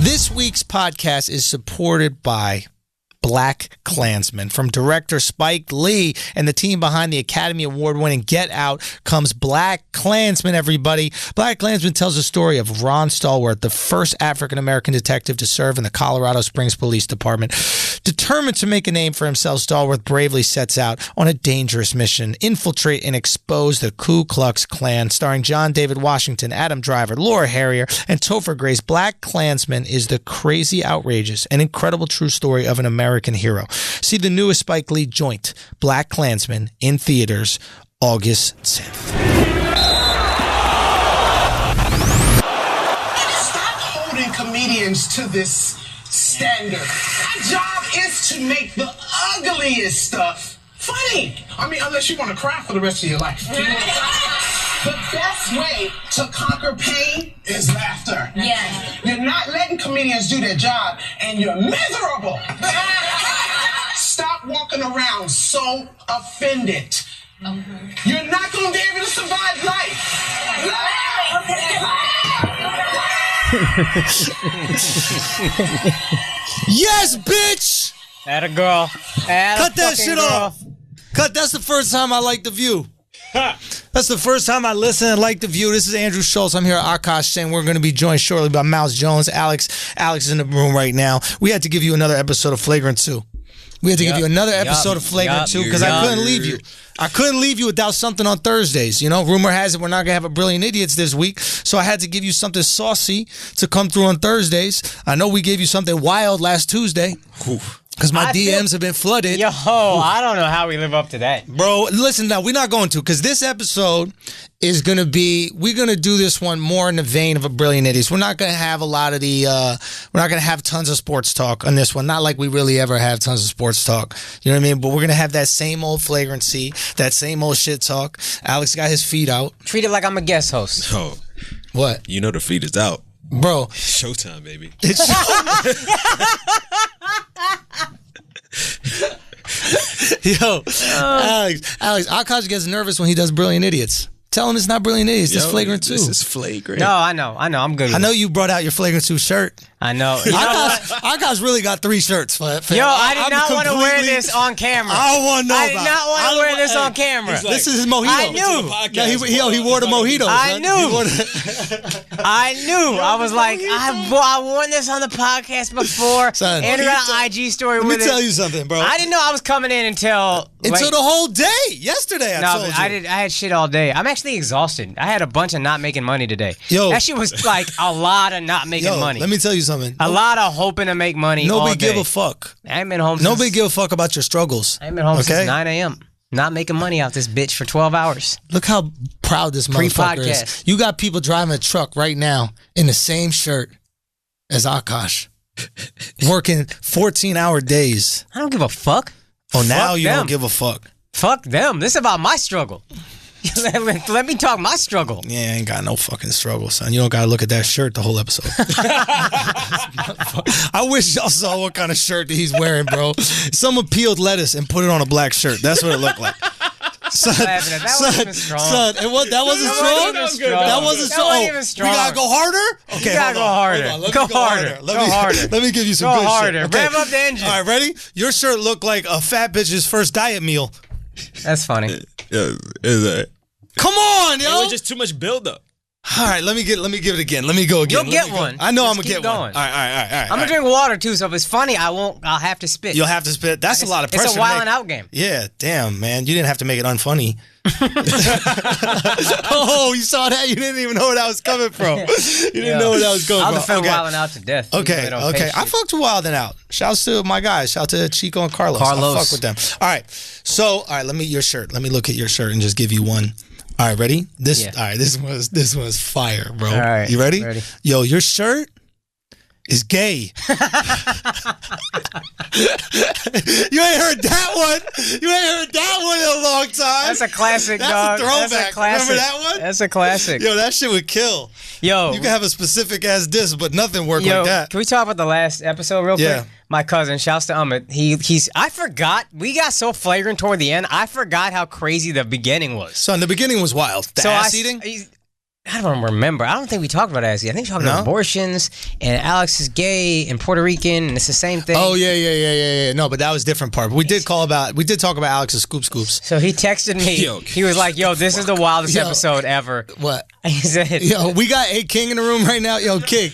This week's podcast is supported by Black Klansman. From director Spike Lee and the team behind the Academy Award-winning Get Out comes Black Klansman, everybody. Black Klansman tells the story of Ron Stallworth, the first African-American detective to serve in the Colorado Springs Police Department. Determined to make a name for himself, Stallworth bravely sets out on a dangerous mission, infiltrate and expose the Ku Klux Klan. Starring John David Washington, Adam Driver, Laura Harrier, and Topher Grace, Black Klansman is the crazy, outrageous, and incredible true story of an American hero. See the newest Spike Lee joint, Black Klansman, in theaters August 10th. Stop holding comedians to this standard. Our job is to make the ugliest stuff funny. I mean, unless you want to cry for the rest of your life. The best way to conquer pain is laughter. Yeah. You're not letting comedians do their job, and you're miserable. Stop walking around so offended. You're not going to be able to survive life. Yes, bitch! Atta girl. Cut that shit off. Cut. That's the first time I like The View. That's the first time I listen and like The View. This is Andrew Schulz. I'm here at Akaash saying we're going to be joined shortly by Jones, Alexx. Alex is in the room right now. We had to give you another episode of Flagrant 2. We had to give you another episode of Flagrant 2 because I couldn't leave you. I couldn't leave you without something on Thursdays. You know, rumor has it we're not going to have a Brilliant Idiots this week, so I had to give you something saucy to come through on Thursdays. I know we gave you something wild last Tuesday. Because my DMs have been flooded. Yo, I don't know how we live up to that. Bro, listen, now, we're not going to, because this episode is going to be, we're going to do this one more in the vein of a Brilliant Idiots. We're not going to have a lot of the, we're not going to have tons of sports talk on this one. Not like we really ever have tons of sports talk. You know what I mean? But we're going to have that same old flagrancy, that same old shit talk. Alex got his feet out. Treat it like I'm a guest host. Oh, what? you know the feed is out. Bro. Showtime, baby. It's Yo, Alex, Akaash gets nervous when he does Brilliant Idiots. Tell him it's not Brilliant Idiots. This is Flagrant 2. This is Flagrant. No, I know. I'm good with I know you brought out your Flagrant 2 shirt. I know. Akaash really got 3 shirts. Yo, I did not want to wear this on camera. I don't want to know I did not want to wear this on camera. Like, this is his mojito. I knew. Yeah, he wore the mojito. I knew. I knew. I was like, I worn this on the podcast before. Son, Andrew got an IG story with it. Let me tell you something, bro. I didn't know I was coming in until the whole day. Yesterday, I told you. I had shit all day. I'm actually exhausted. I had a bunch of not making money today. Yo, that shit was like a lot of not making money. Let me tell you something. A lot of hoping to make money. Nobody give a fuck. I ain't been home. Nobody give a fuck about your struggles. I ain't been home since 9 a.m. Not making money out this bitch for 12 hours. Look how proud this motherfucker is. You got people driving a truck right now in the same shirt as Akaash, working 14-hour days. I don't give a fuck. Oh, now you don't give a fuck. Fuck them. This is about my struggle. Let me talk my struggle. Yeah, I ain't got no fucking struggle, son. You don't gotta look at that shirt the whole episode. I wish y'all saw what kind of shirt that he's wearing, bro. Someone peeled lettuce and put it on a black shirt. That's what it looked like. Son, that wasn't even strong. Son, that wasn't strong? That wasn't strong. That wasn't even strong. We gotta go harder? Okay, you gotta go harder. Go harder. Go harder. Let me give you some good harder. shit. Okay. Rev up the engine. All right, ready? Your shirt looked like a fat bitch's first diet meal. That's funny. Come on, yo. It was just too much buildup. All right, let me give it again. Let me go again. You'll get one. I know Just I'm gonna get going. one. All right. I'm gonna drink water too, so if it's funny, I'll have to spit. You'll have to spit. That's a lot of pressure. It's a wilding out game. Yeah, damn, man. You didn't have to make it unfunny. Oh, you saw that? You didn't even know where that was coming from. You didn't know where that was going from. I'll defend wilding out to death. Okay. I fucked with wilding out. Shouts to my guys. Shout to Chico and Carlos. I fuck with them. All right. So, let me look at your shirt and just give you one. All right, ready? All right, this was fire, bro. All right, you ready? Ready. Yo, your shirt is gay. You ain't heard that one. You ain't heard that one in a long time. That's a classic, That's dog. a throwback. That's a classic. Remember that one? That's a classic. Yo, that shit would kill. Yo, you can have a specific ass diss, but nothing work like that. Can we talk about the last episode real quick? My cousin, shouts to Amit. I forgot. We got so flagrant toward the end. I forgot how crazy the beginning was. Son, the beginning was wild. The ass eating? I don't remember. I don't think we talked about that. I think we talked about abortions, and Alex is gay and Puerto Rican, and it's the same thing. Oh yeah. No, but that was a different part. But we did talk about Alex's scoops. So he texted me. He was like, "Yo, this is the wildest episode ever." What? He said, "Yo, we got a King in the room right now. Yo, King.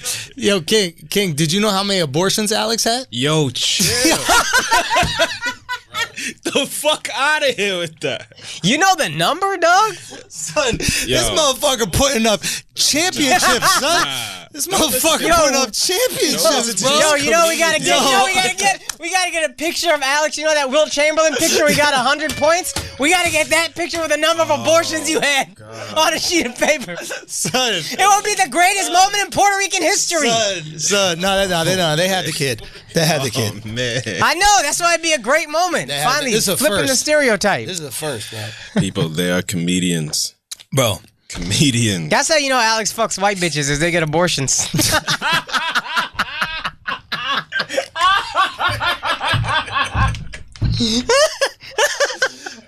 Did you know how many abortions Alex had? Yo, chill. The fuck out of here with that. You know the number, dog? Son, this motherfucker putting up championships, son. This motherfucker putting up championships, bro. Yo, you know we gotta get a picture of Alex. You know that Wilt Chamberlain picture? We got 100 points. We gotta get that picture with the number of abortions you had on a sheet of paper. Son, it will be the greatest moment in Puerto Rican history. Son, no, they had the kid. They had the kid. Man. I know, that's why it'd be a great moment. Finally, flipping the stereotype. This is the first, bro. People, they are comedians. Bro. Comedians. That's how you know Alex fucks white bitches, is they get abortions.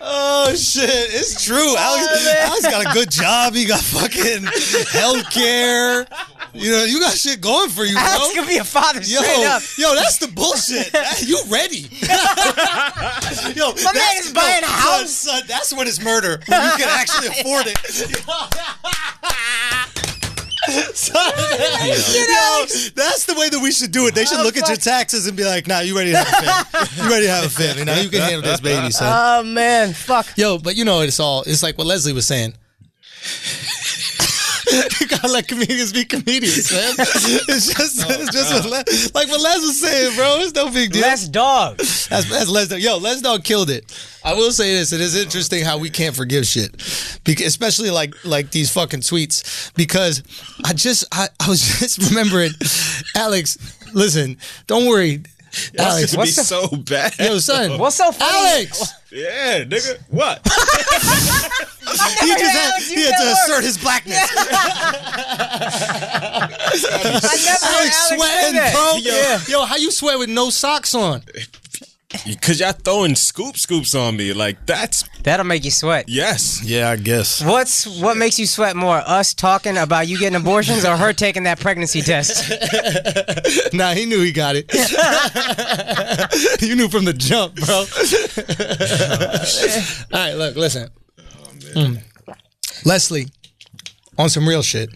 Oh shit, it's true. Alex got a good job. He got fucking healthcare. You know, you got shit going for you, bro. Alex could be a father straight up. Yo, that's the bullshit. You ready? Yo, my man is buying a house. Son, that's when it's murder. When you can actually afford it. Yo, that's the way that we should do it. They should look at your taxes and be like, "Nah, you ready to have a family? You ready to have a family? Now you can handle this baby, son." Oh man, fuck. Yo, but you know it's like what Leslie was saying. You gotta let comedians be comedians, man. It's just like what Les was saying, bro. It's no big deal. Les Dog. That's Les Dog. Yo, Les Dog killed it. I will say this: it is interesting how we can't forgive shit, because, especially like these fucking tweets. Because I was just remembering, Alex. Listen, don't worry. Alex, what's so bad? Yo, son, what's so funny? Alex. Yeah, nigga. What? He had to assert his blackness. Alex sweating, bro. Yo, how you sweat with no socks on? Because y'all throwing scoops on me. Like, that'll make you sweat. Yes. Yeah, I guess. What makes you sweat more? Us talking about you getting abortions or her taking that pregnancy test? Nah, he knew he got it. You knew from the jump, bro. All right, look, listen. Leslie, on some real shit,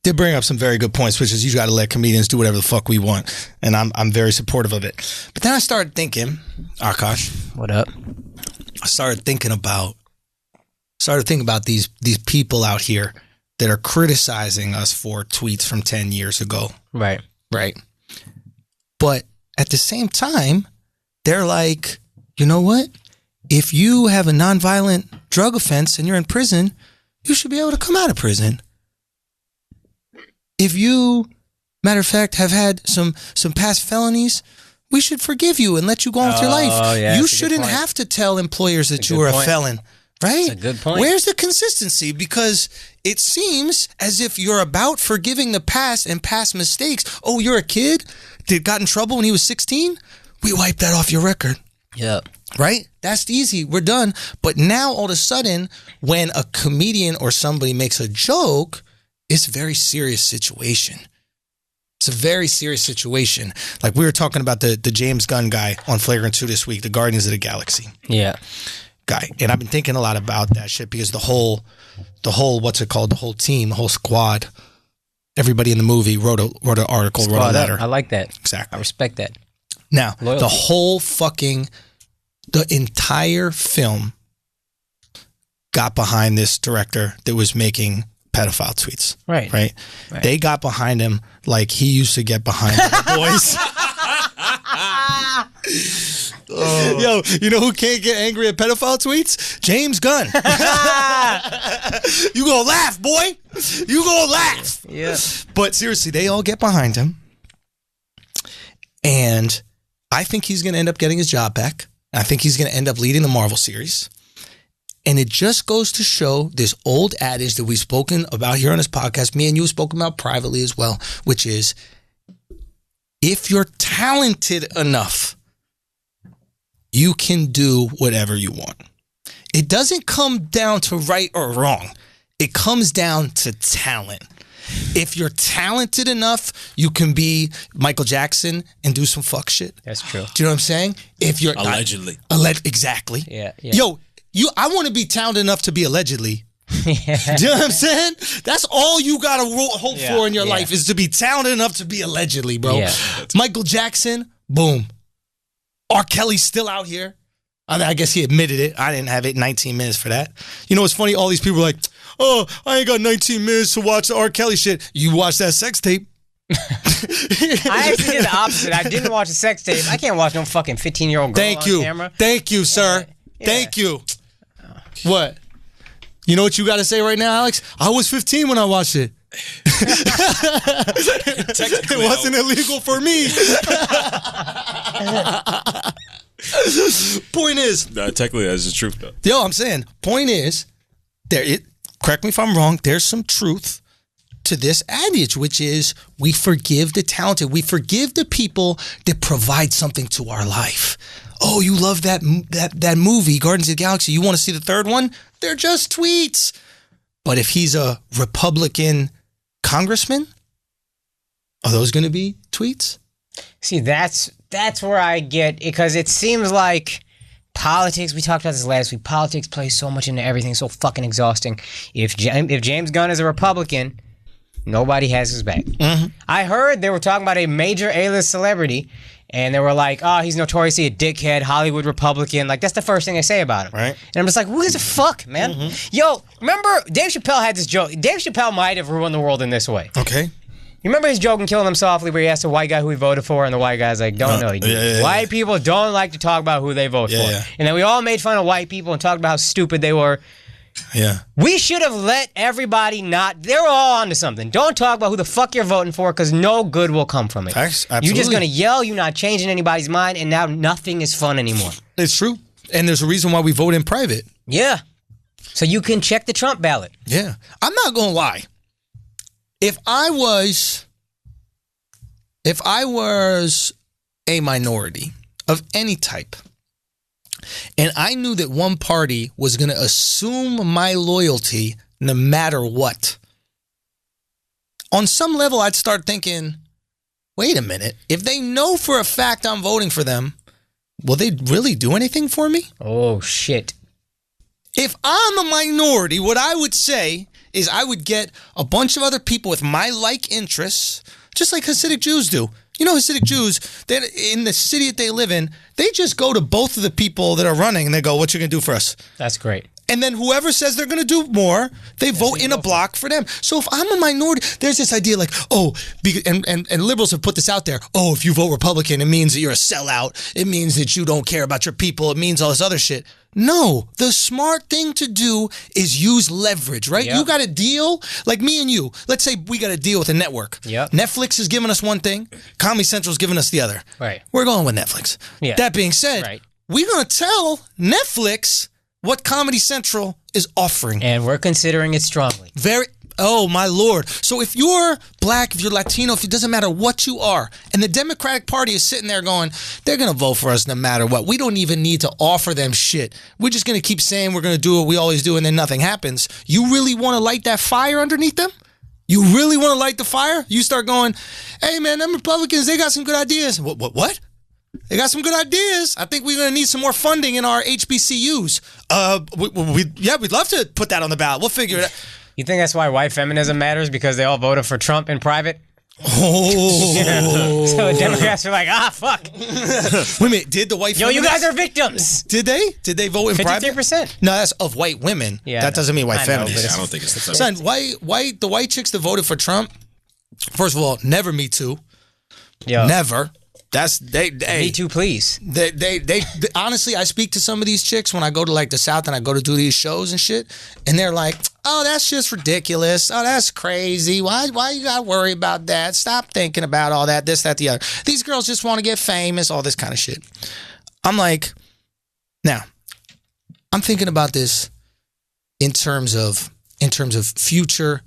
did bring up some very good points, which is you got to let comedians do whatever the fuck we want, and I'm very supportive of it. But then I started thinking, Akaash, what up? I started thinking about these people out here that are criticizing us for tweets from 10 years ago. Right. But at the same time, they're like, you know what? If you have a nonviolent drug offense and you're in prison, you should be able to come out of prison. If you, matter of fact, have had some past felonies, we should forgive you and let you go on with your life. Yeah, you shouldn't have to tell employers that you are a felon, right? That's a good point. Where's the consistency? Because it seems as if you're about forgiving the past and past mistakes. Oh, you're a kid that got in trouble when he was 16? We wipe that off your record. Yep. Right? That's easy. We're done. But now all of a sudden, when a comedian or somebody makes a joke, it's a very serious situation. It's a very serious situation. Like we were talking about the James Gunn guy on Flagrant 2 this week, the Guardians of the Galaxy guy. And I've been thinking a lot about that shit because the whole what's it called? The whole team, the whole squad, everybody in the movie wrote an article, wrote a letter. I like that. Exactly. I respect that. Now, Loyalty. The entire film got behind this director that was making pedophile tweets. Right. They got behind him like he used to get behind the boys. Yo, you know who can't get angry at pedophile tweets? James Gunn. You gonna laugh, boy. You gonna laugh. Yeah. But seriously, they all get behind him. And I think he's gonna end up getting his job back. I think he's gonna end up leading the Marvel series. And it just goes to show this old adage that we've spoken about here on this podcast, me and you have spoken about privately as well, which is if you're talented enough, you can do whatever you want. It doesn't come down to right or wrong. It comes down to talent. If you're talented enough, you can be Michael Jackson and do some fuck shit. That's true. Do you know what I'm saying? If you're Allegedly. Exactly. Yeah. Yo, I want to be talented enough to be allegedly. Do you know what I'm saying? That's all you gotta hope for in your life is to be talented enough to be allegedly, bro. Yeah. Michael Jackson, boom. R. Kelly's still out here. I guess he admitted it. I didn't have 19 minutes for that. You know what's funny? All these people are like, oh, I ain't got 19 minutes to watch the R. Kelly shit. You watch that sex tape. I actually did the opposite. I didn't watch a sex tape. I can't watch no fucking 15-year-old girl on camera. Thank you, sir. Thank you. What? You know what you got to say right now, Alex? I was 15 when I watched it. It wasn't illegal for me. Point is, technically that's the truth though. Yo, I'm saying, point is, correct me if I'm wrong, there's some truth to this adage, which is we forgive the talented. We forgive the people that provide something to our life. Oh, you love that movie, Guardians of the Galaxy. You want to see the third one? They're just tweets. But if he's a Republican congressman, are those going to be tweets? See, that's where I get, because it seems like politics, we talked about this last week, politics plays so much into everything, so fucking exhausting. If James Gunn is a Republican, nobody has his back. Mm-hmm. I heard they were talking about a major A-list celebrity, and they were like, oh, he's notoriously a dickhead, Hollywood Republican. Like, that's the first thing they say about him. Right. And I'm just like, who gives a fuck, man? Mm-hmm. Yo, remember, Dave Chappelle had this joke. Dave Chappelle might have ruined the world in this way. Okay. You remember his joke in Killing Them Softly where he asked a white guy who he voted for, and the white guy's like, don't know. White people don't like to talk about who they vote for. Yeah. And then we all made fun of white people and talked about how stupid they were. Yeah. We should have let everybody they're all onto something. Don't talk about who the fuck you're voting for, because no good will come from it. Absolutely. You're just going to yell, you're not changing anybody's mind, and now nothing is fun anymore. It's true. And there's a reason why we vote in private. Yeah. So you can check the Trump ballot. Yeah. I'm not going to lie. If I was a minority of any type, and I knew that one party was going to assume my loyalty no matter what, on some level I'd start thinking, wait a minute, if they know for a fact I'm voting for them, will they really do anything for me? Oh, shit. If I'm a minority, what I would say is I would get a bunch of other people with my like interests, just like Hasidic Jews do. You know, Hasidic Jews, that in the city that they live in, they just go to both of the people that are running and they go, what you going to do for us? That's great. And then whoever says they're going to do more, they vote in a block for them. So if I'm a minority, there's this idea like, and liberals have put this out there. Oh, if you vote Republican, it means that you're a sellout. It means that you don't care about your people. It means all this other shit. No, the smart thing to do is use leverage, right? Yep. You got a deal, like me and you. Let's say we got a deal with a network. Yep. Netflix is giving us one thing. Comedy Central's giving us the other. Right. We're going with Netflix. Yeah. That being said, we're going to tell Netflix what Comedy Central is offering. And we're considering it strongly. Oh, my Lord. So if you're black, if you're Latino, if it doesn't matter what you are, and the Democratic Party is sitting there going, they're going to vote for us no matter what. We don't even need to offer them shit. We're just going to keep saying we're going to do what we always do, and then nothing happens. You really want to light that fire underneath them? You really want to light the fire? You start going, hey, man, them Republicans, they got some good ideas. What? They got some good ideas. I think we're going to need some more funding in our HBCUs. We'd love to put that on the ballot. We'll figure it out. You think that's why white feminism matters? Because they all voted for Trump in private? Oh. So the Democrats are like, fuck. Wait a minute, did the white feminists? You guys are victims. Did they? Did they vote in private? 53%. No, that's of white women. Yeah, that doesn't mean white feminists. I don't think it's the same. Son, the white chicks that voted for Trump, first of all, never Me Too. Yo. Never. That's Me Too, please. They honestly, I speak to some of these chicks when I go to like the South and I go to do these shows and shit, and they're like, oh, that's just ridiculous. Oh, that's crazy. Why you gotta worry about that? Stop thinking about all that, this, that, the other. These girls just want to get famous, all this kind of shit. I'm like, now, I'm thinking about this in terms of future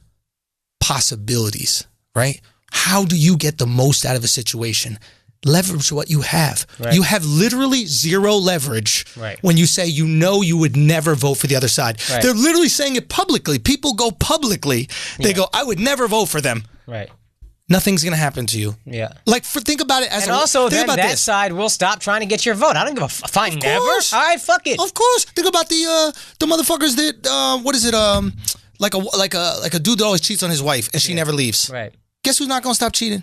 possibilities, right? How do you get the most out of a situation? leverage what you have. Right. You have literally zero leverage when you say you would never vote for the other side. Right. They're literally saying it publicly. People go publicly. They go, I would never vote for them. Right. Nothing's going to happen to you. Yeah. Like, think about it as and a... also, think then about that this. side will stop trying to get your vote. I don't give a fine. Never? All right, fuck it. Of course. Think about the motherfuckers that, what is it, like a dude that always cheats on his wife and she never leaves. Right. Guess who's not going to stop cheating?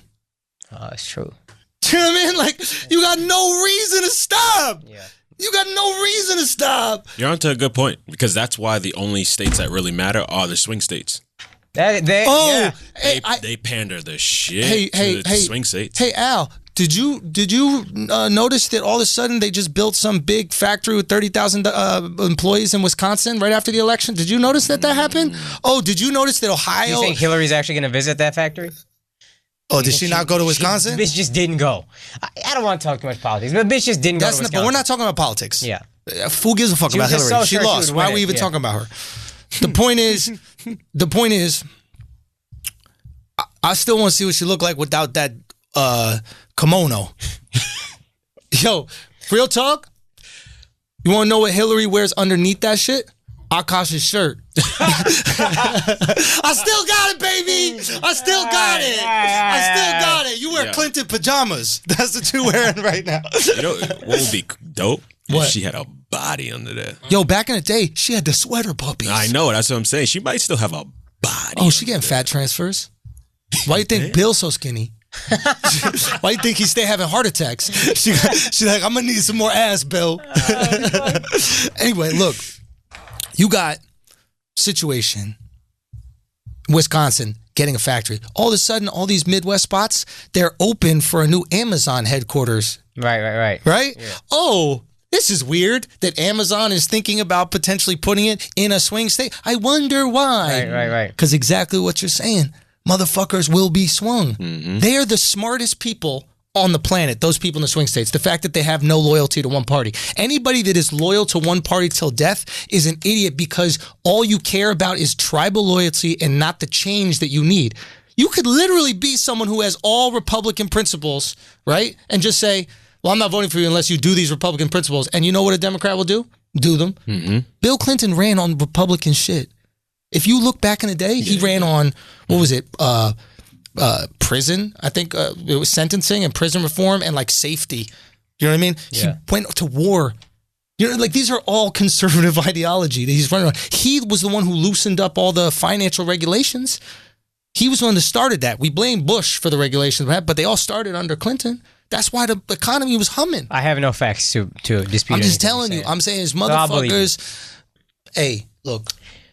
Oh, it's true. Do you know what I mean? Like, you got no reason to stop. Yeah. You got no reason to stop. You're onto a good point because that's why the only states that really matter are the swing states. Hey, They pander the shit to the swing states. Hey, Al, did you notice that all of a sudden they just built some big factory with 30,000 employees in Wisconsin right after the election? Did you notice that happened? Oh, did you notice that Ohio... You think Hillary's actually going to visit that factory? Oh, did she not go to Wisconsin? Bitch just didn't go. I don't want to talk too much politics, but bitch just didn't go to Wisconsin. But we're not talking about politics. Yeah. Who gives a fuck about Hillary? So she lost. Why are we even talking about her? The point is, I still want to see what she looked like without that kimono. Yo, real talk? You want to know what Hillary wears underneath that shit? Akaash's shirt. I still got it, baby. I still got it. I still got it. You wear Clinton pajamas. That's what you're wearing right now. You know what would be dope? What? If she had a body under there. Yo, back in the day, she had the sweater puppies. I know. That's what I'm saying. She might still have a body. Oh, she getting fat transfers? Why you think Bill's so skinny? Why you think he stay having heart attacks? She's like, I'm gonna need some more ass, Bill. Anyway, look, you got situation, Wisconsin getting a factory. All of a sudden, all these Midwest spots, they're open for a new Amazon headquarters. Right? Yeah. Oh, this is weird that Amazon is thinking about potentially putting it in a swing state. I wonder why. Right. Because exactly what you're saying. Motherfuckers will be swung. Mm-hmm. They are the smartest people on the planet, those people in the swing states. The fact that they have no loyalty to one party. Anybody that is loyal to one party till death is an idiot because all you care about is tribal loyalty and not the change that you need. You could literally be someone who has all Republican principles, right? And just say, well, I'm not voting for you unless you do these Republican principles. And you know what a Democrat will do? Do them. Mm-hmm. Bill Clinton ran on Republican shit. If you look back in the day, he ran on, what was it? Prison. I think it was sentencing and prison reform and like safety. You know what I mean? Yeah. He went to war. You know, like these are all conservative ideology that he's running on. He was the one who loosened up all the financial regulations. He was the one that started that. We blame Bush for the regulations, but they all started under Clinton. That's why the economy was humming. I have no facts to dispute. I'm just telling you. I'm saying, motherfuckers. Hey, look.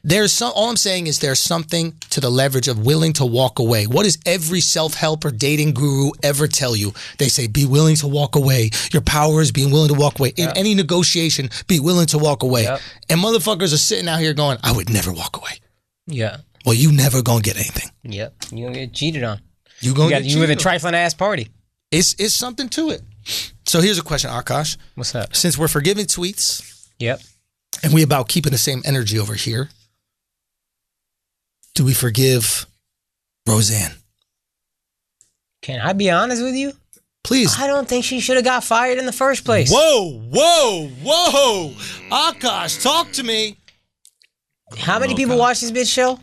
All I'm saying is there's something to the leverage of willing to walk away. What does every self-help or dating guru ever tell you? They say, be willing to walk away. Your power is being willing to walk away. In any negotiation, be willing to walk away. Yep. And motherfuckers are sitting out here going, I would never walk away. Yeah. Well, you never gonna get anything. Yep. You're gonna get cheated on. You with a trifling ass party. It's something to it. So here's a question, Akaash. What's up? Since we're forgiving tweets. Yep. And we about keeping the same energy over here. Do we forgive Roseanne? Can I be honest with you? Please. I don't think she should have got fired in the first place. Whoa. Akaash, talk to me. How many people watch this bitch show?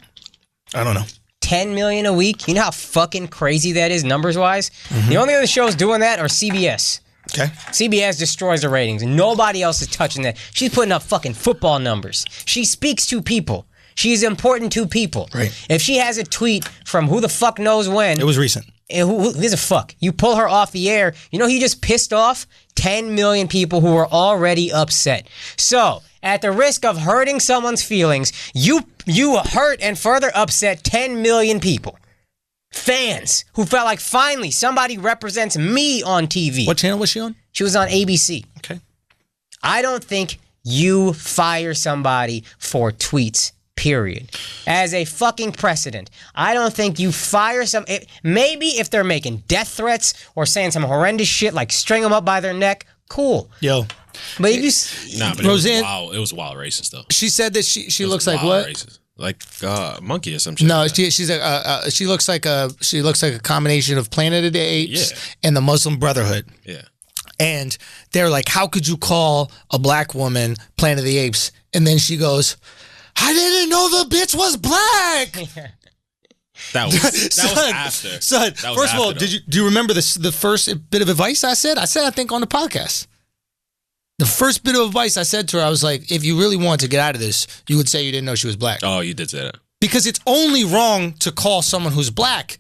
I don't know. 10 million a week. You know how fucking crazy that is numbers-wise? Mm-hmm. The only other shows doing that are CBS. Okay. CBS destroys the ratings, and nobody else is touching that. She's putting up fucking football numbers. She speaks to people. She's important to people. Right. If she has a tweet from who the fuck knows when. It was recent. Who gives a fuck? You pull her off the air. You know, he just pissed off 10 million people who were already upset. So, at the risk of hurting someone's feelings, you hurt and further upset 10 million people. Fans who felt like finally somebody represents me on TV. What channel was she on? She was on ABC. Okay. I don't think you fire somebody for tweets. Period. As a fucking precedent. I don't think you fire maybe if they're making death threats or saying some horrendous shit like string them up by their neck, cool. Yo. But if you... Nah, but Roseanne, it was wild racist, though. She said that she looks like what? Racist. Like monkey or some shit. No, like that. she looks like a combination of Planet of the Apes and the Muslim Brotherhood. Yeah. And they're like, how could you call a black woman Planet of the Apes? And then she goes, I didn't know the bitch was black. That was after. Son, first of all, do you remember the first bit of advice I said? I think on the podcast. The first bit of advice I said to her, I was like, if you really want to get out of this, you would say you didn't know she was black. Oh, you did say that. Because it's only wrong to call someone who's black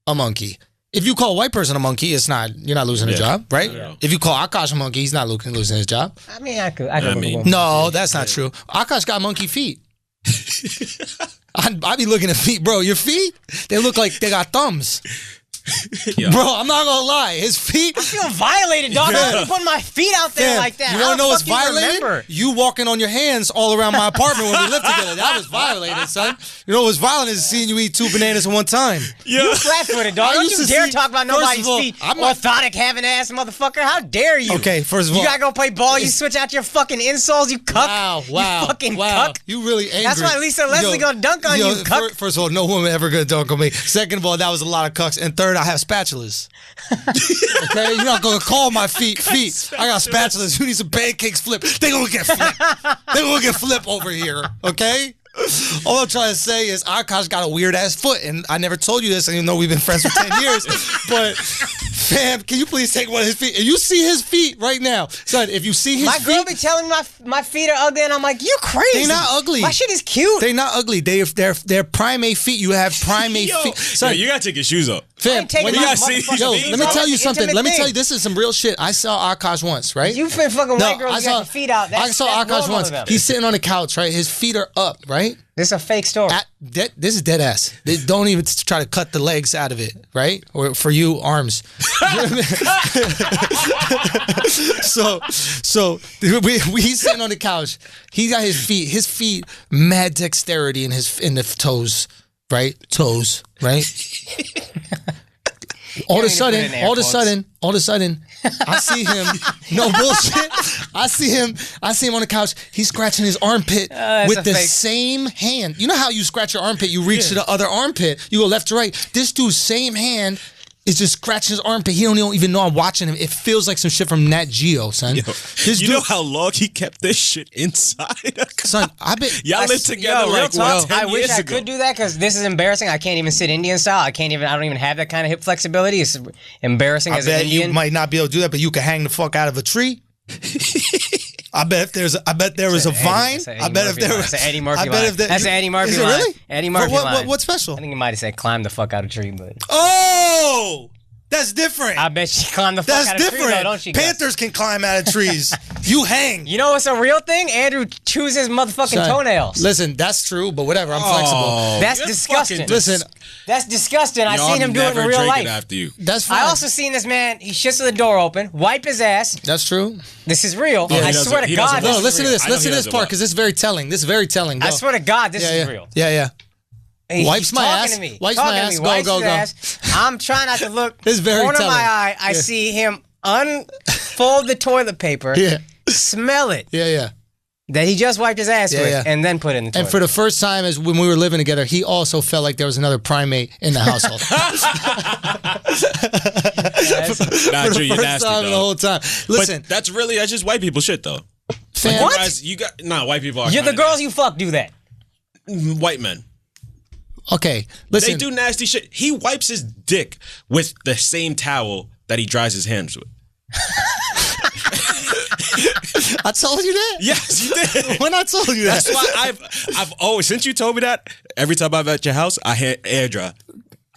a monkey. If you call a white person a monkey, you're not losing a job, right? Yeah. If you call Akaash a monkey, he's not losing his job. I mean, I could no, that's not true. Akaash got monkey feet. I be looking at feet, bro. Your feet, they look like they got thumbs. Yeah. Bro, I'm not gonna lie. His feet. I feel violated, dog. I don't be putting my feet out there like that. You wanna know what's violated? You walking on your hands all around my apartment when we lived together. That was violated, son. You know what's violent is seeing you eat 2 bananas at one time. You flat-footed, dog. Don't you dare talk about nobody's feet. I'm orthotic having ass motherfucker. How dare you? Okay, first of all, you gotta go play ball. You switch out your fucking insoles. You cuck. Wow. You fucking cuck. You really angry. That's why Lisa Leslie gonna dunk on you, cuck. First of all, no woman ever gonna dunk on me. Second of all, that was a lot of cucks. And third, I have spatulas. Okay, you're not gonna call my feet. I got spatulas. You need some pancakes flipped. They gonna get flipped. They gonna get flipped over here. Okay. All I'm trying to say is Akaash got a weird ass foot, and I never told you this, even though we've been friends for 10 years. But fam, can you please take one of his feet? And you see his feet right now, son. If you see his feet, my girl be telling me my feet are ugly, and I'm like, you crazy? They're not ugly. My shit is cute. They're not ugly. They're primate feet. You have primate feet. Son, you gotta take your shoes off. Fam, when you guys see, let me tell you something. Let me tell you, this is some real shit. I saw Akaash once, right? You been fucking white girls got your feet out. I saw Akaash once. He's sitting on the couch, right? His feet are up, right? This is a fake story. This is dead ass. They don't even try to cut the legs out of it, right? Or for you, arms. So he's sitting on the couch. He got his feet, mad dexterity in the toes, right? Toes, right? All of a sudden, I see him. No bullshit. I see him on the couch. He's scratching his armpit with the same hand. You know how you scratch your armpit? You reach to the other armpit. You go left to right. This dude's same hand is just scratching his armpit. He don't even know I'm watching him. It feels like some shit from Nat Geo, son. You know how long he kept this shit inside? Son, I bet y'all lived together like 10 years ago. I wish I could do that because this is embarrassing. I can't even sit Indian style. I don't even have that kind of hip flexibility. It's embarrassing as an Indian. You might not be able to do that, but you can hang the fuck out of a tree. I bet there was a vine. I bet if there was an Eddie Murphy line. That's an Eddie Murphy line. Really? Eddie Murphy line. What's special? I think he might have said climb the fuck out of a tree, but that's different. I bet she climbed the fuck out of a tree, though, don't she? Panthers can climb out of trees. You hang. You know what's a real thing? Andrew chews his motherfucking toenails. Listen, that's true, but whatever. I'm flexible. That's disgusting. Listen, that's disgusting. I seen him do it in real life. After you. That's fine. I also seen this man. He shits with the door open, wipe his ass. That's true. This is real. I swear to God. No, listen to this. Listen to this part because this is very telling. This is very telling. I swear to God, this is real. Yeah. Wipes my ass. To me. Wipes my ass. Go. I'm trying not to look. It's very corner telling. of my eye. I see him unfold the toilet paper. Smell it. Yeah. That he just wiped his ass with, and then put it in the toilet. And for the first time, as when we were living together, he also felt like there was another primate in the household. Not true. You're nasty, the whole time. Listen, but that's just white people shit, though. Fam, what? White people are. You're the girls you fuck do that. White men. Okay, listen. They do nasty shit. He wipes his dick with the same towel that he dries his hands with. I told you that? Yes, you did. When I told you that. That's why I've always, since you told me that, every time I'm at your house, I air dry.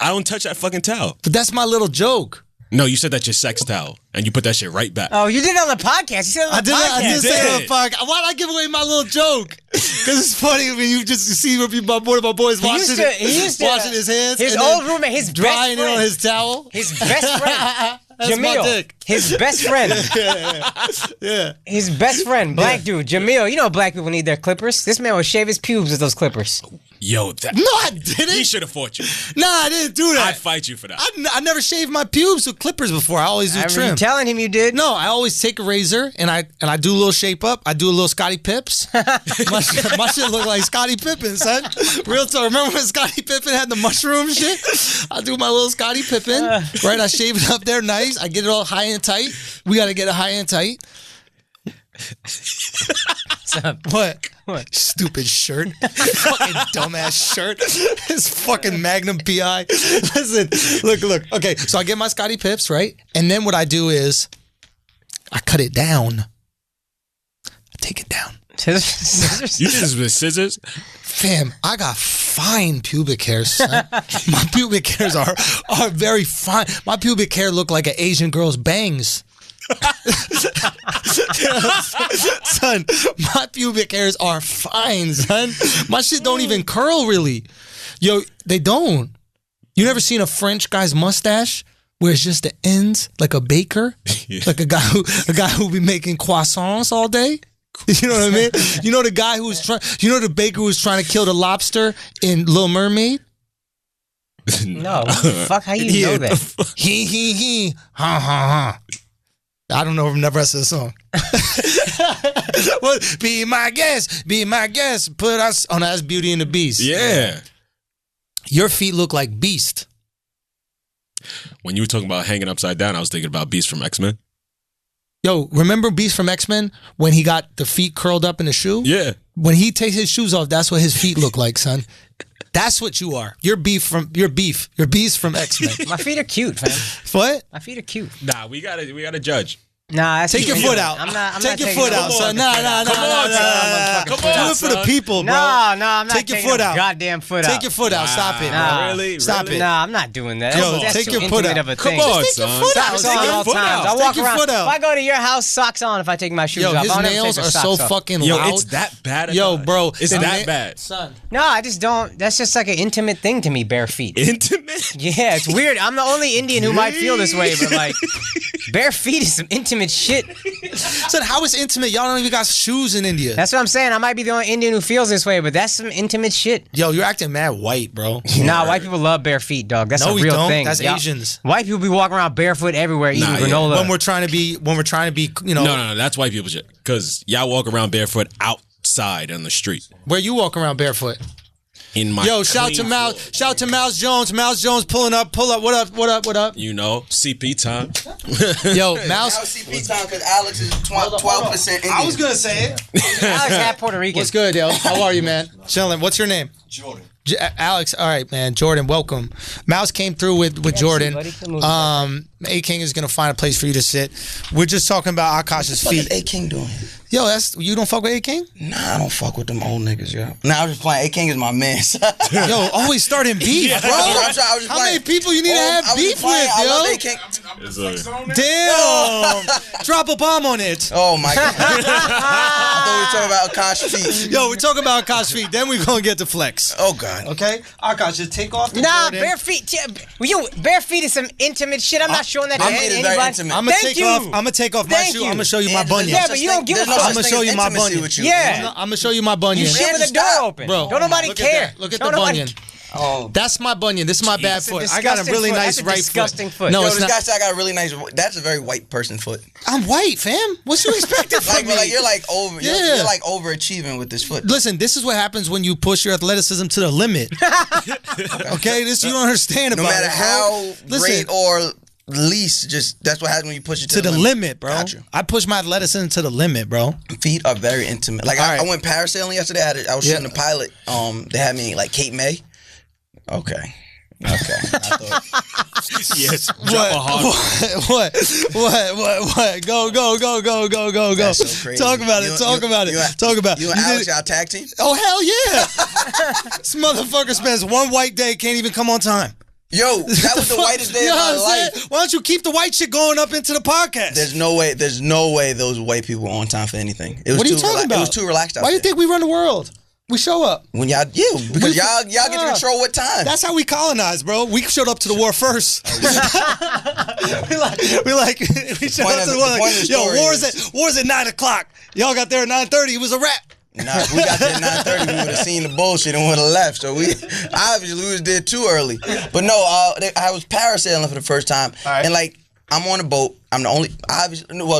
I don't touch that fucking towel. But that's my little joke. No, you said that's your sex towel, and you put that shit right back. Oh, you did it on the podcast. You said it on the podcast. I did say it on the podcast. Why'd I give away my little joke? Because it's funny when you just see one of my boys washing his hands. His old roommate, his drying best friend. it on his towel. His best friend. That's my dick. His best friend. Yeah. His best friend, black dude, Jamil. You know black people need their clippers. This man would shave his pubes with those clippers. Yo, No, I didn't. he should have fought you. Nah, I didn't do that. I'd fight you for that. I never shaved my pubes with clippers before. I always do I remember trim. you telling him you did. No, I always take a razor and I do a little shape up. I do a little Scottie Pips. my shit look like Scottie Pippen, son. Real talk. Remember when Scottie Pippen had the mushroom shit? I do my little Scottie Pippen. Right, I shave it up there nice. I get it all high and tight. We got to get it high and tight. What? Stupid shirt. Fucking dumbass shirt. His fucking Magnum PI. Listen, look. Okay, so I get my Scottie Pips, right? And then what I do is I cut it down. I take it down. Scissors? You did this with scissors? Fam, I got fine pubic hairs, son. My pubic hairs are very fine. My pubic hair look like an Asian girl's bangs. Son, my pubic hairs are fine, son. My shit don't even curl really. Yo, they don't. You never seen a French guy's mustache where it's just the ends, like a baker, like a guy who be making croissants all day? You know what I mean? You know the guy who's trying. You know the baker who was trying to kill the lobster in Little Mermaid? No, what the fuck? How you know that? He, ha ha ha. I don't know the rest of the song. Well, be my guest. Put us on that's Beauty and the Beast. Yeah. Your feet look like Beast. When you were talking about hanging upside down, I was thinking about Beast from X-Men. Yo, remember Beast from X-Men when he got the feet curled up in the shoe? Yeah. When he takes his shoes off, that's what his feet look like, son. That's what you are. You're Beast from X-Men. My feet are cute, fam. What? My feet are cute. Nah, we gotta judge. Nah, that's Take your foot out. I'm Take not your taking foot no out, son. motherfucking Nah. foot out. Come on, Do son. it for the people, bro. No, I'm not Take your taking foot no out. goddamn foot out. Take your foot out. Stop it, bro. Nah. Really? Stop Really? it. Nah, I'm not doing that. Yo, That's take too your foot intimate out. of a Come thing. on, Just take your son. foot out. Socks Take on your all foot times. out. I Take walk your around. foot out. If I go to your house, socks on. If I take my shoes Yo, off, his I'll never nails take the are so socks off. fucking Yo, loud. it's that bad. Yo, bro. It's that bad. Son. No, I just don't. That's just like an intimate thing to me, bare feet. Intimate? Yeah, it's weird. I'm the only Indian who might feel this way, but like, bare feet is some intimate shit. Son, how is intimate? Y'all don't even got shoes in India. That's what I'm saying. I might be the only Indian who feels this way, but that's some intimate shit. Yo, you're acting mad white, bro. Nah, white people love bare feet, dog. That's No, a we real don't. thing. That's Y'all- Asians. White people be walking around barefoot everywhere eating Nah, yeah. granola. When we're trying to be, you know, No, that's white people shit. Because y'all walk around barefoot outside on the street. where you walk around barefoot. In my Yo, shout to clean Mouse, floor. shout to Mouse Jones. Mouse Jones pull up. What up? You know, CP time. Yo, Now Mouse. CP time because Alex is 12% Indian. I was gonna say it. Alex half Puerto Rican. What's good, yo? How are you, man? Chilling. What's your name? Jordan. Alex. All right, man. Jordan, welcome. Mouse came through with Jordan. buddy. Come move A-King is gonna find a place for you to sit. We're just talking about Akaash's What is feet. A-King doing? Yo, you don't fuck with A-King? Nah, I don't fuck with them old niggas, yo. Nah, I'm just playing. A-King is my man. Yo, always starting beef, bro. I was just How many playing. people you need to have I was beef just playing. with, I yo? love A-King. Damn! Drop a bomb on it. Oh my god. I thought we were talking about Akaash feet. Yo, we're talking about Akaash's feet. Then we're gonna get to flex. Oh god. Okay, Akaash, just take off the Nah, Jordan. bare feet. Bare feet is some intimate shit. I'm not showing that to my feet is very anybody. intimate. I'm gonna Thank take off my Thank shoe. you. I'm gonna show you my And there's bunion. no Yeah, such but you thing- don't give a there's no fuck. such I'ma thing show as you my intimacy bunion. with you. Yeah. I'm gonna show you my bunion. You shit Man, with the just door stop. open. Bro, Don't nobody look care. At that. Look at Don't the nobody- bunion. Oh. That's my bunion. This is my bad That's a foot. I got a disgusting really foot. nice That's a right disgusting foot. foot. No, Yo, it's this not. guy said I got a really nice. That's a very white person foot. I'm white, fam. What you expected from me? Like you're like over. Yeah. You're like overachieving with this foot. Listen, this is what happens when you push your athleticism to the limit. Okay, this you don't understand No about matter it, bro. how Listen, great or least, just that's what happens when you push it to the limit, bro. Got you. I push my athleticism to the limit, bro. Feet are very intimate. Like All I right. went parasailing yesterday. I was Yeah. shooting a pilot. They had me like Cape May. Okay. I thought Yes. Drop a hard. What? Go. that's so crazy. Talk about it. You- Talk you- about it. you- Talk about it. You and Alex, y'all tag team? Oh, hell yeah. This motherfucker spends one white day, can't even come on time. Yo, that was the whitest day You of know my what I'm saying? life. Why don't you keep the white shit going up into the podcast? There's no way those white people were on time for anything. It was What are you too talking about? It was too relaxed out Why do you there. think we run the world? We show up. When y'all because y'all get to Yeah. control what time. That's how we colonize, bro. We showed up to the war first. We showed up to the war like, yo, war's at 9 o'clock. Y'all got there at 9:30. It was a wrap. Nah, we got there at 9:30. We would have seen the bullshit and would have left. So we was there too early. But no, I was parasailing for the first time, and like I'm on a boat. I'm the only.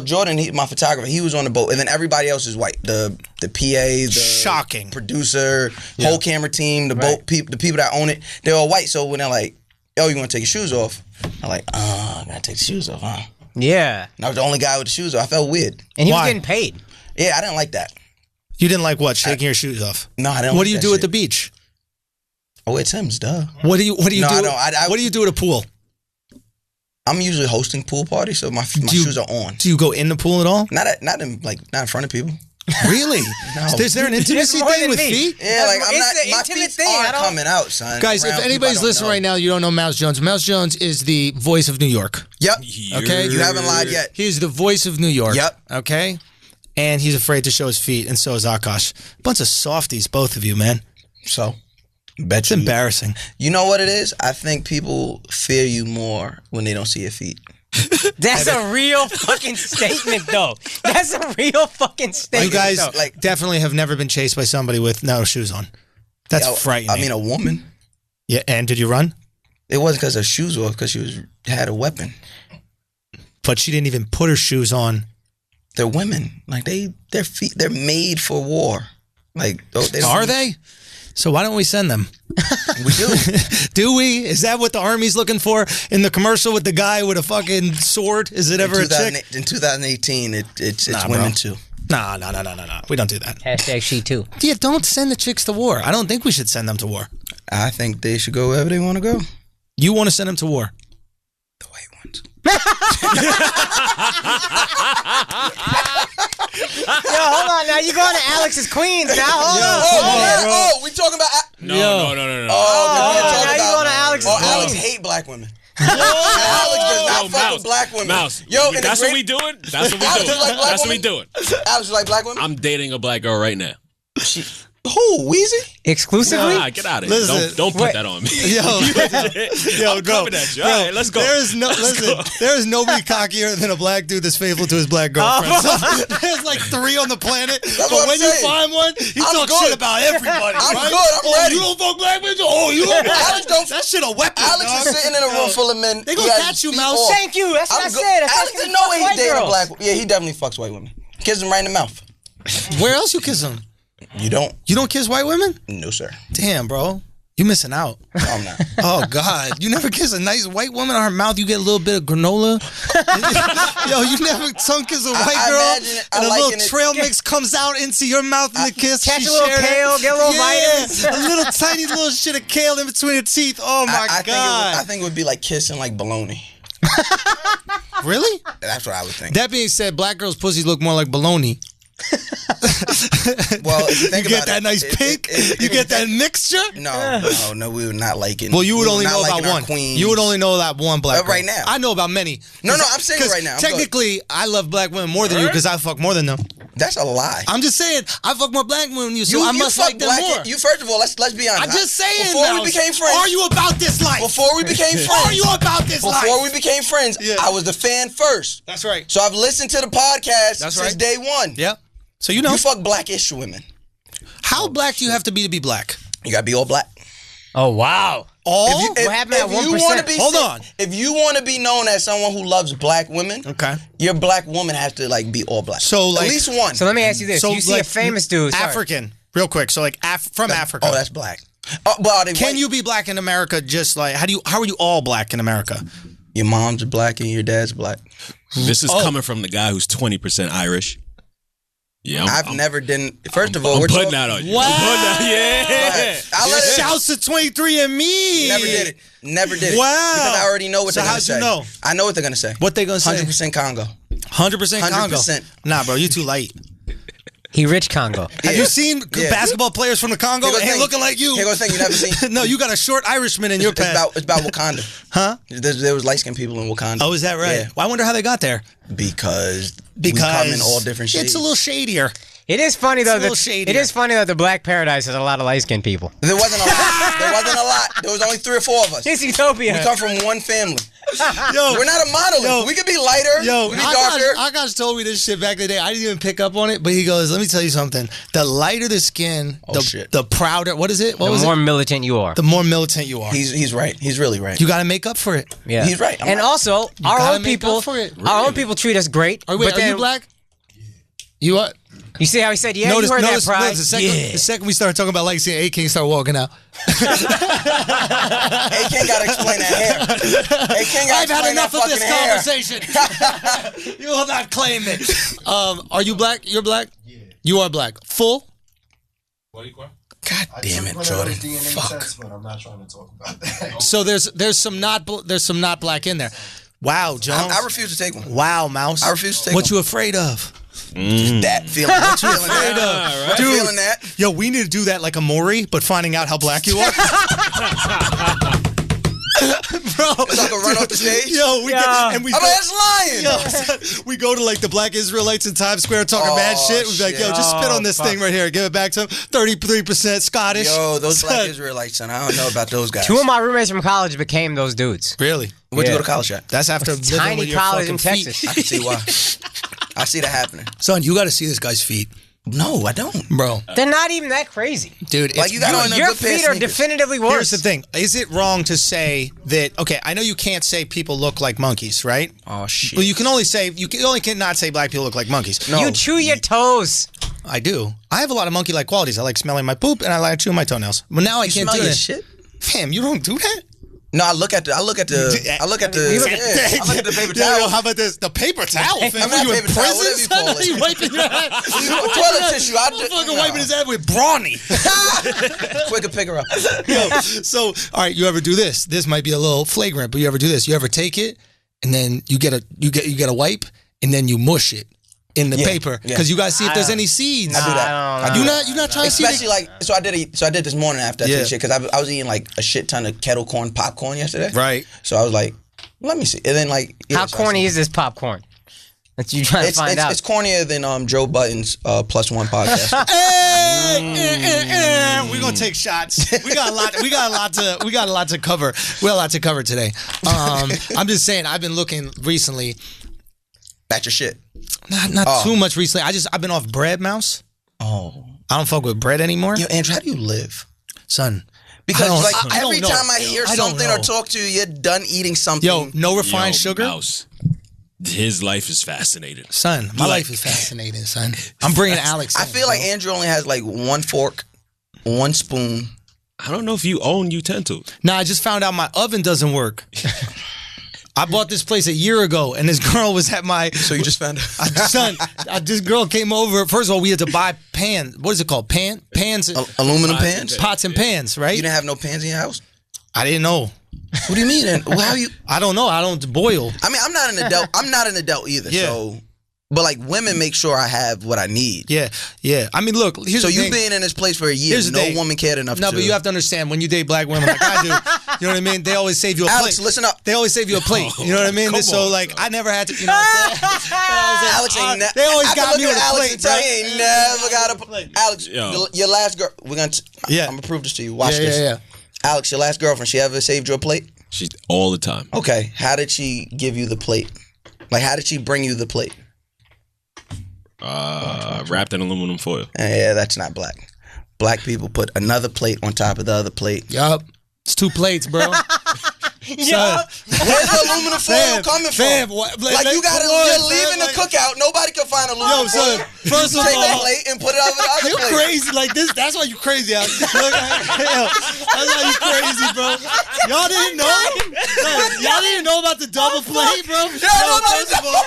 Jordan, my photographer, he was on the boat, and then everybody else is white. The PA, the shocking producer, whole camera team, the boat people, the people that own it, they're all white. So when they're like, "Yo, you want to take your shoes off?" I'm like, I gotta take the shoes off, huh? Yeah. And I was the only guy with the shoes off. I felt weird. And he was getting paid. Yeah, I didn't like that. You didn't like what? Taking your shoes off? No, I didn't. What do you do at the beach? I wear Tim's, duh. What do you do? I What do you do at a pool? I'm usually hosting pool parties, so my shoes are on. Do you go in the pool at all? Not in front of people. Really? No. Is there an intimacy thing with feet? Yeah, like my feet are thing. coming out, son. Guys, if anybody's listening right now, you don't know Mouse Jones. Mouse Jones is the voice of New York. Yep. Okay? You haven't lied yet. He's the voice of New York. Yep. Okay? And he's afraid to show his feet, and so is Akaash. Bunch of softies, both of you, man. So, It's embarrassing. You know what it is? I think people fear you more when they don't see your feet. That's a real fucking statement, though. That's a real fucking statement. You guys though. definitely have never been chased by somebody with no shoes on. That's frightening. I mean, a woman. Yeah, and did you run? It wasn't because her shoes were off, because she had a weapon. But she didn't even put her shoes on. They're women. Like their feet, they're made for war. Like are they? So why don't we send them? We do. Do we? Is that what the Army's looking for in the commercial with the guy with a fucking sword? Is it ever a chick? In 2018, it's women bro. too. No. We don't do that. Hashtag she too. Yeah, don't send the chicks to war. I don't think we should send them to war. I think they should go wherever they want to go. You want to send them to war? The white ones. Yo, hold on now. You going to Alex's Queens now? Hold on. Oh, we talking about... No. Oh, now you going to Alex's Queens. Alex hate black women. Alex does not fuck with black women. Mouse. Yo, that's what we doing? That's what we doing. That's what we doing. Alex, you like black women? I'm dating a black girl right now. Who? Weezy? Exclusively? Nah, get out of here. Listen, Don't put that on me. Yo, I'm coming at you. All right, let's go. There is nobody cockier than a black dude that's faithful to his black girlfriend. There's like 3 on the planet. But when you find one, you talk shit about everybody. I'm right? good. I'm ready. You don't fuck black bitches? Oh, you don't fuck Alex don't. That shit a weapon, Alex dog. is sitting in a room full of men. They gonna catch you, Mouse. Thank you. That's what I said. Alex didn't know he dated a black. Yeah, he definitely fucks white women. Kiss him right in the mouth. Where else you kiss them? You don't? You don't kiss white women? No, sir. Damn, bro. You missing out. No, I'm not. Oh, God. You never kiss a nice white woman on her mouth. You get a little bit of granola. Yo, you never tongue kiss a white girl. And a little trail mix comes out into your mouth in the kiss. Catch a little kale, get a little vitamins. A little tiny little shit of kale in between her teeth. Oh, my God. I think it would be like kissing like bologna. Really? That's what I would think. That being said, black girls' pussies look more like bologna. Well, if you think You get about that nice pink? You get that mixture? No, we would not like it. Well, you would only know about one. You would only know that one black girl. Right now. I know about many. No, I'm saying it right now. Technically, I love black women more than you because I fuck more than them. That's a lie. I'm just saying, I fuck more black women than you, so I must like them more. You first of all, let's be honest. I'm just saying, before we became friends. Are you about this life? Before we became friends. Are you about this life? Before we became friends, I was the fan first. That's right. So I've listened to the podcast since day one. Yep. So you know. You fuck blackish women. How black do you have to be black? You gotta be all black. Oh, wow. All? What happened at 1%? Hold on. If you want to be known as someone who loves black women, your black woman has to like be all black. So like, at least one. So let me ask you this. You see a famous dude. African. Real quick. So like from Africa. Oh, that's black. But can you be black in America just like, how are you all black in America? Your mom's black and your dad's black. This is coming from the guy who's 20% Irish. Yeah, I've never done. First of all, we're putting that on you. Wow. Yeah. Shouts to 23andMe. Never did it. Wow. Because I already know what they're going to say. So how'd you know? I know what they're going to say. What they going to say? 100% Congo. 100% Congo. 100%. Nah, bro, you too light. He rich Congo. Have you seen basketball players from the Congo? Ain't looking like you. Here goes the thing you never seen. No, you got a short Irishman in your past. It's about Wakanda. Huh? There was light-skinned people in Wakanda. Oh, is that right? Yeah. Well, I wonder how they got there. Because we come in all different shades. It's a little shadier. It is funny though. a little shady. It is funny though. The Black Paradise has a lot of light skinned people. There wasn't a lot. There wasn't a lot. There was only 3 or 4 of us. It's Utopia. We come from one family. Yo, We're not a monolith. We could be lighter. We could be darker. Akaash told me this shit back in the day. I didn't even pick up on it, but he goes, "Let me tell you something. The lighter the skin, the prouder. What is it? What was the more it? militant you are. The more militant you are. He's right. He's really right. You got to make up for it. Yeah, he's right. And also, our gotta own make people, up for it. our own people treat us great. Wait, but are then, you black? You are. You see how he said, "Yeah, you heard that, Pride." The second we started talking about like seeing A King start walking out. A King got to explain that hair. A King got to explain that fucking hair. I've had enough of this conversation. You will not claim it. Are you black? You're black? Yeah. You are black. Full? God damn it, Jordan. Fuck. But I'm not trying to talk about that. So there's some not black in there. Wow, Jones. I refuse to take one. Wow, Mouse. I refuse to take What one. you afraid of? That feeling. What you feeling that? Right. Dude, feeling that? Yo, we need to do that like a Maury, but finding out how black you are. Bro, So I can run off the stage? Yo, we Yeah. get, and we I'm go, ass lying. yo, we go to like the black Israelites in Times Square talking mad shit. We be like, yo, shit. just spit on this thing right here. Give it back to him. 33% Scottish. Yo, those black Son. Israelites, son. I don't know about those guys. 2 of my roommates from college became those dudes. Really? Where'd you Yeah. go to college at? That's after living Tiny with your college fucking in feet. Texas. I can see why. I see that happening. Son, you got to see this guy's feet. No, I don't. Bro, They're not even that crazy. dude, Like, you got on a Your good pair of feet are sneakers. definitively worse. here's the thing. Is it wrong to say that, okay, I know you can't say people look like monkeys, right? Oh, shit. Well, you only cannot say black people look like monkeys. No. You chew your toes. I do. I have a lot of monkey-like qualities. I like smelling my poop and I like chewing my toenails. But now I You can't smell do your that. shit? Fam, you don't do that? No, I look at the paper Yo, towel. how about this? The paper towel, fam. I mean, What, you in paper towel, prison, whatever you son? call it. You wiping your ass? Toilet tissue. I do. Motherfucker wiping his ass with brawny. Quick and pick her up. Yo, so, all right, you ever do this? This might be a little flagrant, but you ever do this? You ever take it and then you get a wipe and then you mush it in the paper because you gotta see if there's any seeds. I do that. I do You that. not trying Especially to see like so I did this morning after I Yeah. took shit because I was eating like a shit ton of kettle corn popcorn yesterday. Right. So I was like, let me see. And then like How corny is this popcorn? That you trying to find out? It's cornier than Joe Budden's +1 podcast. We're gonna take shots. We got a lot to cover. We got a lot to cover today. I'm just saying. I've been looking recently. That's your shit. Not too much recently. I've been off bread, Mouse. Oh. I don't fuck with bread anymore. Yo, Andrew, how do you live? Son. Because like I don't every know. time I hear I don't something know. or talk to you, you're done eating something. Yo, no refined sugar. Mouse. His life is fascinating. Son, my life is fascinating, son. I'm bringing Alex I in, feel like bro. Andrew only has like 1 fork, 1 spoon. I don't know if you own utensils. Nah, I just found out my oven doesn't work. I bought this place a year ago, and this girl was at my. So you just found out? Son, this girl came over. First of all, we had to buy pans. What is it called? Pans. Aluminum pans? Pots and pans, right? You didn't have no pans in your house? I didn't know. What do you mean? And how you? I don't know. I don't boil. I mean, I'm not an adult. I'm not an adult either. Yeah. So, but like women make sure I have what I need. Yeah. I mean, look. Here's So the you've thing. been in this place for a year. Here's the No thing. woman cared enough. No, to... but you have to understand when you date black women like I do. You know what I mean? They always save you a Alex, plate. listen up. They always save you a plate. You know what I mean? Come So on, like, son. I never had to. You know what I'm saying? Alex ain't They always I can got look me at with a Alex plate, and tell bro. you ain't never got a plate. Alex, Yo. your last girl. We're gonna. Yeah. I'm gonna prove this to you. Watch Yeah, this. yeah. Alex, your last girlfriend. She ever saved you a plate? She's all the time. Okay. How did she give you the plate? Like, how did she bring you the plate? Wrapped in aluminum foil. Yeah, that's not black. Black people put another plate on top of the other plate. Yup. It's 2 plates, bro. Yeah. Where's the aluminum foil coming from? Like you gotta, you're leaving the cookout. Nobody can find aluminum foil. son, first of Take that all, plate and put it over the other you plate. crazy like this. That's why you crazy out. Look, hell, that's why you crazy, bro. Y'all didn't know? Y'all didn't know about the double plate, bro? First of all,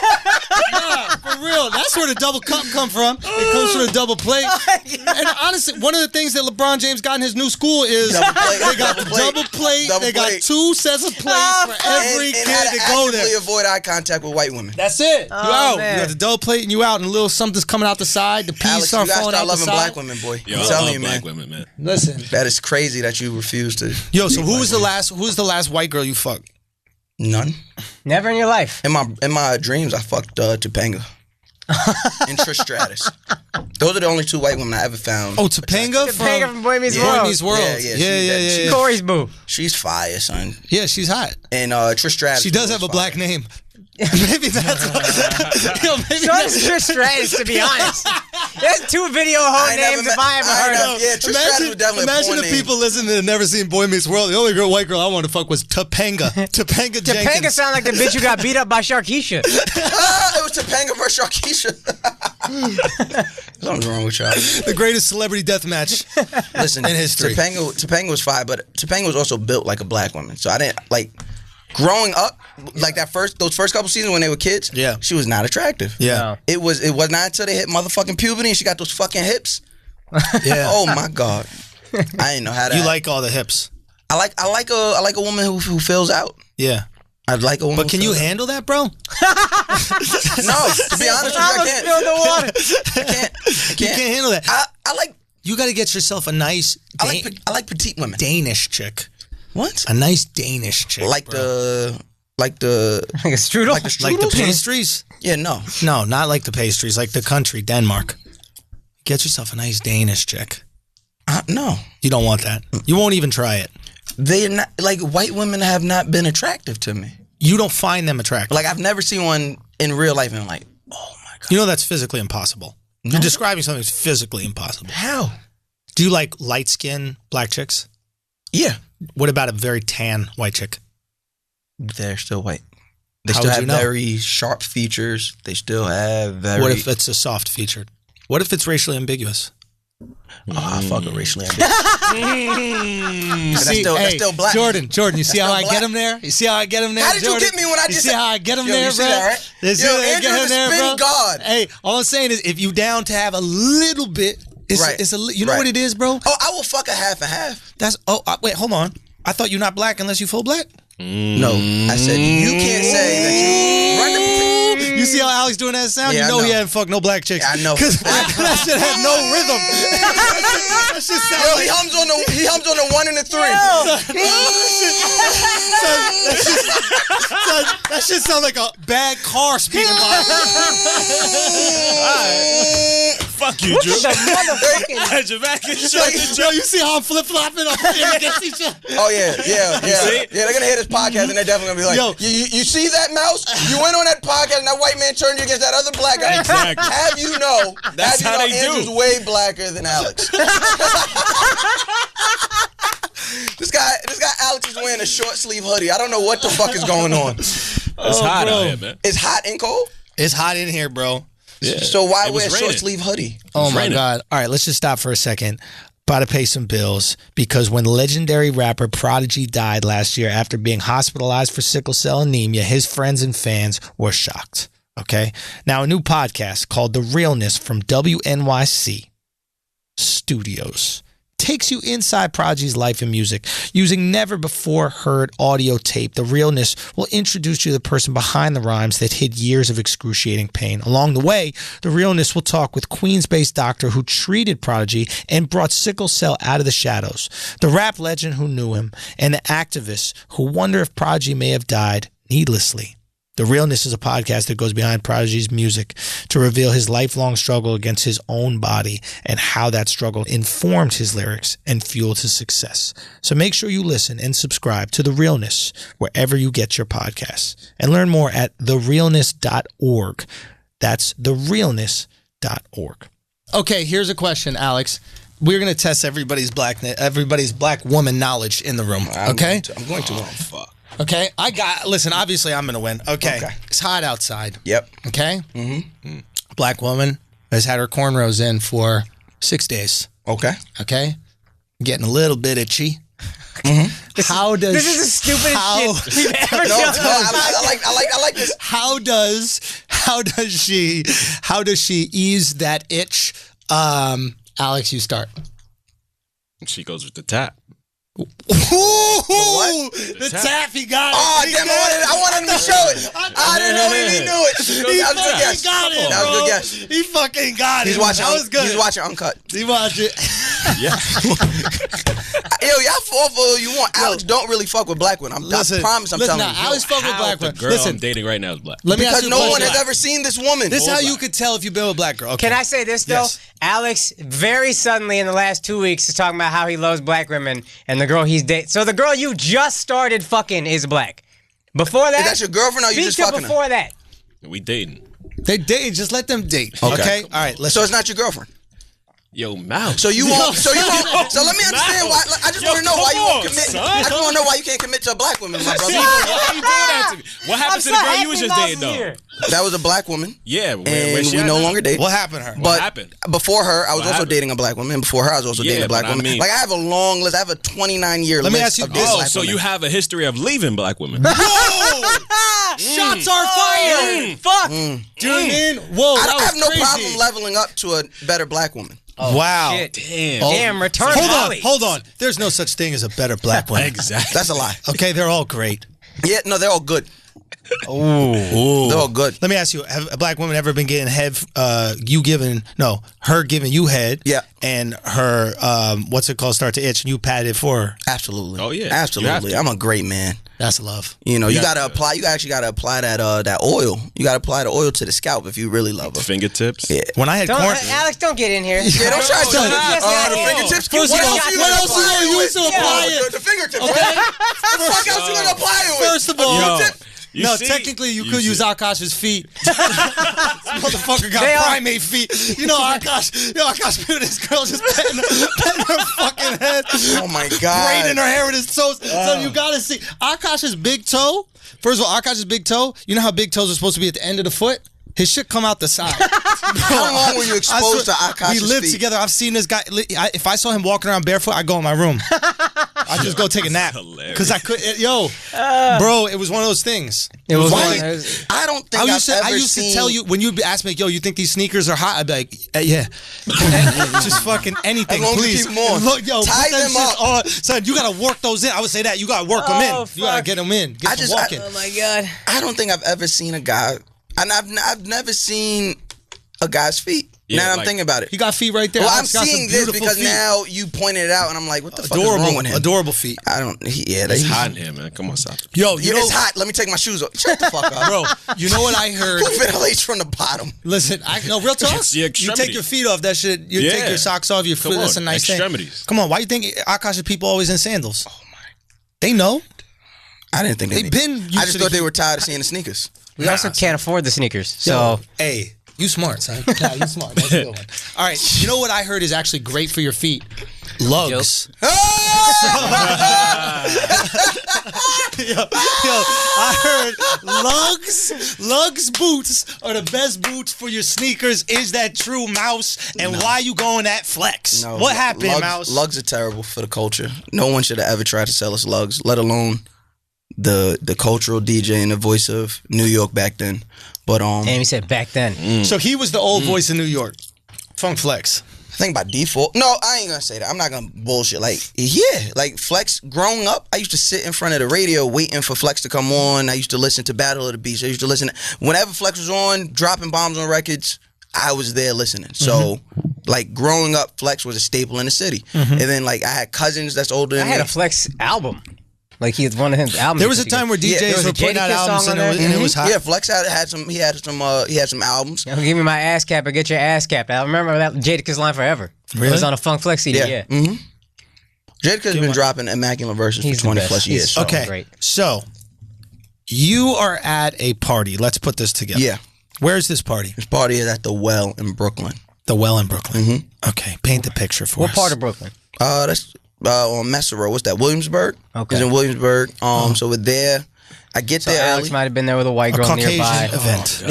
nah, for real. That's where the double cup come from. It comes from the double plate. And honestly, one of the things that LeBron James got in his new school is Double plate, they got the double plate, double plate. double They got plate. 2 sets of plates for every and kid how to go there. actively avoid eye contact with white women. That's it. You out. man. You got the double plate and you out, and a little something's coming out the side. The peas Alex, you start gotta falling start out the loving side. black women, boy. Yo, I'm I telling love you, black man. women, man. Listen, That is crazy that you refuse to. yo. So who was the last white girl you fucked? None. Never in your life. In my dreams, I fucked Topanga. and Trish Stratus. Those are the only two white women I ever found. Oh, Topanga from Boy Meets World. Boy Meets World. Yeah. Corey's boo. She's fire, son. Yeah, she's hot. And Trish Stratus. She does have a black name. Maybe that's So does Trish Stratus, to be honest. There's 2 video hoe names if I ever heard of. Yeah, Trish Stratus was definitely imagine if people listening and never seen Boy Meets World. The only white girl I wanted to fuck was Topanga. Topanga Jenkins. Topanga sound like the bitch who got beat up by Sharkeisha. It was Topanga versus Sharkeisha. Something's wrong with y'all. The greatest celebrity death match Listen, in history. Topanga was fire, but Topanga was also built like a black woman. So I didn't like growing up, like those first couple seasons when they were kids. Yeah, she was not attractive. Yeah, no. It was not until they hit motherfucking puberty and she got those fucking hips. Yeah. Oh my god, I didn't know how to. You like all the hips? I like a woman who fills out. Yeah. I'd like a woman. But can you handle that, bro? No, to be honest with you, I can't. I can't. You can't handle that. I like. You got to get yourself a nice. I like petite women. Danish chick. What? A nice Danish chick. Like a strudel. Like the pastries. Yeah, no, not like the pastries. Like the country, Denmark. Get yourself a nice Danish chick. No, you don't want that. You won't even try it. They're not like white women have not been attractive to me. You don't find them attractive. Like I've never seen one in real life and I'm like, oh my god. You know that's physically impossible. No. You're describing something that's physically impossible. How? Do you like light skin black chicks? Yeah. What about a very tan white chick? They're still white. They How still would have you know? very sharp features. They still have very. What if it's a soft featured? What if it's racially ambiguous? Oh, I fuck with racially ambiguous. That's still black. Jordan, you see how I get him there? You see how I get him there? How did Jordan? you get me when I just see how I get him there, you bro? See that, right? Andrew the spin god. Hey, all I'm saying is if you down to have a little bit, you know what it is, bro? Oh, I will fuck a half and half. Wait, hold on. I thought you're not black unless you full black. No, I said you can't say that you run the. You see how Alex doing that sound? Yeah, you know he hadn't fucked no black chicks. I know. Because that shit had no rhythm. That shit sound like... he hums on the 1 and the 3. That shit sound like a bad car speeding by. Fuck you, Drew. I had your back and shit. Yo, you see how I'm flip-flopping up here against each other? Oh, yeah. Yeah, they're going to hear this podcast and they're definitely going to be like, yo, you see that, Mouse? You went on that podcast and that white man turned you against that other black guy. Exactly. Have you know, That's how they Andrew's do. way blacker than Alex. This guy Alex is wearing a short sleeve hoodie. I don't know what the fuck is going on. It's hot out here, man. It's hot and cold? It's hot in here, bro. Yeah. So why It was wear a short raining. sleeve hoodie? Oh my raining. God. All right, let's just stop for a second. About to pay some bills because when legendary rapper Prodigy died last year after being hospitalized for sickle cell anemia, his friends and fans were shocked. Okay. Now, a new podcast called The Realness from WNYC Studios takes you inside Prodigy's life and music. Using never before heard audio tape, The Realness will introduce you to the person behind the rhymes that hid years of excruciating pain. Along the way, The Realness will talk with Queens-based doctor who treated Prodigy and brought sickle cell out of the shadows, the rap legend who knew him, and the activists who wonder if Prodigy may have died needlessly. The Realness is a podcast that goes behind Prodigy's music to reveal his lifelong struggle against his own body and how that struggle informed his lyrics and fueled his success. So make sure you listen and subscribe to The Realness wherever you get your podcasts and learn more at therealness.org. That's therealness.org. Okay, here's a question, Alex. We're going to test everybody's black woman knowledge in the room, okay? I'm going to. Oh, fuck. Okay, listen, obviously I'm going to win. Okay. It's hot outside. Yep. Okay? Mm-hmm. Black woman has had her cornrows in for 6 days. Okay. Okay? Getting a little bit itchy. Mm-hmm. This is the stupidest shit we've ever done. I like this. How does she ease that itch? Alex, you start. She goes with the tap. Ooh, the tap, he got it. Oh, damn, I wanted him to show it. I didn't know if he knew it. That was a good guess. Got it, that was a good guess. He fucking got it. He's watching. That was good. He's watching Uncut. He watched it. Yeah. Yo, y'all fall for who you want. Alex don't really fuck with black women. I promise I'm telling you. Alex fuck with black The women. girl I'm dating right now is black. Let me ask Because you no a one question. has ever seen this woman. This is how you could tell if you've been with a black girl. Okay. Can I say this though? Yes. Alex very suddenly in the last 2 weeks is talking about how he loves black women and the girl he's dating. So the girl you just started fucking is black. Before that, Is that your girlfriend or you just fucking her? before that. We dating. They date. Just let them date. Okay. All right. Let's. So it's not your girlfriend. Yo, Mouse. So you won't. So let me understand why. I just want to know why you won't commit. son. I just want to know why you can't commit to a black woman, my brother. Why you doing that to me? What happened to the girl you was just dating, though? That was a black woman. Yeah, where And she we at no now? longer date. What happened to her? But happened? before her, I was What also happened? dating a black woman. Before her, I was also dating a black but I woman. mean- Like I have a long list. I have a 29-year list. me ask you of this. black Oh, so women. you have a history of leaving black women. Shots are fired. Fuck. Do you know what I mean? Whoa. I that was have no crazy. problem leveling up to a better black woman. Wow. Shit. Damn. Damn, return Hold on. There's no such thing as a better black woman. Exactly. That's a lie. Okay, they're all great. Yeah, no, they're all good. Ooh. They're all good. Let me ask you: have a black woman ever been getting head? Her giving you head. Yeah. And her, what's it called? Start to itch, and you pat it for her. Absolutely. Oh, yeah. Absolutely. You have I'm a great man. That's love. You know, you Yeah. gotta apply. You actually gotta apply that oil. You gotta apply the oil to the scalp if you really love her. Fingertips. Yeah. When I had Don't, corn, Alex, don't get in here. Yeah, don't try to tell me. Yes, The yeah. fingertips. First What of all, else you what gonna else you apply gonna it use to with? apply Yeah, it? The fingertips. Okay. What the fuck else you gonna apply it with? first of all, Yo. You no, see? technically you You could see. use Akash's feet. This motherfucker got They are- primate feet. You know, Akaash with his girl just petting her fucking head. Oh my God. Braiding her hair with his toes. So you gotta see Akash's big toe. First of all, Akash's big toe. You know how big toes are supposed to be at the end of the foot? His shit come out the side. How long were you exposed to Akash's We lived feet? together. I've seen this guy. If I saw him walking around barefoot, I'd go in my room. I'd just go take a nap. hilarious. Because I could. Bro, it was one of those things. It was Why? one of those. I don't think I used to tell you when you ask me, yo, you think these sneakers are hot? I'd be like, yeah. Just fucking anything, As long as you please. keep 'em on. Look, yo, Tie put them them shits up. on. Son, you gotta work those in. I would say that. You gotta work them in. Oh, You gotta fuck. get them in. Get them walking. Oh my God. I don't think I've ever seen a guy, and I've never seen a guy's feet. Yeah, now that I'm like- thinking about it. He got feet right there. Well, I'm Alex got some seeing this beautiful because feet. now you pointed it out, and I'm like, what the fuck is wrong Adorable, with him? adorable feet. I don't. It's hot in here, man. Come on, stop it. Yo, Yeah, it's hot. Let me take my shoes off. Shut the fuck up, Bro, you know what I heard? Who ventilates from the bottom? Listen, no real talk. It's the You take extremity. your feet off. That shit. You take Yeah. your socks off. Your Come foot. That's a on, nice extremities. thing. Come on, why you think Akash's people always in sandals? Oh my, they know. I didn't think They've been used I to just the thought they heat. were tired of seeing the sneakers. We also can't afford the sneakers. Yo, So hey, you smart, son. Nah, you smart. That's a good one. All right, you know what I heard is actually great for your feet? Lugz. Yo, I heard Lugz boots are the best boots for your sneakers. Is that true, Mouse? And why you going that flex? No, What happened, Lugz, Mouse? Lugz are terrible for the culture. No one should have ever tried to sell us Lugz, let alone the cultural DJ and the voice of New York back then. But Amy said back then. So he was the old voice in New York. Funk Flex. I think by default. No, I ain't gonna say that. I'm not gonna bullshit. Like, yeah, like Flex. Growing up, I used to sit in front of the radio waiting for Flex to come on. I used to listen to Battle of the Beats. I used to listen whenever Flex was on, dropping bombs on records. I was there listening. So, like growing up, Flex was a staple in the city. And then like I had cousins that's older I than had me. a Flex album. Like he was one of his albums. There was a time where Yeah, there DJs was were a putting out Jadakiss albums song and on it was hot. Yeah, Flex had some albums. Yo, give me my ass cap or get your ass cap. I remember that Jadakiss line forever. Really? It was on a Funk Flex CD. Yeah. Jadakiss been dropping immaculate verses He's for the 20 best. plus He's years. so Okay, great. so you are at a party. Let's put this together. Yeah, Where's this party? this party is at the Well in Brooklyn. The Well in Brooklyn. Okay, paint the picture for What us. part of Brooklyn? That's on Messer Road. What's that? Williamsburg. Okay. It's in Williamsburg. So we're there. I get So there Alex early. might have been there with a white girl Caucasian nearby. event.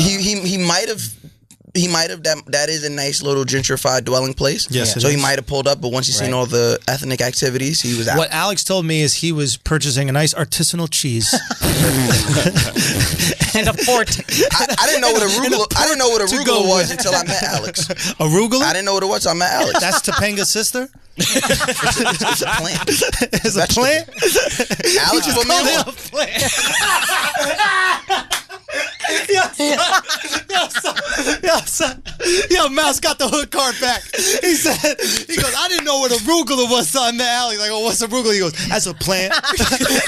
He might have. That is a nice little gentrified dwelling place. Yes, it So he is. might have pulled up, but once he seen Right. all the ethnic activities, he was out. What Alex told me is he was purchasing a nice artisanal cheese. And a fort. I didn't know what arugula. I didn't know what to go arugula was with. until I met Alex. Arugula? I didn't know what it was until I met Alex. That's Topanga's sister? It's a plant. It's a plant? Alex put me Call it on. a plant. Yo, son. Yo, Mouse got the hood card back. He goes, I didn't know what arugula was on the alley. Like, oh, what's arugula? He goes, that's a plant.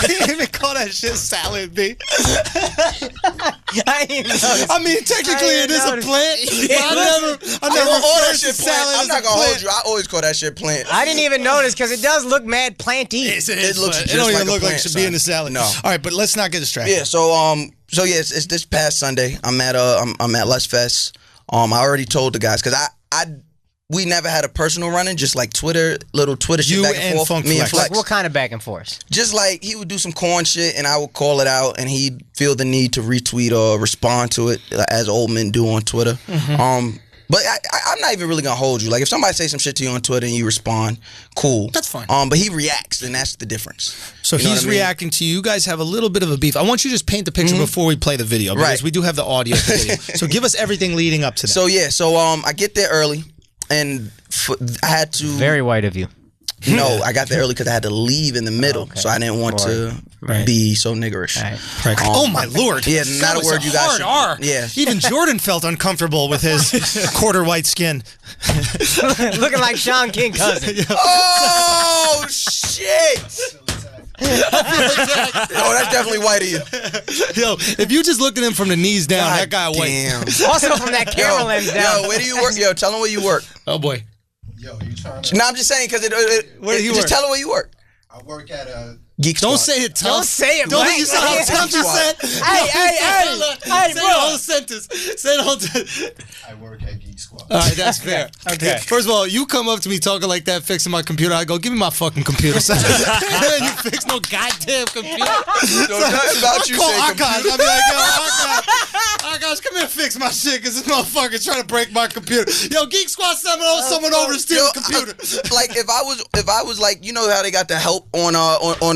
He didn't even call that shit salad, B. I didn't even notice. I mean, technically it is a plant. But I never all that referred to shit plant. salad I'm as not a gonna hold plant. you. I always call that shit plant. I didn't even notice because it does look mad planty. It looks It just don't like even a look like plant, it should be in the salad. No. All right, but let's not get distracted. Yeah. So yeah, it's this past Sunday. I'm at Lugz Fest. I already told the guys because we never had a personal run-in, just like little Twitter shit You back and and forth. Funk Me and Flex. Flex. Like what kind of back and forth? Just like he would do some corn shit and I would call it out and he'd feel the need to retweet or respond to it as old men do on Twitter. But I'm not even really gonna hold you. Like if somebody say some shit to you on Twitter and you respond, cool. That's fine. But he reacts and that's the difference. So You know he's what I mean? reacting to you. You guys have a little bit of a beef. I want you to just paint the picture before we play the video because Right. we do have the audio of the video. So give us everything leading up to that. So yeah, I get there early and I had to. Very white of you. No, I got there early because I had to leave in the middle, so I didn't want to be so niggerish. Right. Oh my lord! Yeah, That not a was word you guys hard should. R. Yeah. Even Jordan felt uncomfortable with his quarter white skin. Looking like Sean King cousin. Oh shit! Oh, that's definitely white of you. Yo, if you just look at him from the knees down, that guy white. Damn. Also from that camera lens down. Yo, where do you work? Yo, tell him where you work. Oh boy. Yo, you trying to... No, I'm just saying because Where do you just work? tell him where you work. I work at a... Geek Don't Squad. say it tough. Don't say it, Don't Mike. you say how tough you said. Hey, Say the bro. whole sentence. Say the whole sentence. I work at Geek Squad. All right, that's fair. Okay. First of all, you come up to me talking like that, fixing my computer. I go, give me my fucking computer. Son. You fix no goddamn computer. No, nothing about you Call say Akaash. computer. I'll be like, yo, Akaash, come here and fix my shit because this motherfucker's trying to break my computer. Yo, Geek Squad sent someone over to steal the computer. Like if I was like, you know how they got the help on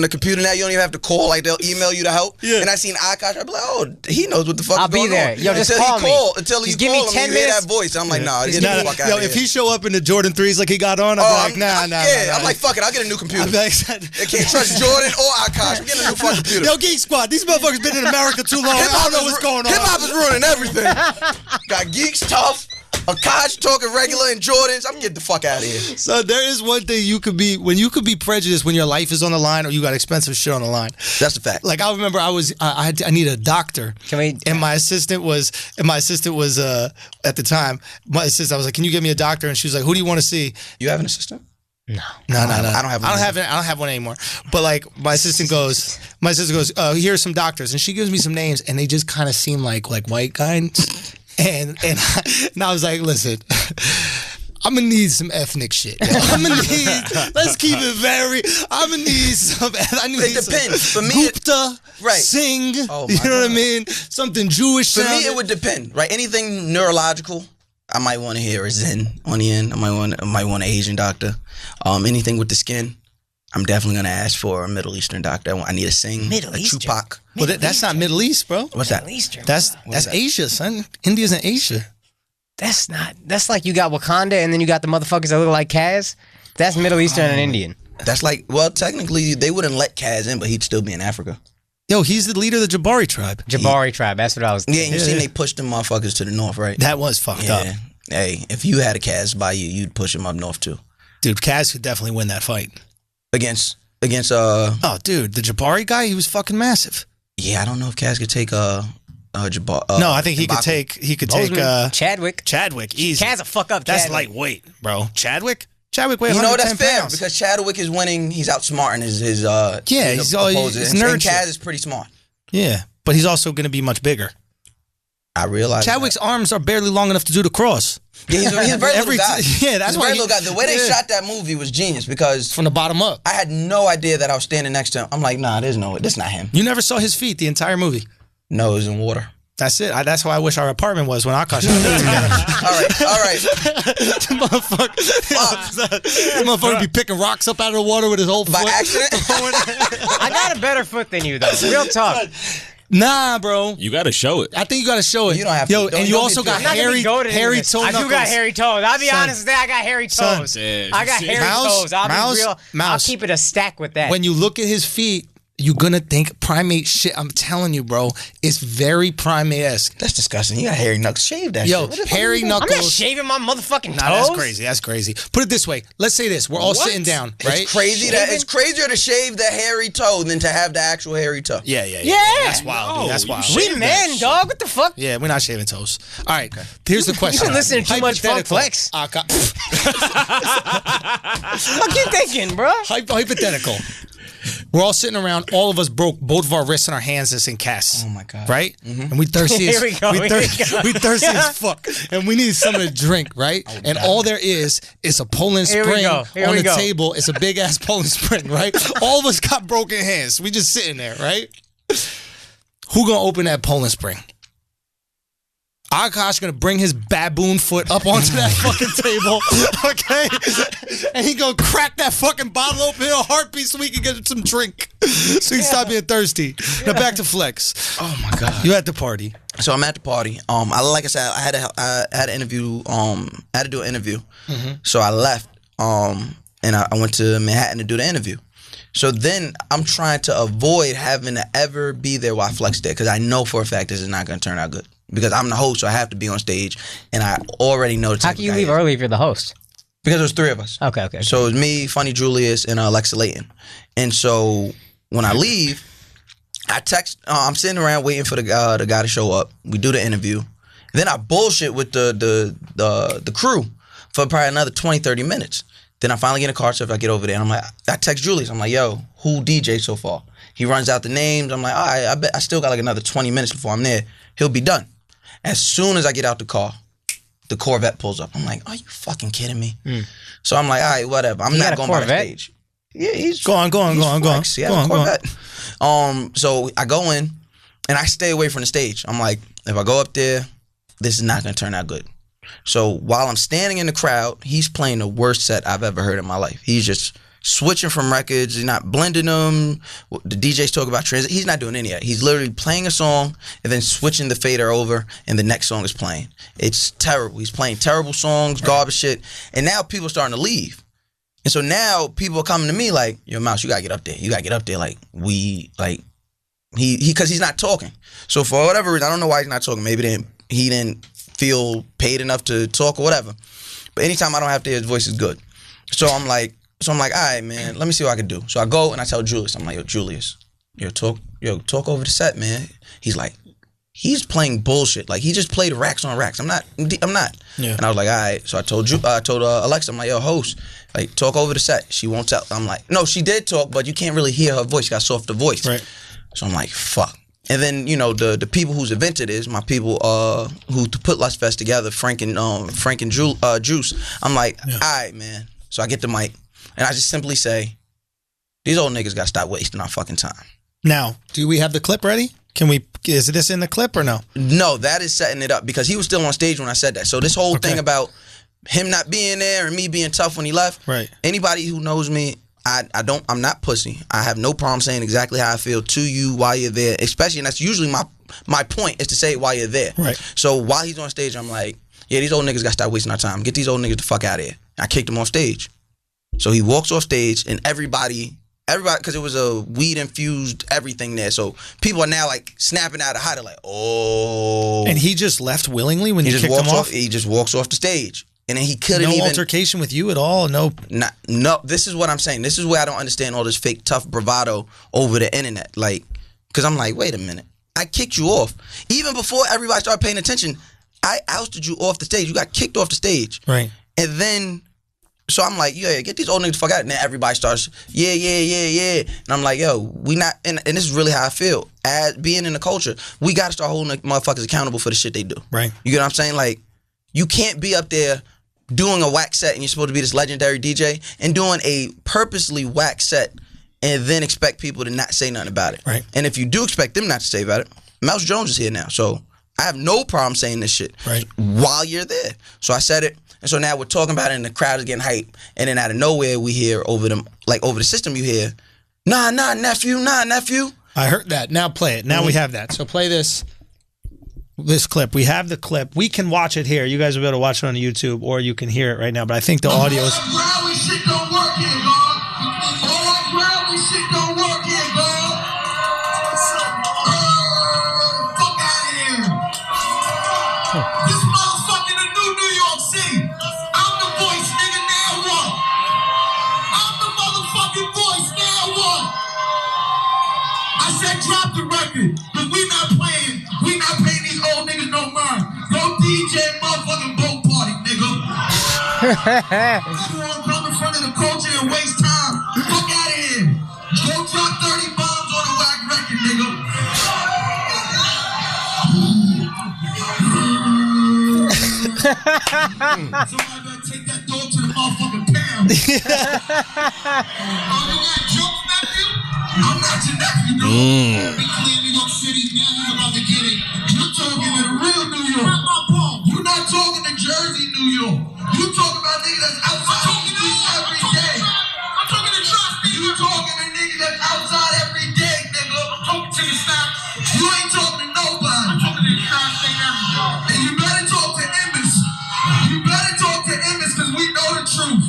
the computer now, you don't even have to call, like they'll email you the help. Yeah. And I seen Akaash, I'd be like, oh, he knows what the fuck I'll is going be there. on. Yo, just until call he me. call, until Just you give me call him 10 and you hear minutes. that voice. I'm like, nah, get Nah, the fuck out yo, of here. if he show up in the Jordan 3s like he got on, I'll be like, nah. I'm like, fuck it, I'll get a new computer. I'll be like, I can't trust Jordan or Akaash. I'm getting a new fucking computer. yo, Geek Squad, these motherfuckers been in America too long. I don't know what's going on. Hip hop is ruining everything. Got Geeks tough, Akaash talking regular and Jordans. I'm getting the fuck out of here. So there is one thing you could be prejudiced when your life is on the line or you got expensive shit on the line. That's a fact. Like I remember I needed a doctor. And my assistant was at the time, my assistant, I was like, can you get me a doctor? And she was like, who do you want to see? You have an assistant? No. I don't have one anymore. But like my assistant goes, here's some doctors, and she gives me some names, and they just kind of seem like white guys. And I was like, listen, I'm gonna need some ethnic shit. Yo. Let's keep it I'm gonna need some. It depends. For me, Gupta, right. Singh. Oh my you know what I God. mean? Something Jewish. For me, it would depend, right? Anything neurological, I might want to hear a Zen on the end. I might want an Asian doctor. Anything with the skin, I'm definitely gonna ask for a Middle Eastern doctor. I need a Singh, Middle a Eastern? Tupac. Well, that's not Middle East, bro. What's that? That's that? Asia, son. India's in Asia. That's like you got Wakanda and then you got the motherfuckers that look like Kaz. That's Middle Eastern and Indian. That's like, well, technically they wouldn't let Kaz in, but he'd still be in Africa. Yo, he's the leader of the Jabari tribe. Jabari tribe. That's what I was Yeah, and you Yeah, seen yeah. they pushed them motherfuckers to the north, right? That was fucked up. Yeah. Hey, if you had a Kaz by you, you'd push him up north too. Dude, Kaz could definitely win that fight. Against Oh, dude, the Jabari guy, he was fucking massive. yeah, I don't know if Kaz could take Jabbar. No, I think he could M'Baku. take Chadwick. Chadwick easy. Kaz a fuck up. That's Chadwick. lightweight, bro. Chadwick weighed You know 110 that's fair pounds. because Chadwick is winning. He's outsmarting his he's opposers. nerd And shit. Kaz is pretty smart. Yeah, but he's also going to be much bigger. I realize Chadwick's arms are barely long enough to do the cross. Yeah, he's a very little guy. Yeah, that's he's a why very little guy. The way they yeah. shot that movie was genius because From the bottom up. I had no idea that I was standing next to him. I'm like, nah, that's not him. You never saw his feet the entire movie. No, it was in water. That's it. That's how I wish our apartment was when Akaash and I lived together. All right. This motherfucker be picking rocks up out of the water with his whole By foot. accident? I got a better foot than you though. Real talk. Nah, bro. You got to show it. I think you got to show it. You don't have to. Yo, Don't- and you don't also be got too- I'm not hairy toe I knuckles. do got hairy toes. I'll be Son. honest with that. I got hairy toes. Yeah, I got you see? hairy Mouse, toes. I'll be real. I'll Mouse. keep it a stack with that. When you look at his feet, you're gonna think primate shit. I'm telling you, bro, it's very primate-esque. That's disgusting. You got hairy knuckles. Shave that shit. What the fuck hairy you doing? knuckles. I'm not shaving my motherfucking toes. Nah, that's crazy. That's crazy. Put it this way. Let's say this. We're all sitting down, right? It's crazy that it's crazier to shave the hairy toe than to have the actual hairy toe. Yeah. That's wild, dude. That's wild. We men, dog. What the fuck? Yeah, we're not shaving toes. All right. Here's the question. You've been listening to too much Funk Flex. I keep thinking, bro. Hypothetical. We're all sitting around. All of us broke both of our wrists and our hands as in casts. Oh my god! Right? Mm-hmm. And we thirsty Here we go. We thirsty as fuck, and we need something to drink, right? And all there is a Poland Spring on the table. It's a big ass Poland Spring, right? All of us got broken hands. We just sitting there, right? Who gonna open that Poland Spring? Akaash gonna bring his baboon foot up onto that fucking table, okay? And he gonna crack that fucking bottle open in a heartbeat so we can get him some drink, so he stop being thirsty. Now back to Flex. Oh my god! You at the party? So I'm at the party. Like I said, I had an interview. I had to do an interview. Mm-hmm. So I left. And I went to Manhattan to do the interview. So then I'm trying to avoid having to ever be there while Flex there, because I know for a fact this is not gonna turn out good. Because I'm the host, so I have to be on stage, and I already know the type How can you leave early if you're the host? Because there's three of us. Okay. So it was me, Funny Julius, and Alexa Layton. And so when I leave, I text. I'm sitting around waiting for the guy to show up. We do the interview. Then I bullshit with the crew for probably another 20, 30 minutes. Then I finally get in a car, so if I get over there, and I'm like, I text Julius. I'm like, yo, who DJ so far? He runs out the names. I'm like, all right, I bet I still got like another 20 minutes before I'm there. He'll be done. As soon as I get out the car, the Corvette pulls up. I'm like, are you fucking kidding me? So I'm like, all right, whatever. I'm not going by the stage. Yeah, he's go on. He had a Corvette. So I go in and I stay away from the stage. I'm like, if I go up there, this is not gonna turn out good. So while I'm standing in the crowd, he's playing the worst set I've ever heard in my life. He's just switching from records. He's not blending them. The DJs talk about transit. He's not doing any of that. He's literally playing a song and then switching the fader over, and the next song is playing. It's terrible. He's playing terrible songs, garbage shit. And now people are starting to leave. And so now people are coming to me like, yo, Mouse, you gotta get up there. You gotta get up there. Because he's not talking. So for whatever reason, I don't know why he's not talking. Maybe he didn't feel paid enough to talk or whatever. But anytime I don't have to hear his voice is good. So I'm like, all right, man, let me see what I can do. So I go and I tell Julius, I'm like, yo, Julius, talk over the set, man. He's like, he's playing bullshit. Like, he just played racks on racks. I'm not. Yeah. And I was like, all right. So I told Alexa, I'm like, yo, host, like, talk over the set. She won't tell. I'm like, no, she did talk, but you can't really hear her voice. She got softer voice. Right. So I'm like, fuck. And then, the people whose event it is, my people who put Lust Fest together, Frank and Juice. I'm like, all right, man. So I get the mic. And I just simply say, these old niggas got to stop wasting our fucking time. Now, do we have the clip ready? Is this in the clip or no? No, that is setting it up because he was still on stage when I said that. So this whole thing about him not being there and me being tough when he left. Right. Anybody who knows me, I'm not pussy. I have no problem saying exactly how I feel to you while you're there, especially, and that's usually my point is to say it while you're there. Right. So while he's on stage, I'm like, yeah, these old niggas got to stop wasting our time. Get these old niggas the fuck out of here. I kicked him off stage. So he walks off stage and everybody, because it was a weed-infused everything there. So people are now like snapping out of high. They're like, oh. And he just left willingly when you kicked him off? He just walks off the stage. And then he couldn't No altercation with you at all? No. No, this is what I'm saying. This is where I don't understand all this fake tough bravado over the internet. Like, because I'm like, wait a minute. I kicked you off. Even before everybody started paying attention, I ousted you off the stage. You got kicked off the stage. Right. And then... So I'm like, yeah, get these old niggas the fuck out. And then everybody starts, yeah. And I'm like, yo, we not, and this is really how I feel. As being in the culture, we got to start holding motherfuckers accountable for the shit they do. Right. You get what I'm saying? Like, you can't be up there doing a whack set and you're supposed to be this legendary DJ and doing a purposely whack set and then expect people to not say nothing about it. Right. And if you do expect them not to say about it, Mouse Jones is here now. So I have no problem saying this shit while you're there. So I said it. And so now we're talking about it and the crowd is getting hyped. And then out of nowhere we hear over the system you hear, nah, nephew. I heard that. Now play it. Now we have that. So play this clip. We have the clip. We can watch it here. You guys will be able to watch it on YouTube or you can hear it right now. But I think the audio is... All that shit don't work here, dog. All that shit don't work here, dog. it. Cause we not paying these old niggas no mind. Go DJ motherfucking boat party, nigga. Everyone come in front of the culture and waste time. Fuck out of here. Go drop 30 bombs on a whack record, nigga. Somebody better take that dog to the motherfucking pound. Oh, you got jokes, nephew? I'm not your nephew, dude. Be clear, New York City, now you about to get it. You're talking to real New York. You're not talking to Jersey, New York. You talking about niggas that's outside the streets every day. I'm talking to trust niggas. You talking to niggas that's outside every day, nigga. I'm talking to the snap. You ain't talking to nobody. I'm talking to the snap thing every day. And you better talk to Emmis. You better talk to Emmis because we know the truth.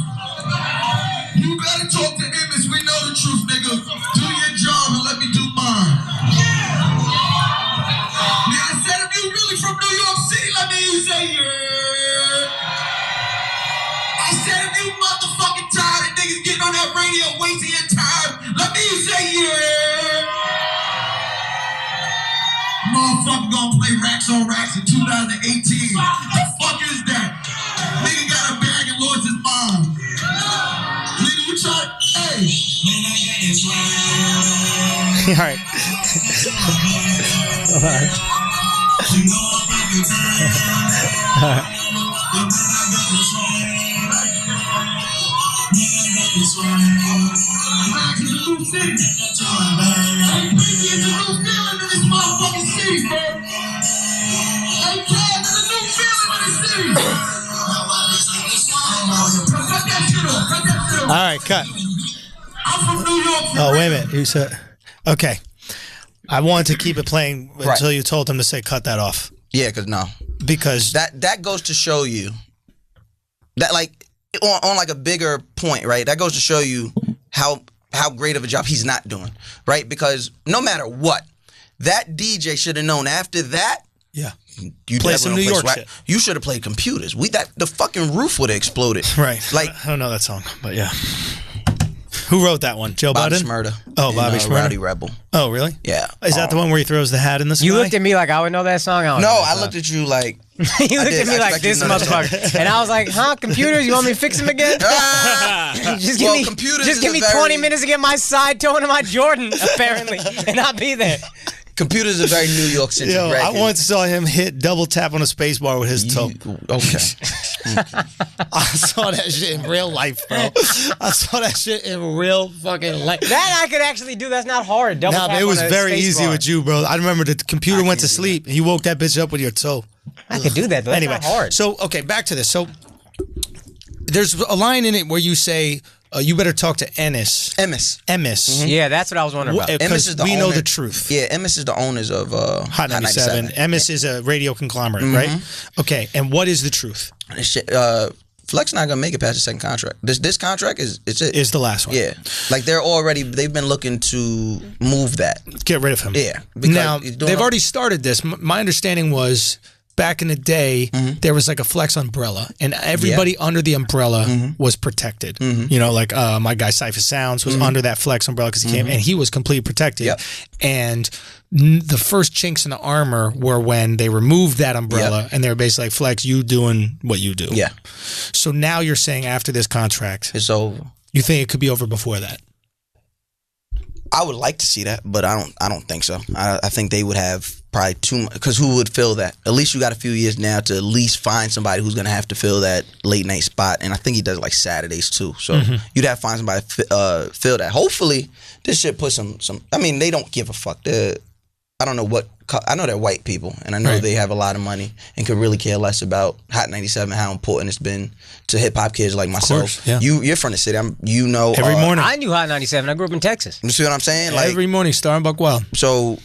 You better talk to Emmis. We know the truth, nigga. Do your job and let me do mine. Now I said if you really from New York City, let me hear you say yeah. I said if you motherfucking tired of niggas getting on that radio wasting your time, let me hear you say yeah. Motherfucker gonna play Racks on Racks in 2018. The fuck is that? Nigga got a bag and lost his mind. Nigga, you try to, hey. All right. All right. All right, cut. I'm from New York. Oh, wait a minute. You said, okay. I wanted to keep it playing until you told him to say cut that off. Yeah, because that goes to show you that, like, on like a bigger point, right? That goes to show you how great of a job he's not doing, right? Because no matter what, that DJ should have known after that. Yeah. You play some New York shit. You should have played Computers. The fucking roof would have exploded. Right. Like, I don't know that song, but yeah. Who wrote that one? Joe Bobby Budden? Shmurda. Oh, Bobby Shmurda. Rowdy Rebel. Oh, really? Yeah. Is that the one where he throws the hat in the sky? You looked at me like I would know that song. I looked at you like. You looked at me like this motherfucker, and I was like, "Huh? Computers? You want me to fix them again? Just give me 20 minutes to get my side toe into my Jordan, apparently, and I'll be there." Computers are very New York centric. Yo, I once saw him hit double tap on a space bar with his toe. Okay. I saw that shit in real life, bro. I saw that shit in real fucking life. That I could actually do. That's not hard. Double tap it was on a very space easy bar. with you, bro. I remember the computer went to sleep and you woke that bitch up with your toe. I could do that, though. That's Anyway, not hard. so, okay, back to this. So, there's a line in it where you say, you better talk to Ennis. Emmis. Mm-hmm. Yeah, that's what I was wondering about. Because we know the truth. Yeah, Emmis is the owners of Hot 97. Emmis is a radio conglomerate, right? Okay, and what is the truth? Flex not gonna make it past the second contract. This contract is the last one. Yeah, like they've been looking to move that, get rid of him. Yeah. Now they've already started this. My understanding was back in the day there was like a Flex umbrella, and everybody under the umbrella was protected. You know, like my guy Cypher Sounds was under that Flex umbrella because he came and he was completely protected. Yep. And the first chinks in the armor were when they removed that umbrella and they were basically like, Flex, you doing what you do. Yeah. So now you're saying after this contract, it's over. You think it could be over before that? I would like to see that, but I don't think so. I think they would have probably too much, because who would fill that? At least you got a few years now to at least find somebody who's going to have to fill that late night spot, and I think he does like Saturdays too. So you'd have to find somebody to fill that. Hopefully this shit puts some. I mean, they don't give a fuck. I don't know what. I know they're white people, and I know they have a lot of money and could really care less about Hot 97, how important it's been to hip hop kids like myself. Course, You're from the city. Every morning. I knew Hot 97. I grew up in Texas. You see what I'm saying? Like every morning, Starbuck Wild. So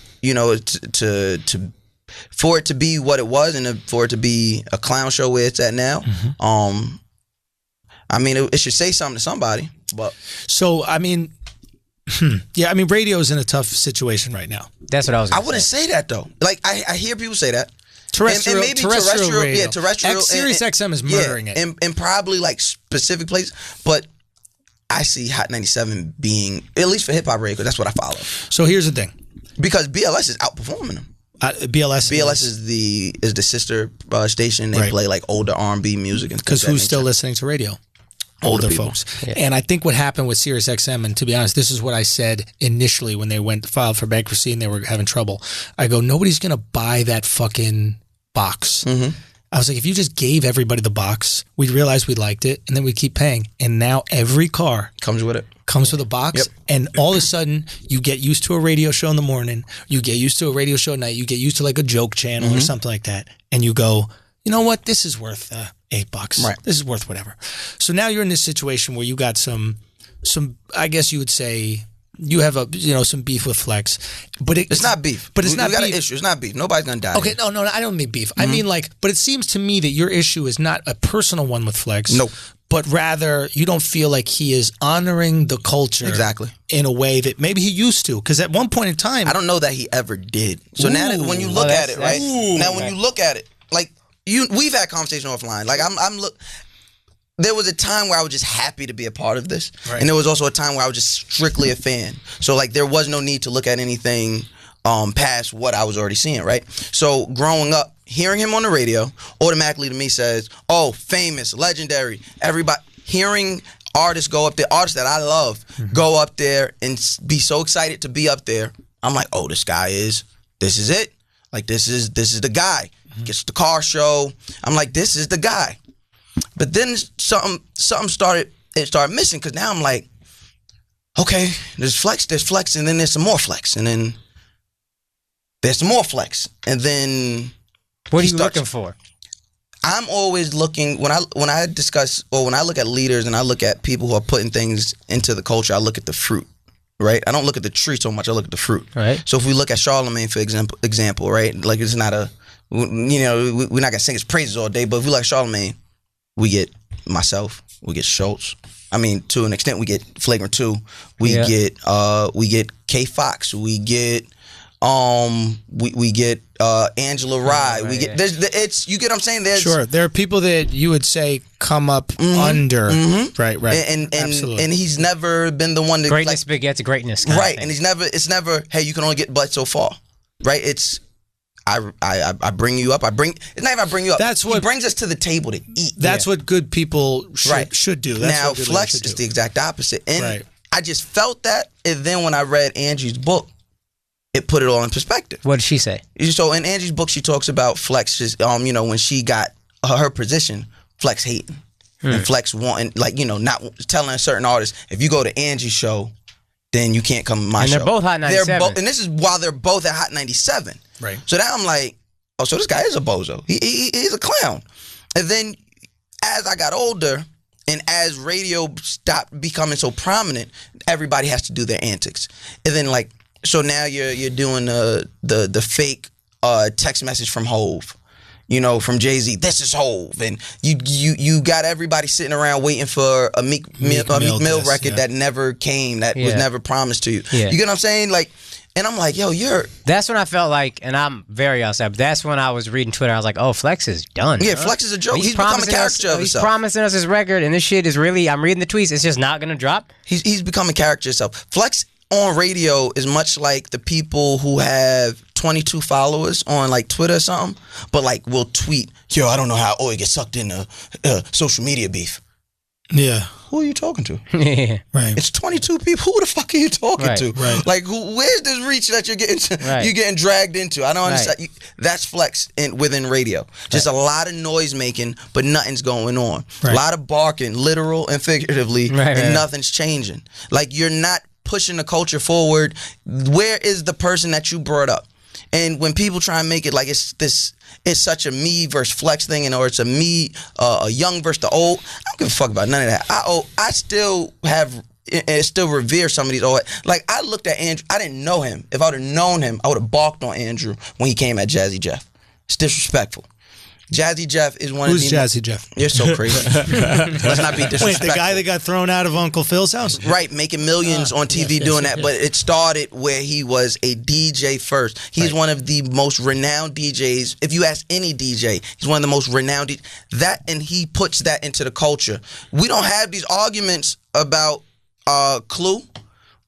for it to be what it was, and for it to be a clown show where it's at now, I mean, it should say something to somebody. But so I mean. Yeah, I mean, radio's in a tough situation right now. That's what I was gonna I wouldn't say that, though. Like, I hear people say that. Terrestrial, and maybe terrestrial radio. Yeah, terrestrial. Sirius XM is murdering it. And probably, like, specific places. But I see Hot 97 being, at least for hip-hop radio, because that's what I follow. So here's the thing. Because BLS is outperforming them. BLS is the sister station. They play like older R&B music and because who's still listening to radio? Older folks. Yeah. And I think what happened with SiriusXM, and to be honest, this is what I said initially when they filed for bankruptcy and they were having trouble. I go, nobody's gonna buy that fucking box. I was like, if you just gave everybody the box, we'd realize we liked it, and then we'd keep paying. And now every car comes with a box, and all of a sudden you get used to a radio show in the morning, you get used to a radio show at night, you get used to like a joke channel or something like that, and you go, you know what, this is worth $8. Right. This is worth whatever. So now you're in this situation where you got some, I guess you would say, you have some beef with Flex, but it's not beef. But it's not beef. We got an issue. It's not beef. Nobody's gonna die. Okay, no, I don't mean beef. I mean but it seems to me that your issue is not a personal one with Flex. Nope. But rather, you don't feel like he is honoring the culture in a way that maybe he used to. Because at one point in time, I don't know that he ever did. So now that when you look at it, right? Now when you look at it, like we've had conversation offline. Like there was a time where I was just happy to be a part of this. Right. And there was also a time where I was just strictly a fan. So like there was no need to look at anything past what I was already seeing, right? So growing up, hearing him on the radio automatically to me says, oh, famous, legendary, everybody. Hearing artists go up there, artists that I love, go up there and be so excited to be up there. I'm like, oh, this is it. Like this is the guy. Gets the car show. I'm like, this is the guy. But then something started missing because now I'm like, okay, there's Flex, and then there's some more Flex, and then there's some more Flex, and then what are you looking for? I'm always looking when I discuss or when I look at leaders and I look at people who are putting things into the culture. I look at the fruit, right? I don't look at the tree so much. I look at the fruit, right? So if we look at Charlemagne for example, right? Like it's not we're not gonna sing his praises all day, but if we like Charlemagne. We get myself. We get Schulz. I mean, to an extent, we get Flagrant 2. We get K Fox. We get we get Angela Rye. We get you get what I'm saying. Sure, there are people that you would say come up under. Right. And he's never been the one that greatness begets greatness. Right, and it's never. Hey, you can only get but so far. Right. It's. I bring you up. It's not even I bring you up. That's what he brings us to the table to eat. That's what good people should do. That's now Flex is the exact opposite, and I just felt that. And then when I read Angie's book, it put it all in perspective. What did she say? So in Angie's book, she talks about Flex just when she got her position, Flex hating and Flex wanting not telling a certain artist if you go to Angie's show, then you can't come to my show. And they're both Hot 97. And this is while they're both at Hot 97. Right. So now I'm like, oh, so this guy is a bozo. He's a clown. And then as I got older and as radio stopped becoming so prominent, everybody has to do their antics. And then so now you're doing the fake text message from Hove. From Jay-Z, this is Hove, and you got everybody sitting around waiting for a Meek Mill record that never came, that was never promised to you. Yeah. You get what I'm saying? And I'm like, yo, That's when I felt like, and I'm very outside, but that's when I was reading Twitter. I was like, oh, Flex is done. Yeah, Flex is a joke. He's become a character of himself. He's promising us his record, and this shit is really, I'm reading the tweets, it's just not going to drop. He's become a character of himself. Flex on radio is much like the people who have 22 followers on Twitter or something, but will tweet, yo, I don't know how Oi gets sucked into social media beef. Yeah. Who are you talking to? Yeah. Right. It's 22 people. Who the fuck are you talking to? Right. Where's this reach that you're getting dragged into? I don't understand. That's Flex within radio. Just a lot of noise making, but nothing's going on. Right. A lot of barking, literal and figuratively, and nothing's changing. You're not pushing the culture forward. Where is the person that you brought up? And when people try and make it like it's such a me versus Flex thing, or it's a me, a young versus the old, I don't give a fuck about none of that. I still revere some of these old. I looked at Andrew. I didn't know him. If I would have known him, I would have balked on Andrew when he came at Jazzy Jeff. It's disrespectful. Jazzy Jeff is one Who's of the... Jazzy Jeff? You're so crazy. Let's not be disrespectful. Wait, the guy that got thrown out of Uncle Phil's house? Right, making millions on TV doing that. But it started where he was a DJ first. He's one of the most renowned DJs. If you ask any DJ, he's one of the most renowned DJs. And he puts that into the culture. We don't have these arguments about Clue.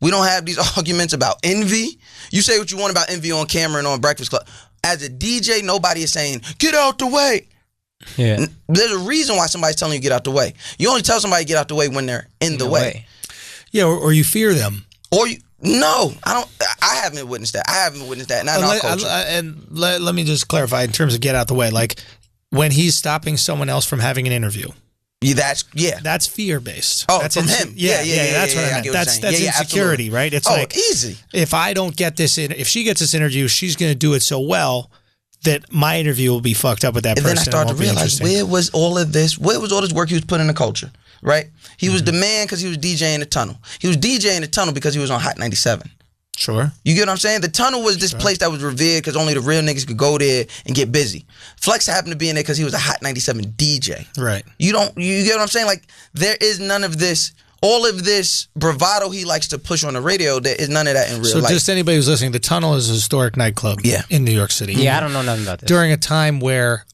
We don't have these arguments about envy. You say what you want about Envy on camera and on Breakfast Club. As a DJ, nobody is saying, get out the way. Yeah. There's a reason why somebody's telling you get out the way. You only tell somebody get out the way when they're in the way. Yeah, or you fear them. Or you, no, I don't. I haven't witnessed that. Not in our culture. Let me just clarify in terms of get out the way. Like when he's stopping someone else from having an interview. Yeah, that's fear based. Oh, that's from him. Yeah. That's what I meant. That's insecurity, right? It's like easy. If I don't get this in, if she gets this interview, she's going to do it so well that my interview will be fucked up with that person. And then I started to realize where was all this work he was putting in the culture, right? He was the man because he was DJing the tunnel. He was DJing the tunnel because he was on Hot 97. Sure. You get what I'm saying? The tunnel was this place that was revered because only the real niggas could go there and get busy. Flex happened to be in there because he was a Hot 97 DJ. Right. You get what I'm saying? Like, there is none of this, all of this bravado he likes to push on the radio, there is none of that in real life. So just anybody who's listening, the Tunnel is a historic nightclub in New York City. Yeah, I don't know nothing about this. During a time where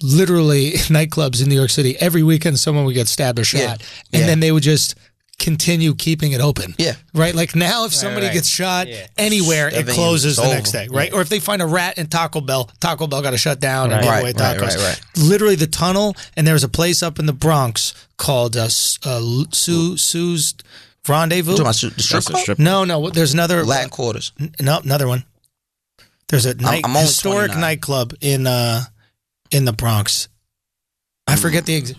literally nightclubs in New York City, every weekend someone would get stabbed or shot, and then they would just continue keeping it open. Yeah. Right? Like now if somebody gets shot anywhere, it closes the next day. Right? Or if they find a rat in Taco Bell got to shut down and give away tacos. Right. Literally the Tunnel, and there's a place up in the Bronx called Sue's Rendezvous. You talking about the strip club? No. There's another Latin Quarters. No, another one. There's a historic 29. nightclub in the Bronx. I forget the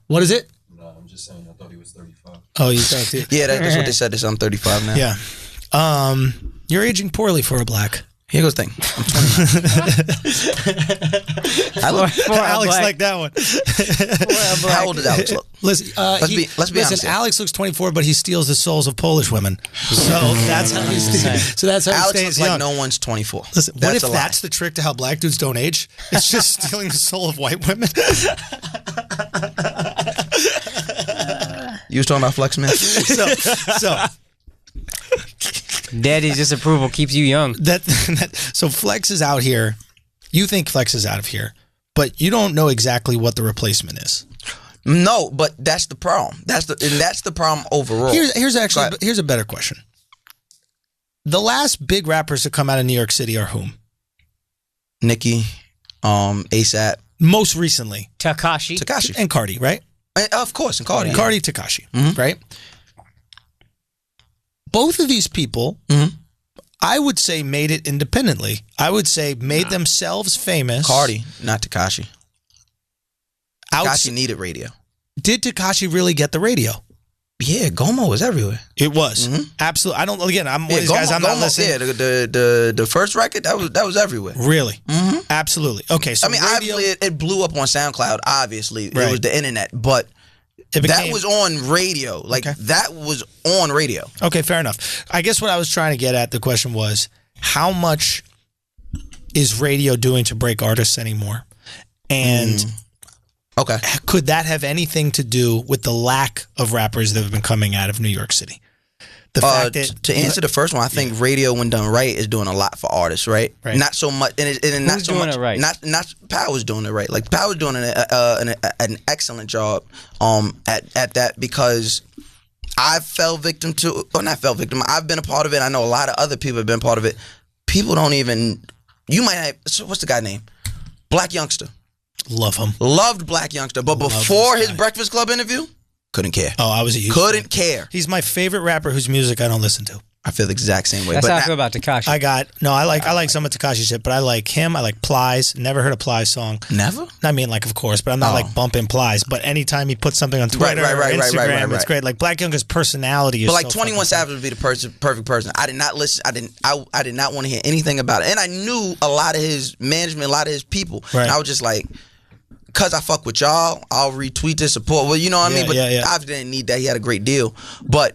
what is it? No, I'm just saying. I thought he was 35. Oh, you thought it? Yeah, that's what they said. I'm 35 now. Yeah. You're aging poorly for a black. Here goes the thing. I'm 29. Alex liked that one. How old does Alex look? Listen, let's be honest. Alex looks 24, but he steals the souls of Polish women. So that's how he stays. So that's how Alex he looks stays young. like no one's 24. Listen, what if that's the trick to how black dudes don't age? It's just stealing the soul of white women. You was talking about Flex, man? So Daddy's disapproval keeps you young. So Flex is out here. You think Flex is out of here, but you don't know exactly what the replacement is. No, but that's the problem. That's the problem overall. Here's a better question. The last big rappers to come out of New York City are whom? Nicki, ASAP. Most recently, Tekashi, and Cardi, right? Of course, and Cardi. Cardi, Tekashi, right? Both of these people, I would say, made it independently. I would say made themselves famous. Cardi, not Tekashi. Tekashi needed radio. Did Tekashi really get the radio? Yeah, Gomo was everywhere. It was absolutely. I don't. Again, I'm one of these guys. I'm not listening. Yeah, the first record that was everywhere. Really? Absolutely. Okay. So I mean, obviously, it blew up on SoundCloud. Obviously, it was the internet, but that was on radio. Like that was on radio. Okay, fair enough. I guess what I was trying to get at, the question was, how much is radio doing to break artists anymore? And could that have anything to do with the lack of rappers that have been coming out of New York City? The fact that, to answer the first one, I think radio, when done right, is doing a lot for artists, right? Not so much, and not so much. Right? Not Power's doing it right. Like Power's doing an excellent job at that, because I fell victim to, or not fell victim. I've been a part of it. I know a lot of other people have been part of it. People don't even. You might have. So what's the guy name? Black Youngster. Love him. Loved Black Youngster, but before his Breakfast Club interview, couldn't care. Oh, I was a huge couldn't fan. care. He's my favorite rapper whose music I don't listen to. I feel the exact same way. That's how I feel about Tekashi. I like some of Tekashi's shit, but I like him. I like Plies. Never heard a Plies song. Never? I mean, like, of course, but I'm not like bumping Plies. But anytime he puts something on Twitter or Instagram, it's great. Like Black Youngster's personality is. But like so 21 Savage would be the perfect person. I did not listen. I did not want to hear anything about it, and I knew a lot of his management, a lot of his people. Right. And I was just like, because I fuck with y'all, I'll retweet this support. Well, you know what I mean? But I obviously didn't need that. He had a great deal. But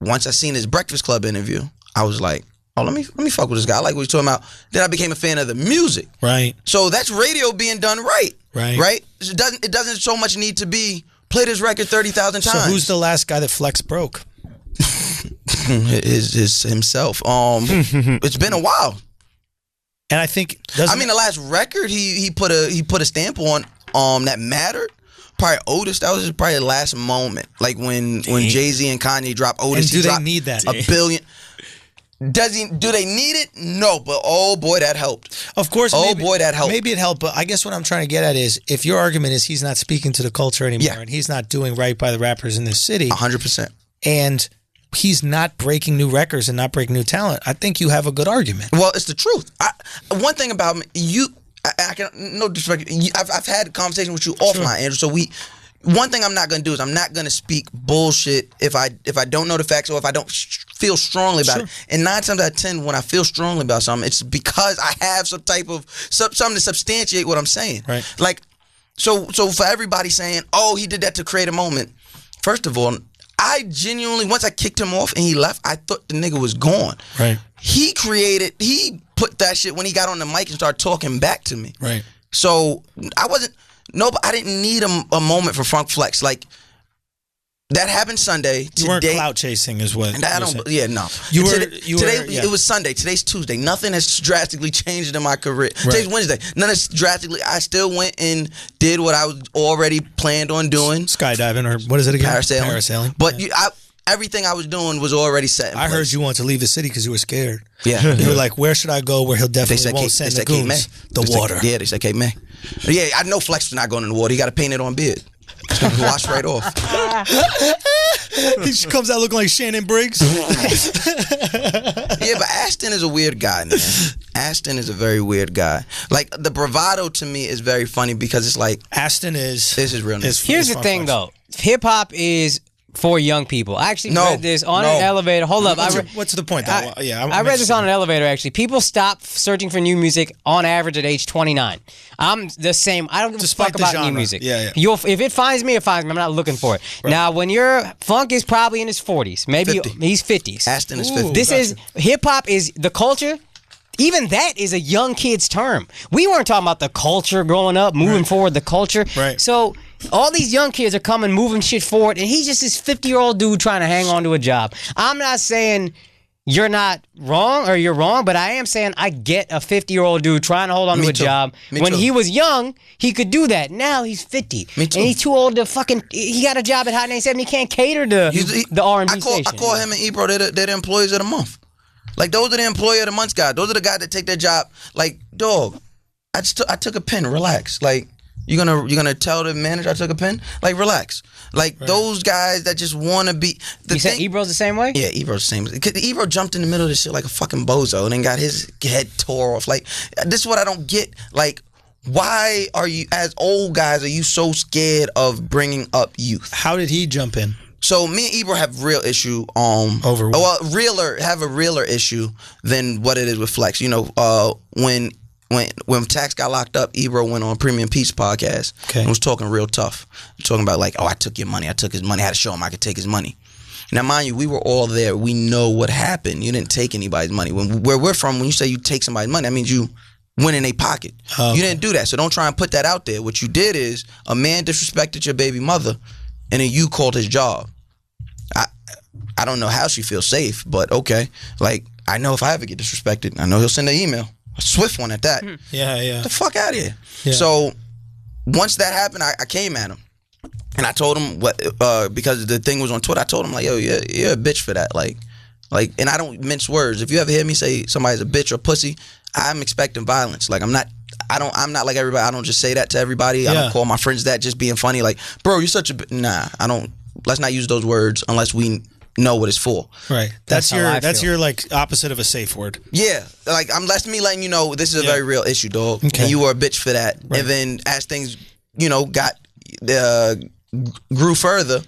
once I seen his Breakfast Club interview, I was like, oh, let me fuck with this guy. I like what he's talking about. Then I became a fan of the music. Right. So that's radio being done right. Right. It doesn't so much need to be play this record 30,000 times. So who's the last guy that Flex broke? His himself. It's been a while. And I think the last record he put a stamp on that mattered. Probably Otis. That was probably the last moment. Like when Jay-Z and Kanye dropped Otis. And do they need that? $1 billion. Do they need it? No, but oh boy, that helped. Of course. That helped. Maybe it helped, but I guess what I'm trying to get at is if your argument is he's not speaking to the culture anymore and he's not doing right by the rappers in this city. 100%. And he's not breaking new records and not breaking new talent, I think you have a good argument. Well, it's the truth. One thing about me, I can no disrespect. I've had a conversation with you offline, Andrew. So one thing I'm not going to do is I'm not going to speak bullshit if I don't know the facts or if I don't feel strongly about it. And 9 times out of 10, when I feel strongly about something, it's because I have some type of something to substantiate what I'm saying. Right. Like, so for everybody saying, "Oh, he did that to create a moment." First of all, I genuinely, once I kicked him off and he left, I thought the nigga was gone. Right. He put that shit when he got on the mic and started talking back to me. Right. So I didn't need a moment for Funk Flex. Like, that happened Sunday. You weren't clout chasing is what. And I don't. Yeah, no. It was Sunday. Today's Tuesday. Nothing has drastically changed in my career. Right. Today's Wednesday. None has drastically. I still went and did what I was already planned on doing. Skydiving or what is it again? Parasailing. But everything I was doing was already set in place. I heard you wanted to leave the city because you were scared. Yeah. You were like, where should I go where he'll definitely won't send the goons? The water. They said Cape May. Yeah, I know Flex was not going in the water. He got to paint it on beard. It's going to wash right off. He comes out looking like Shannon Briggs. Yeah, but Ashton is a weird guy, man. Ashton is a very weird guy. Like, the bravado to me is very funny because it's like... Ashton is... This is real. Here's the thing, though. Hip-hop is... for young people. I actually read this on an elevator. Hold up. What's the point? I read this on an elevator, actually. People stop searching for new music on average at age 29. I'm the same. I don't give a fuck about new music. Yeah. If it finds me, it finds me. I'm not looking for it. Right. Now, when Funk is probably in his 40s. Maybe 50. He's 50s. Ashton is 50. This is, hip-hop is the culture. Even that is a young kid's term. We weren't talking about the culture growing up, moving forward, the culture. Right. So... all these young kids are coming, moving shit forward, and he's just this 50-year-old dude trying to hang on to a job. I'm not saying you're not wrong or you're wrong, but I am saying I get a 50-year-old dude trying to hold on to a job. When he was young, he could do that. Now he's 50. Me too. And he's too old to fucking... he got a job at Hot 97. He can't cater to the R&B station. I call him and Ebro, they're the employees of the month. Like, those are the employee of the month guys. Those are the guys that take their job. Like, dog, I took a pen. Relax. Like... You gonna tell the manager I took a pen? Like, relax. Like, those guys that just want to be... You said Ebro's the same way? Yeah, Ebro's the same. Ebro jumped in the middle of this shit like a fucking bozo and then got his head tore off. Like, this is what I don't get. Like, why are you, as old guys, are you so scared of bringing up youth? How did he jump in? So me and Ebro have real issue over what? Have a realer issue than what it is with Flex. You know, when Tax got locked up, Ebro went on Premium Peace podcast and was talking real tough. Talking about like, oh, I took your money. I took his money. I had to show him I could take his money. Now, mind you, we were all there. We know what happened. You didn't take anybody's money. Where we're from, when you say you take somebody's money, that means you went in their pocket. Okay. You didn't do that. So don't try and put that out there. What you did is a man disrespected your baby mother and then you called his job. I don't know how she feels safe, but okay. Like, I know if I ever get disrespected, I know he'll send an email. A swift one at that. Yeah. Get the fuck out of here. Yeah. So once that happened, I came at him. And I told him what because the thing was on Twitter, I told him like, yo, you're a bitch for that. Like, and I don't mince words. If you ever hear me say somebody's a bitch or pussy, I'm expecting violence. Like, I'm not like everybody. I don't just say that to everybody. I don't call my friends that just being funny. Like, bro, you're such a bitch. Nah, I don't. Let's not use those words unless we know what it's for. Right. That's your like opposite of a safe word. Yeah. Like, that's me letting you know this is a very real issue, dog. Okay. And you were a bitch for that. Right. And then as things, got grew further,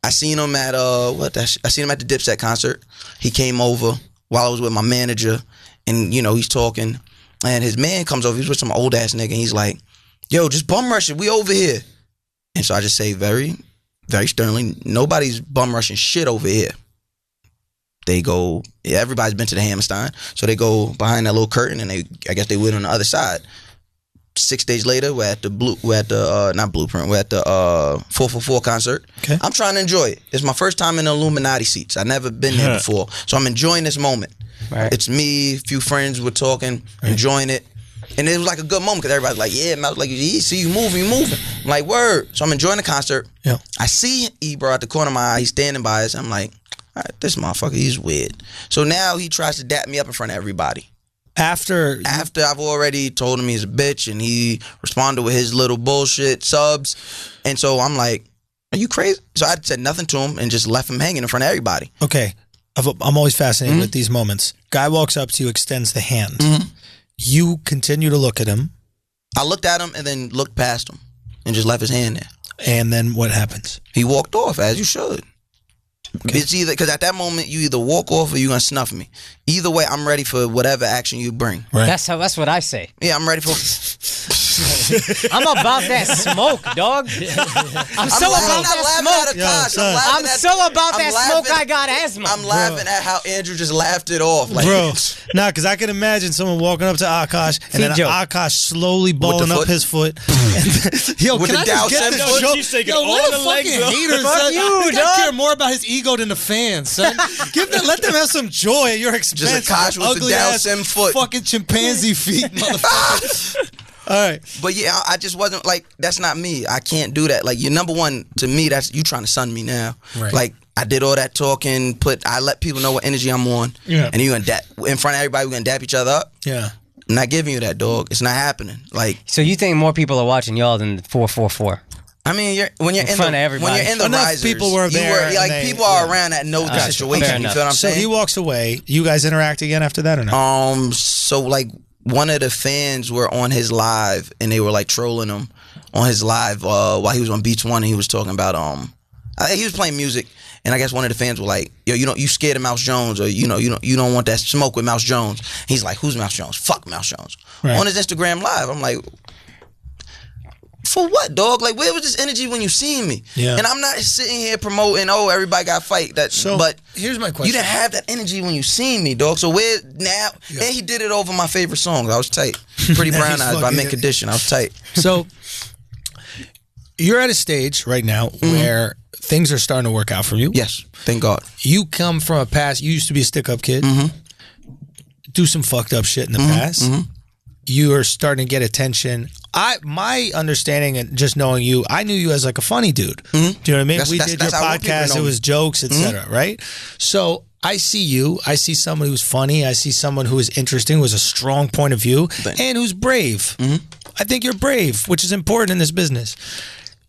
I seen him at I seen him at the Dipset concert. He came over while I was with my manager, and he's talking, and his man comes over. He's with some old ass nigga, and he's like, "Yo, just bum rush it. We over here." And so I just say very, very sternly, nobody's bum rushing shit over here. They go, everybody's been to the Hammerstein, so they go behind that little curtain, and I guess they went on the other side. 6 days later, we're at the 444 concert. Okay. I'm trying to enjoy it. It's my first time in the Illuminati seats. I've never been there before, so I'm enjoying this moment. Right. It's me, a few friends were talking, enjoying it. And it was like a good moment because everybody's like, yeah, man. I was like, yeah, see you moving. I'm like, word. So I'm enjoying the concert. Yeah. I see Ebro at the corner of my eye. He's standing by us. I'm like, all right, this motherfucker, he's weird. So now he tries to dap me up in front of everybody. After I've already told him he's a bitch and he responded with his little bullshit subs. And so I'm like, are you crazy? So I said nothing to him and just left him hanging in front of everybody. Okay. I'm always fascinated with these moments. Guy walks up to you, extends the hand. You continue to look at him. I looked at him and then looked past him and just left his hand there. And then what happens? He walked off, as you should. Okay. It's either, because at that moment, you either walk off or you're going to snuff me. Either way, I'm ready for whatever action you bring. Right. That's what I say. Yeah, I'm ready for... I'm about that smoke, dog. I'm so about that smoke. I'm so about that smoke. I got asthma. I'm laughing at how Andrew just laughed it off. Like, bro, nah, because I can imagine someone walking up to Akaash and then Akaash slowly balling up his foot. Yo, with can the I just get this joke? She's taking Yo, all let the the legs fucking up. haters, Fuck you, dog. Care more about his ego than the fans, son. Let them have some joy at your expense. Just Akaash with the Down Sim foot. Fucking chimpanzee feet, motherfucker. All right. But yeah, I just wasn't like, that's not me. I can't do that. Like, you're number one to me, that's you trying to sun me now. Right. Like, I did all that talking, I let people know what energy I'm on. Yeah. And you gonna in front of everybody, we're gonna dap each other up. Yeah. I'm not giving you that, dog. It's not happening. Like, So you think more people are watching y'all than 444? I mean, when you're in front the of everybody. when you're in the Enough risers, people were there like and people are around that know the situation. Fair You enough. feel what I'm So saying? he walks away. You guys interact again after that or no? So like one of the fans were on his live and they were like trolling him on his live while he was on Beats One and he was talking about he was playing music and I guess one of the fans were like, yo, you scared of Mouse Jones or you don't want that smoke with Mouse Jones. He's like, who's Mouse Jones? Fuck Mouse Jones. Right. On his Instagram live, I'm like, for what, dog? Like, where was this energy when you seen me? Yeah. And I'm not sitting here promoting, everybody got to fight. But here's my question. you didn't have that energy when you seen me, dog. So where now? Yeah. And he did it over my favorite songs. I was tight. Pretty Brown Eyes by Mint Condition. I was tight. So you're at a stage right now where things are starting to work out for you. Yes, thank God. You come from a past. You used to be a stick-up kid. Do some fucked up shit in the past. You are starting to get attention. My understanding and just knowing you, I knew you as like a funny dude. Do you know what I mean? We did your podcast. It was jokes, etc. Right? So I see you. I see someone who's funny. I see someone who is interesting, who has a strong point of view, and who's brave. I think you're brave, which is important in this business.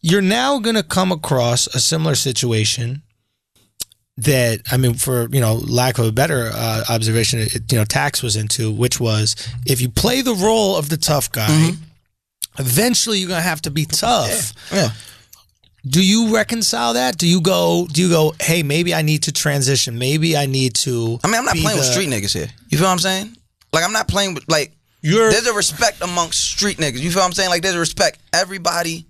You're now going to come across a similar situation that, I mean, for, lack of a better observation, Tax was into, which was if you play the role of the tough guy, eventually you're going to have to be tough. Yeah. Do you reconcile that? Do you go, hey, maybe I need to transition. Maybe I need to. I mean, I'm not playing with street niggas here. You feel what I'm saying? Like, I'm not playing with, like, there's a respect amongst street niggas. You feel what I'm saying? Like, there's a respect. Everybody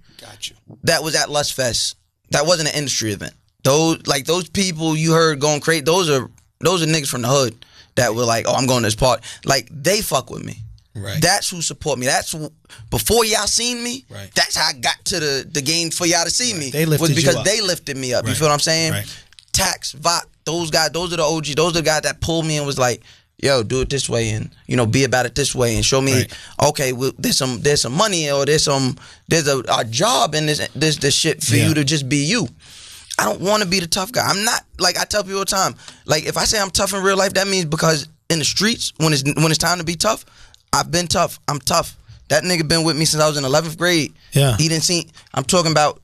that was at Lust Fest, that wasn't an industry event. Those people you heard going crazy, those are niggas from the hood that were like, I'm going to this party. Like, they fuck with me. Right. That's who support me. That's before y'all seen me. Right. That's how I got to the game for y'all to see me. They lifted was because you up. they lifted me up. Right. You feel what I'm saying? Right. Tax, Vok, those guys, those are the OGs. Those are the guys that pulled me and was like, yo, do it this way and be about it this way and show me, okay, well, there's some money or there's a job in this shit for you to just be you. I don't want to be the tough guy. I'm not, like I tell people all the time, like if I say I'm tough in real life, that means because in the streets, when it's time to be tough, I've been tough. I'm tough. That nigga been with me since I was in 11th grade. Yeah. He didn't see, I'm talking about,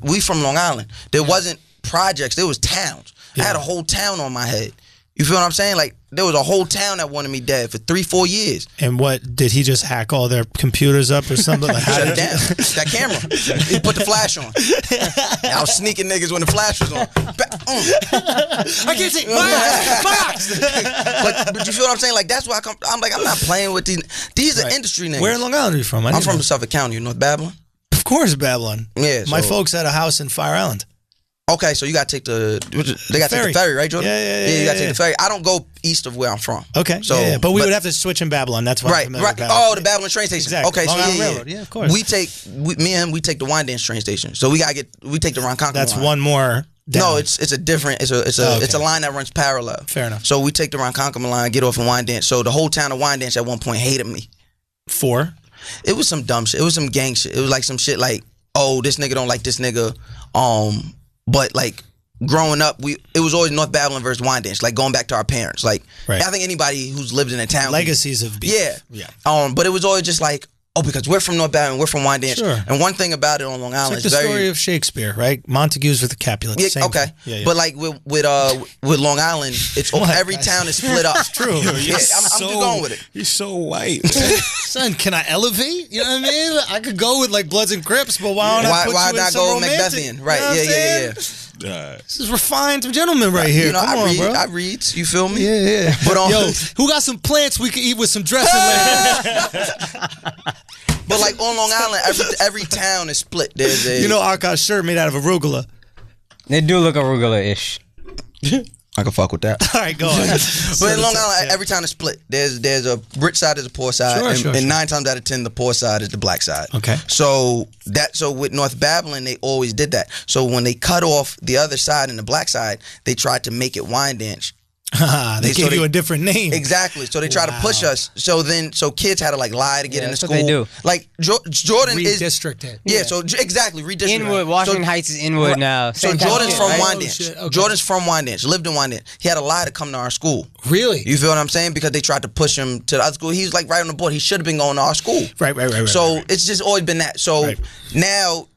we from Long Island. There wasn't projects, there was towns. I had a whole town on my head. You feel what I'm saying? Like, there was a whole town that wanted me dead for 3-4 years. And what, did he just hack all their computers up or something? Like, shut it down. That camera. He put the flash on. I was sneaking niggas when the flash was on. I can't see. Box! But you feel what I'm saying? Like, that's why I'm not playing with these. These are industry niggas. Where in Long Island are you from? I'm from Suffolk County, North Babylon. Of course, Babylon. Yeah. My folks had a house in Fire Island. Okay, so you got to take take the ferry, right, Jordan? Yeah, you got to take the ferry. I don't go east of where I'm from. Okay, so but we would have to switch in Babylon. That's why. Right. Oh, the Babylon train station. Exactly. Okay, Long so Island Railroad. Yeah, of course. Me and him, we take the Wine Dance train station. So we take the Ronkonkoma. That's line. one more. Down. No, it's a different. It's a line that runs parallel. Fair enough. So we take the Ronkonkoma line, get off in Wine Dance. So the whole town of Wine Dance at one point hated me. For? It was some dumb shit. It was some gang shit. It was like some shit like, oh, this nigga don't like this nigga. But like, growing up, it was always North Babylon versus Wyandanch, like going back to our parents. Like Right. I think anybody who's lived in a town, Legacies of beef. yeah. But it was always just like, oh, because we're from North Babylon, we're from Wyandanch. Sure. And one thing about it on Long Island It's is like the very story of Shakespeare, right? Montagues with the Capulets. yeah, same okay. thing. Yeah, yeah. But like with Long Island, it's every town is split up. It's true. Yeah, I'm just going with it. You're so white. Son, can I elevate? You know what I mean? I could go with like Bloods and Crips, but why don't I put Why you not in some go romantic? Macbethian? Right? You know what I'm Yeah. Uh, This is refined gentleman right here. You know, Come on, bro. I read. You feel me? Yeah. But Yo, who got some plants we could eat with some dressing later? But like on Long Island, every town is split. There's a You know, Akaash shirt made out of arugula. They do look arugula-ish. I can fuck with that. All right, go on. But in Long Island, every town is split. There's a rich side, there's a poor side, Sure, and sure. 9 times out of 10, the poor side is the black side. Okay. So with North Babylon, they always did that. So when they cut off the other side and the black side, they tried to make it Wyandanch. They gave you a different name. Exactly. So they try to push us. So kids had to like lie to get into that's school. what they do. Like Jordan is Redistricted. Yeah. So exactly redistricted. Inwood, Washington Heights is Inwood now. So Same kind of Jordan's shit, from right? Wyandanch. shit, okay. Jordan's from Wyandanch. Lived in Wyandanch. He had to lie to come to our school. Really? You feel what I'm saying? Because they tried to push him to the other school. He's like right on the board. He should have been going to our school. Right. So it's just always been that. So Right. now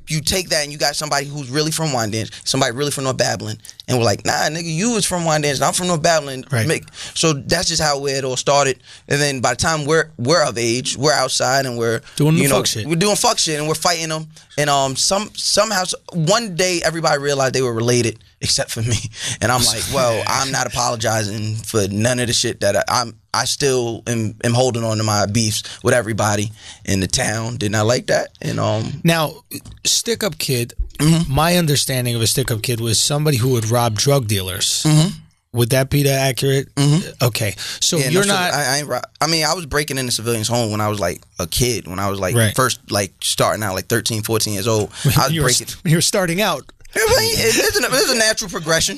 you take that and you got somebody who's really from Wyandanch, somebody really from North Babylon, and we're like, nah, nigga, you was from Wyandanch, and I'm from North Babylon. Right. So that's just how it all started. And then by the time we're of age, we're outside and we're Doing the fuck shit. We're doing fuck shit and we're fighting them. And somehow one day everybody realized they were related except for me. And I'm like, well, I'm not apologizing for none of the shit that I still am holding on to my beefs with everybody in the town. Did not like that. And Now, stick-up kid, Mm-hmm. my understanding of a stick-up kid was somebody who would rob drug dealers. Mm-hmm. Would that be that accurate? Okay. So yeah, you're no, not... I ain't. I mean, I was breaking into civilians' home when I was like a kid. When I was like Right. first like starting out, like 13, 14 years old. I was breaking. You're starting out. It's a natural progression.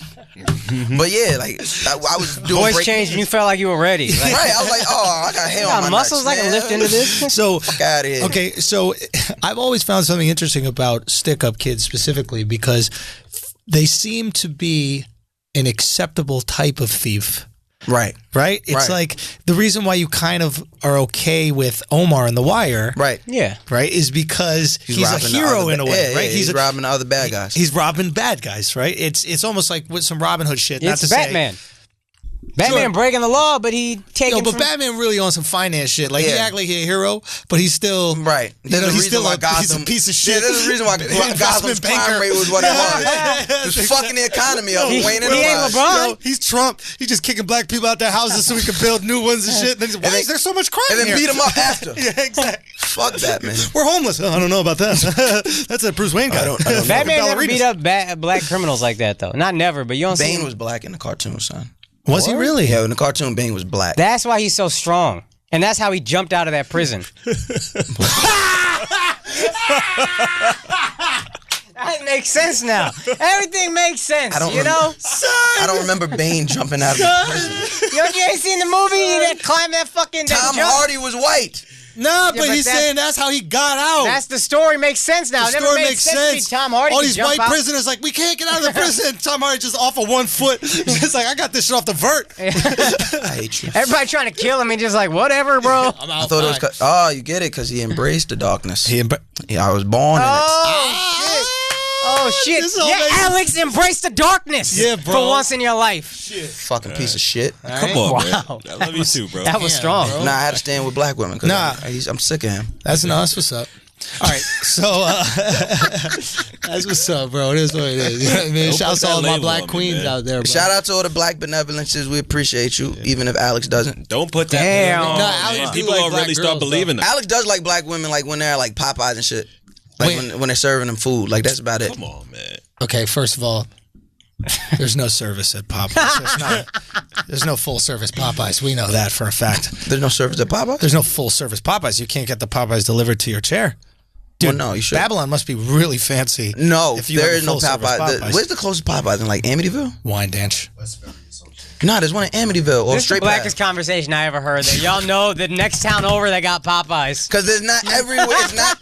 But yeah, like I was doing. Voice changed and you felt like you were ready. Like, Right, I was like, oh, I got hair on my muscles nuts, I can man. lift into this. So Fuck out of here. Okay, so I've always found something interesting about stick-up kids specifically because they seem to be an acceptable type of thief. Right. Right? It's Right. like the reason why you kind of are okay with Omar in The Wire, Right. Yeah. right, is because he's a robbing the hero other in a way, yeah, right? He's robbing the other bad guys. He's robbing bad guys, right? It's almost like with some Robin Hood shit. Not It's to Batman. Batman Sure. breaking the law, but he taking but from... Batman really on some finance shit. Like he Yeah. act like he's a hero, but he's still Right. You know, There's a he's reason still why he's a piece of shit. Yeah, there's a reason why Investment Gotham's crime banker. rate was what it was. Just fucking the economy up. He- Wayne he ain't Enterprise. LeBron. Yo, he's Trump. He's just kicking black people out their houses so we can build new ones and shit. Then why is there so much crime And then here? beat him up after. Yeah, exactly. Fuck that, man. We're homeless. Oh, I don't know about that. That's a Bruce Wayne guy. I don't know. Batman never Ballerinas. beat up black criminals like that, though. Not never, but you don't see... Bane was black in the cartoon, son. Was he really? Yeah, in the cartoon, Bane was black. That's why he's so strong. And that's how he jumped out of that prison. That makes sense now. Everything makes sense, I don't you know? I don't remember Bane jumping out of the prison. You ain't seen the movie that climbed that fucking... that Tom jump? Hardy was white. Nah, but but he's that's- saying that's how he got out. That's the story. Makes sense now. the It never story made makes sense. To me. Tom Hardy All could these jump white out. prisoners like, we can't get out of the prison. Tom Hardy just off of 1 foot. Just like, I got this shit off the vert. I hate you. Everybody trying to kill him and just like, whatever, bro. I'm I out. thought it was. Oh, you get it because he embraced the darkness. Yeah, I was born in it. Oh shit! This all Yeah, makes- Alex, embrace the darkness. Yeah, bro. For once in your life. Fucking piece of shit. Come on, Wow. man. I love you too, bro. That was strong. Nah, I had to stand with black women. 'Cause Nah. I'm sick of him. That's what's up. All right, so that's what's up, bro. It is what it is. You know what I mean? Don't Shouts put to all that my label black on me, queens man. out there, bro. Shout out to all the black benevolences. We appreciate you, even if Alex doesn't. Don't put that. Damn. on, Nah, Alex man. do People like will black really start girls, believing that. Alex does like black women, like when they're like Popeyes and shit. Like Wait. when they're serving them food. Like that's about it. Come on, man. Okay, first of all, there's no service at Popeyes. There's no full service Popeyes. We know that for a fact. There's no service at Popeyes. There's no full service Popeyes. You can't get the Popeyes delivered to your chair. Dude, Well, no, you should. Babylon must be really fancy. No, if you there have a is no full-service Popeye. Where's the closest Popeyes in like Amityville? Wyandanch. Westbury Association. Nah, there's one in Amityville or This is the Straight blackest Path. conversation I ever heard. That y'all know the next town over that got Popeyes. Because there's not everywhere. It's not.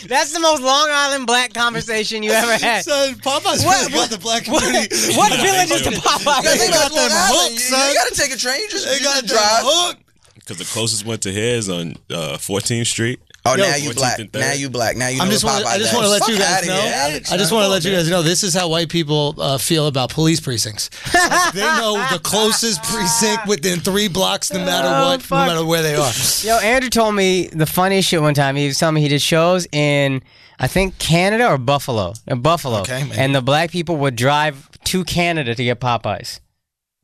That's the most Long Island black conversation you ever had. Son, Popeyes really got the black community. What village is the You Popeyes? got them hooks, son. You gotta take a train. You They got just the drive. hook. Because the closest one to here is on 14th Street. Oh, Yo, now you 14th black. and 3rd. Now you black. Now you know I just want Popeyes to at. let you Fuck guys outta know. here, Alex. I just want to let you guys know this is how white people feel about police precincts. They know the closest precinct within 3 blocks, no matter what, fuck. no matter where they are. Yo, Andrew told me the funniest shit one time. He was telling me he did shows in, I think, Canada or Buffalo. In Buffalo. Okay, man. And the black people would drive to Canada to get Popeyes.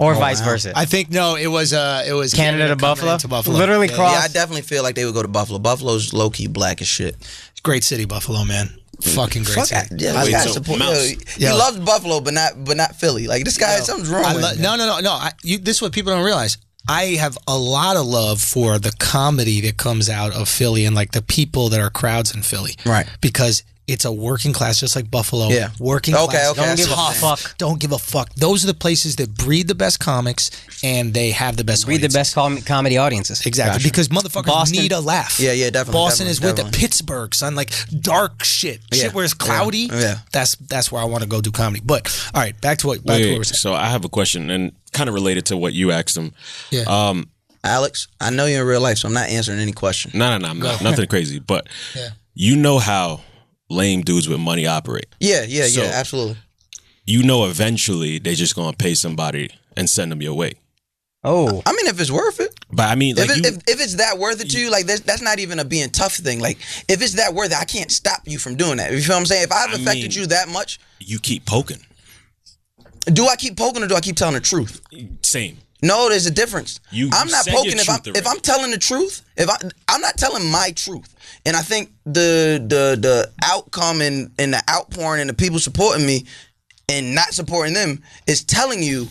Or vice versa. I think no, it was Canada to coming Buffalo? into Buffalo. Literally Yeah, cross. Yeah, I definitely feel like they would go to Buffalo. Buffalo's low key black as shit. Great city, Buffalo, man. Fucking great city. Yeah, Wait, this guy so support. Mouse. He Yo. loves Buffalo, but not Philly. Like this guy, something's wrong with him. No. This is what people don't realize. I have a lot of love for the comedy that comes out of Philly and like the people that are crowds in Philly. Right. Because it's a working class, just like Buffalo. Yeah. Working Okay, class. okay, I Don't see give a what you're saying. fuck. Don't give a fuck. Those are the places that breed the best comics and they have the best Read the audiences. best comedy audiences. Exactly, because motherfuckers Boston. need a laugh. Yeah, definitely. Boston is with definitely. it. Pittsburgh, son, like dark shit. Yeah. Shit where it's cloudy. Yeah. That's where I want to go do comedy. But all right, back to what we were saying. So I have a question, and kind of related to what you asked him. Yeah. Alex, I know you're in real life, so I'm not answering any question. No, I'm not. Nothing crazy. But Yeah. you know how lame dudes with money operate. Yeah, So- absolutely. You know eventually they just going to pay somebody and send them your way. Oh. I mean, if it's worth it. But I mean, like if it's that worth it to you, like that's not even a being tough thing. Like if it's that worth it, I can't stop you from doing that. You feel what I'm saying? If I've affected you that much, you keep poking. do I keep poking or do I keep telling the truth? Same. No, there's a difference. I'm not said your poking truth if I'm telling the truth. I'm not telling my truth, and I think the outcome and the outpouring and the people supporting me and not supporting them is telling you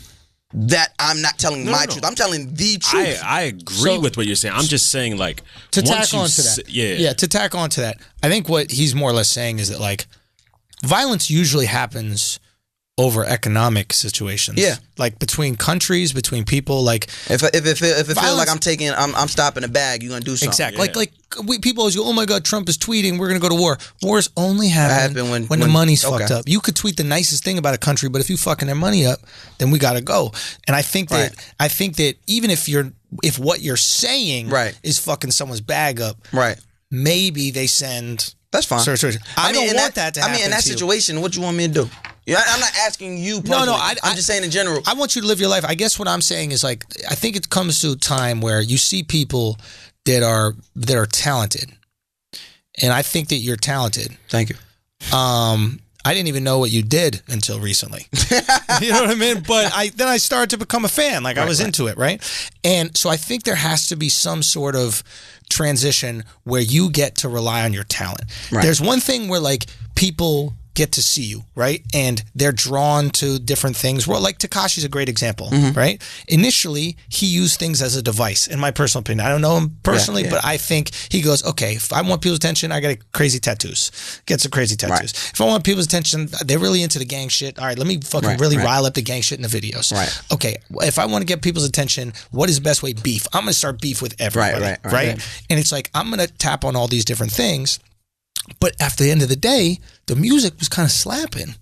that I'm not telling my truth. I'm telling the truth. I agree with what you're saying. I'm just saying, like, To once tack you on to that. yeah. To tack on to that. I think what he's more or less saying is that like violence usually happens over economic situations. Yeah. Like between countries, between people, like If it feels Violence- like I'm stopping a bag, you're gonna do something. exactly. Like people always go, oh my God, Trump is tweeting, we're gonna go to war. Wars only happen when the money's fucked up. You could tweet the nicest thing about a country, but if you fucking their money up, then we gotta go. And I think that even if what you're saying is fucking someone's bag up, Right. maybe they send. That's fine. I don't want that to happen. I mean, in that to you. situation, what you want me to do? Yeah, I'm not asking you personally. No, I'm just saying in general. I want you to live your life. I guess what I'm saying is like I think it comes to a time where you see people that are talented, and I think that you're talented. Thank you. I didn't even know what you did until recently. You know what I mean? But then I started to become a fan. Like I was into it, right? And so I think there has to be some sort of transition where you get to rely on your talent. Right. There's one thing where like people get to see you, right? And they're drawn to different things. Well, like Tekashi's a great example, right? Initially, he used things as a device, in my personal opinion. I don't know him personally, but I think he goes, okay, if I want people's attention, I got crazy tattoos. Get some crazy tattoos. Right. If I want people's attention, they're really into the gang shit. All right, let me fucking rile up the gang shit in the videos. Right. Okay, if I want to get people's attention, what is the best way? Beef. I'm going to start beef with everybody, right? And it's like, I'm going to tap on all these different things. But after the end of the day, the music was kind of slapping.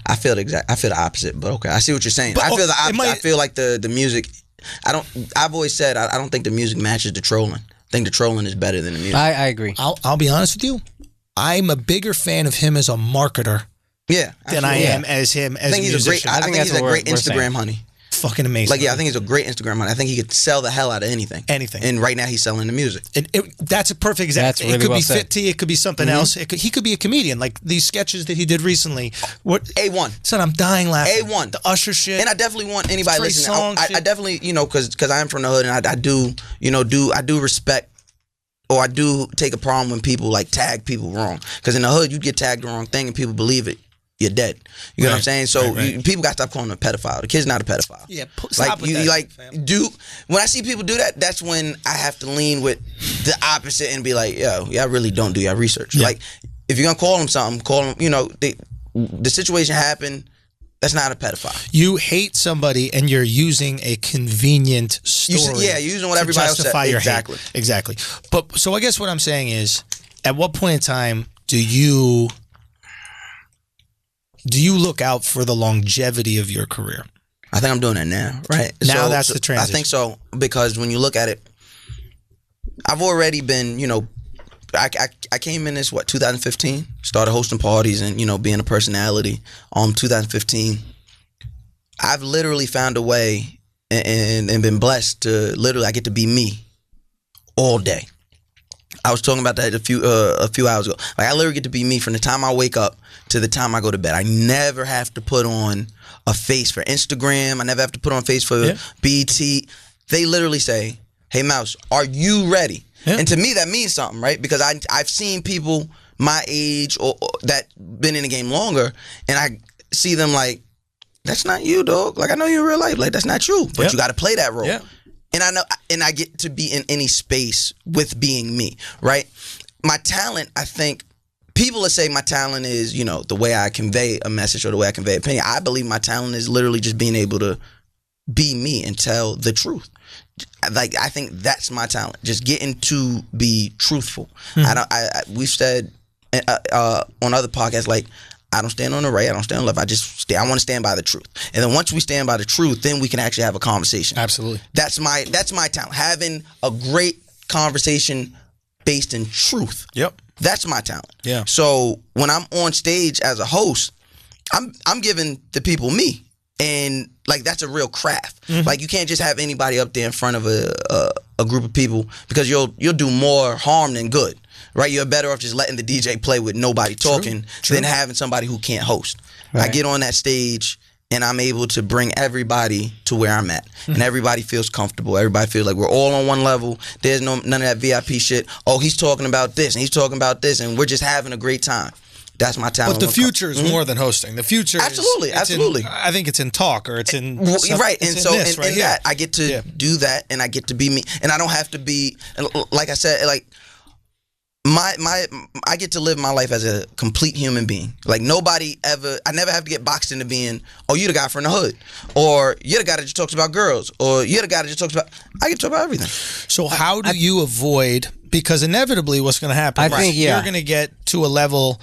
I feel the opposite, but okay. I see what you're saying. But, I feel the opposite. might- I feel like the music. I've always said I don't think the music matches the trolling. I think the trolling is better than the music. I agree. I'll be honest with you. I'm a bigger fan of him as a marketer than I am as him as I think a he's musician. I think that's he's a what great we're Instagram saying. honey. Fucking amazing. Like, yeah, I think he's a great Instagram honey. I think he could sell the hell out of anything. Anything. And right now he's selling the music. That's a perfect example. That's really it could well be said. Fit Tea. It could be something else. He could be a comedian. Like these sketches that he did recently. What A1. Son, I'm dying laughing. A1. The Usher shit. And I definitely want anybody Trey listening. Songz I shit. definitely, because I am from the hood and I do respect, or I do take a problem when people like tag people wrong. Because in the hood, you get tagged the wrong thing and people believe it, you're dead. You know what I'm saying? So people got to stop calling him a pedophile. The kid's not a pedophile. Yeah, stop with you that, like fam. when I see people do that, that's when I have to lean with the opposite and be like, yo, y'all really don't do your research. Yeah. Like if you're gonna call him something, call him. The situation happened. That's not a pedophile. You hate somebody and you're using a convenient story. You're using what everybody else said. Exactly. Exactly. But so I guess what I'm saying is, at what point in time do you look out for the longevity of your career? I think I'm doing it now, right? Now that's the transition. I think so, because when you look at it, I've already been, I came in this 2015, started hosting parties and being a personality. 2015, I've literally found a way and been blessed to literally I get to be me all day. I was talking about that a few hours ago. Like, I literally get to be me from the time I wake up to the time I go to bed. I never have to put on a face for Instagram. I never have to put on a face for BT. They literally say, "Hey Mouse, are you ready?" Yeah. And to me, that means something, right? Because I've seen people my age or that been in the game longer, and I see them like, "That's not you, dog. Like, I know you in real life. Like, that's not you. But you got to play that role." Yeah. And I know, and I get to be in any space with being me, right? My talent, I think, people that say my talent is, the way I convey a message or the way I convey opinion. I believe my talent is literally just being able to be me and tell the truth. Like, I think that's my talent, just getting to be truthful. We've said on other podcasts, like, I don't stand on the right, I don't stand on the left. I want to stand by the truth. And then once we stand by the truth, then we can actually have a conversation. Absolutely. That's my talent. Having a great conversation based in truth. Yep. That's my talent. Yeah. So when I'm on stage as a host, I'm giving the people me. And like, that's a real craft. Mm-hmm. Like, you can't just have anybody up there in front of a group of people, because you'll do more harm than good. Right, you're better off just letting the DJ play with nobody talking than having somebody who can't host. Right. I get on that stage and I'm able to bring everybody to where I'm at, and everybody feels comfortable. Everybody feels like we're all on one level. There's none of that VIP shit. Oh, he's talking about this and he's talking about this, and we're just having a great time. That's my talent. But the future is more than hosting. The future, absolutely. I think it's in talk, or it's in right. And so this, in that, I get to do that, and I get to be me, and I don't have to be, like I said, like. I get to live my life as a complete human being. Like, I never have to get boxed into being, oh, you're the guy from the hood, or you're the guy that just talks about girls, or you're the guy that just talks about, I get to talk about everything. So how do you avoid, because inevitably what's going to happen, I think you're going to get to a level,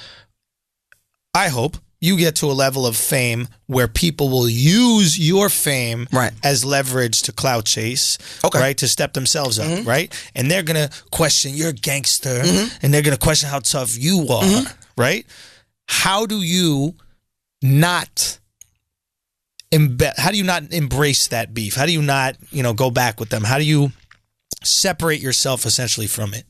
I hope, you get to a level of fame where people will use your fame as leverage to clout chase, right? To step themselves up, right? And they're going to question your gangster, and they're going to question how tough you are, right? How do you not embrace that beef? How do you not, go back with them? How do you separate yourself essentially from it?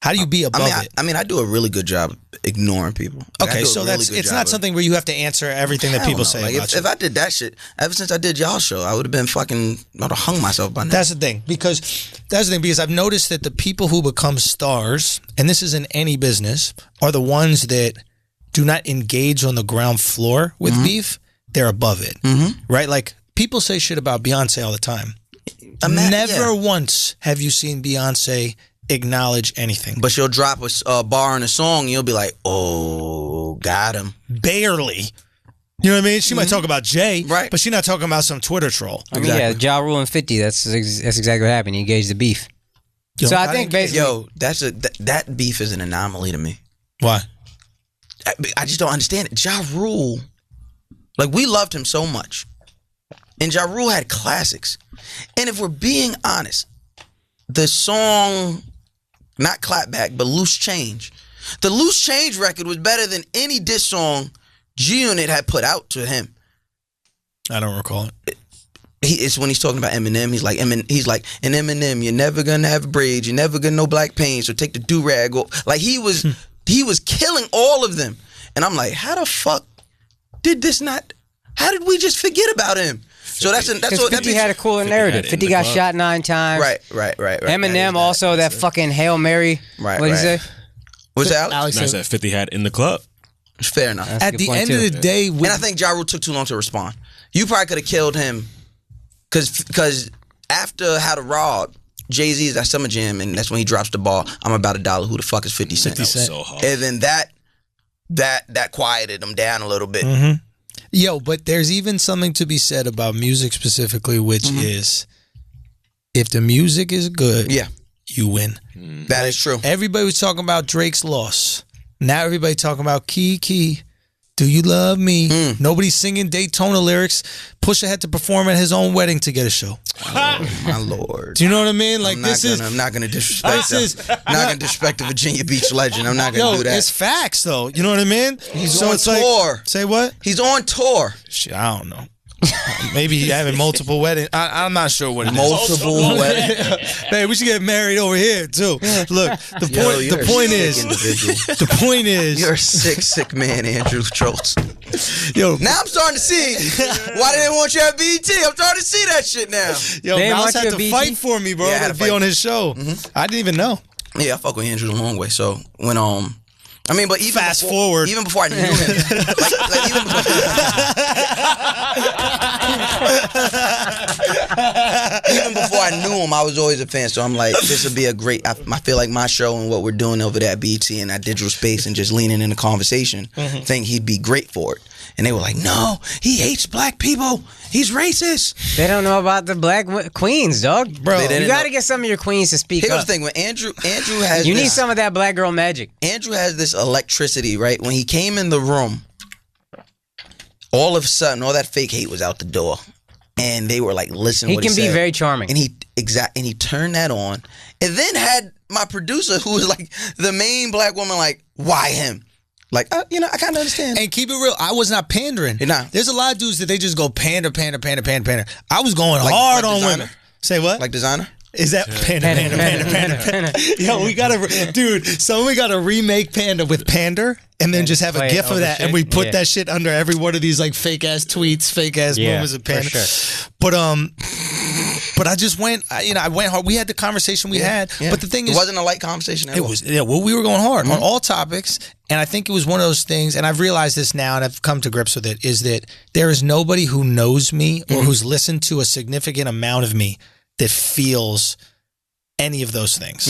How do you be above it? I do a really good job ignoring people. Like, okay, so it's not something where you have to answer everything that people say about you. If I did that shit, ever since I did y'all show, I would have been I would have hung myself by now. That's the thing, because I've noticed that the people who become stars, and this is in any business, are the ones that do not engage on the ground floor with beef. They're above it, right? Like, people say shit about Beyonce all the time. Never once have you seen Beyonce acknowledge anything. But she'll drop a bar in a song and you'll be like, oh, got him. Barely. You know what I mean? She might talk about Jay, right, but she's not talking about some Twitter troll. I mean, Ja Rule and 50, that's exactly what happened. He engaged the beef. So I think basically... that beef is an anomaly to me. Why? I just don't understand it. Ja Rule, like, we loved him so much. And Ja Rule had classics. And if we're being honest, the song... not Clapback, but Loose Change. The Loose Change record was better than any diss song G-Unit had put out to him. I don't recall it. It's when he's talking about Eminem. He's like, and Eminem, you're never gonna have braids, you're never gonna know black pain, so take the do-rag off. Like, he was killing all of them. And I'm like, how the fuck did this not... how did we just forget about him? So that's what 50 had a cooler narrative. 50 got shot 9 times. Right. Eminem also that fucking Hail Mary. Right. What did he say? What's that, Alex? I said 50 had in the club. Fair enough. At the end of the day, and I think Ja Rule took too long to respond. You probably could have killed him, because after How to Rob, Jay-Z's at Summer Jam, and that's when he drops the ball. I'm about $1. Who the fuck is 50 Cent? That was so hard. And then that quieted him down a little bit. Yo, but there's even something to be said about music specifically, which is if the music is good, you win. That is true. Everybody was talking about Drake's loss. Now everybody talking about Key. Do you love me? Nobody's singing Daytona lyrics. Pusha had to perform at his own wedding to get a show. Oh, my Lord. Do you know what I mean? Like I'm not gonna disrespect I'm not gonna disrespect the Virginia Beach legend. I'm not gonna do that. It's facts though. You know what I mean? He's on tour. Say what? He's on tour. Shit, I don't know. Maybe he having multiple weddings. I'm not sure what it is. Multiple weddings. Hey, we should get married over here too. Look, the point is you're a sick man, Andrew Schulz. Yo, now I'm starting to see why they didn't want you at BET. I'm starting to see that shit now. Yo, Mouse had to fight for me, bro, to be on his show. I didn't even know. Yeah, I fuck with Andrew a long way. So when I mean, but even fast forward, even before I knew him, even before I knew him, I was always a fan. So I'm like, this would be a great. I feel like my show and what we're doing over there at BET and that digital space and just leaning in the conversation, think he'd be great for it. And they were like, no, he hates black people. He's racist. They don't know about the black queens, dog. Bro, you got to get some of your queens to speak Here's up. the thing. When Andrew has you need some of that black girl magic. Andrew has this electricity, right? When he came in the room, all of a sudden, all that fake hate was out the door. And they were like, listen to what he said. He can be very charming. And he turned that on. And then had my producer, who was like the main black woman, like, why him? Like, I kind of understand. And keep it real, I was not pandering. Nah. There's a lot of dudes that they just go pander. I was going hard on Designer? women. Say what? Like Designer? Is that Panda? Yo, we gotta remake Panda with Pander, and then just have a gif of that, shit. And we put that shit under every one of these like fake ass tweets, fake ass moments of Panda. Sure. But I just went, I went hard. We had the conversation we had, but the thing is, it wasn't a light conversation. It was, well, we were going hard on all topics, and I think it was one of those things. And I've realized this now, and I've come to grips with it: is that there is nobody who knows me or who's listened to a significant amount of me that feels any of those things.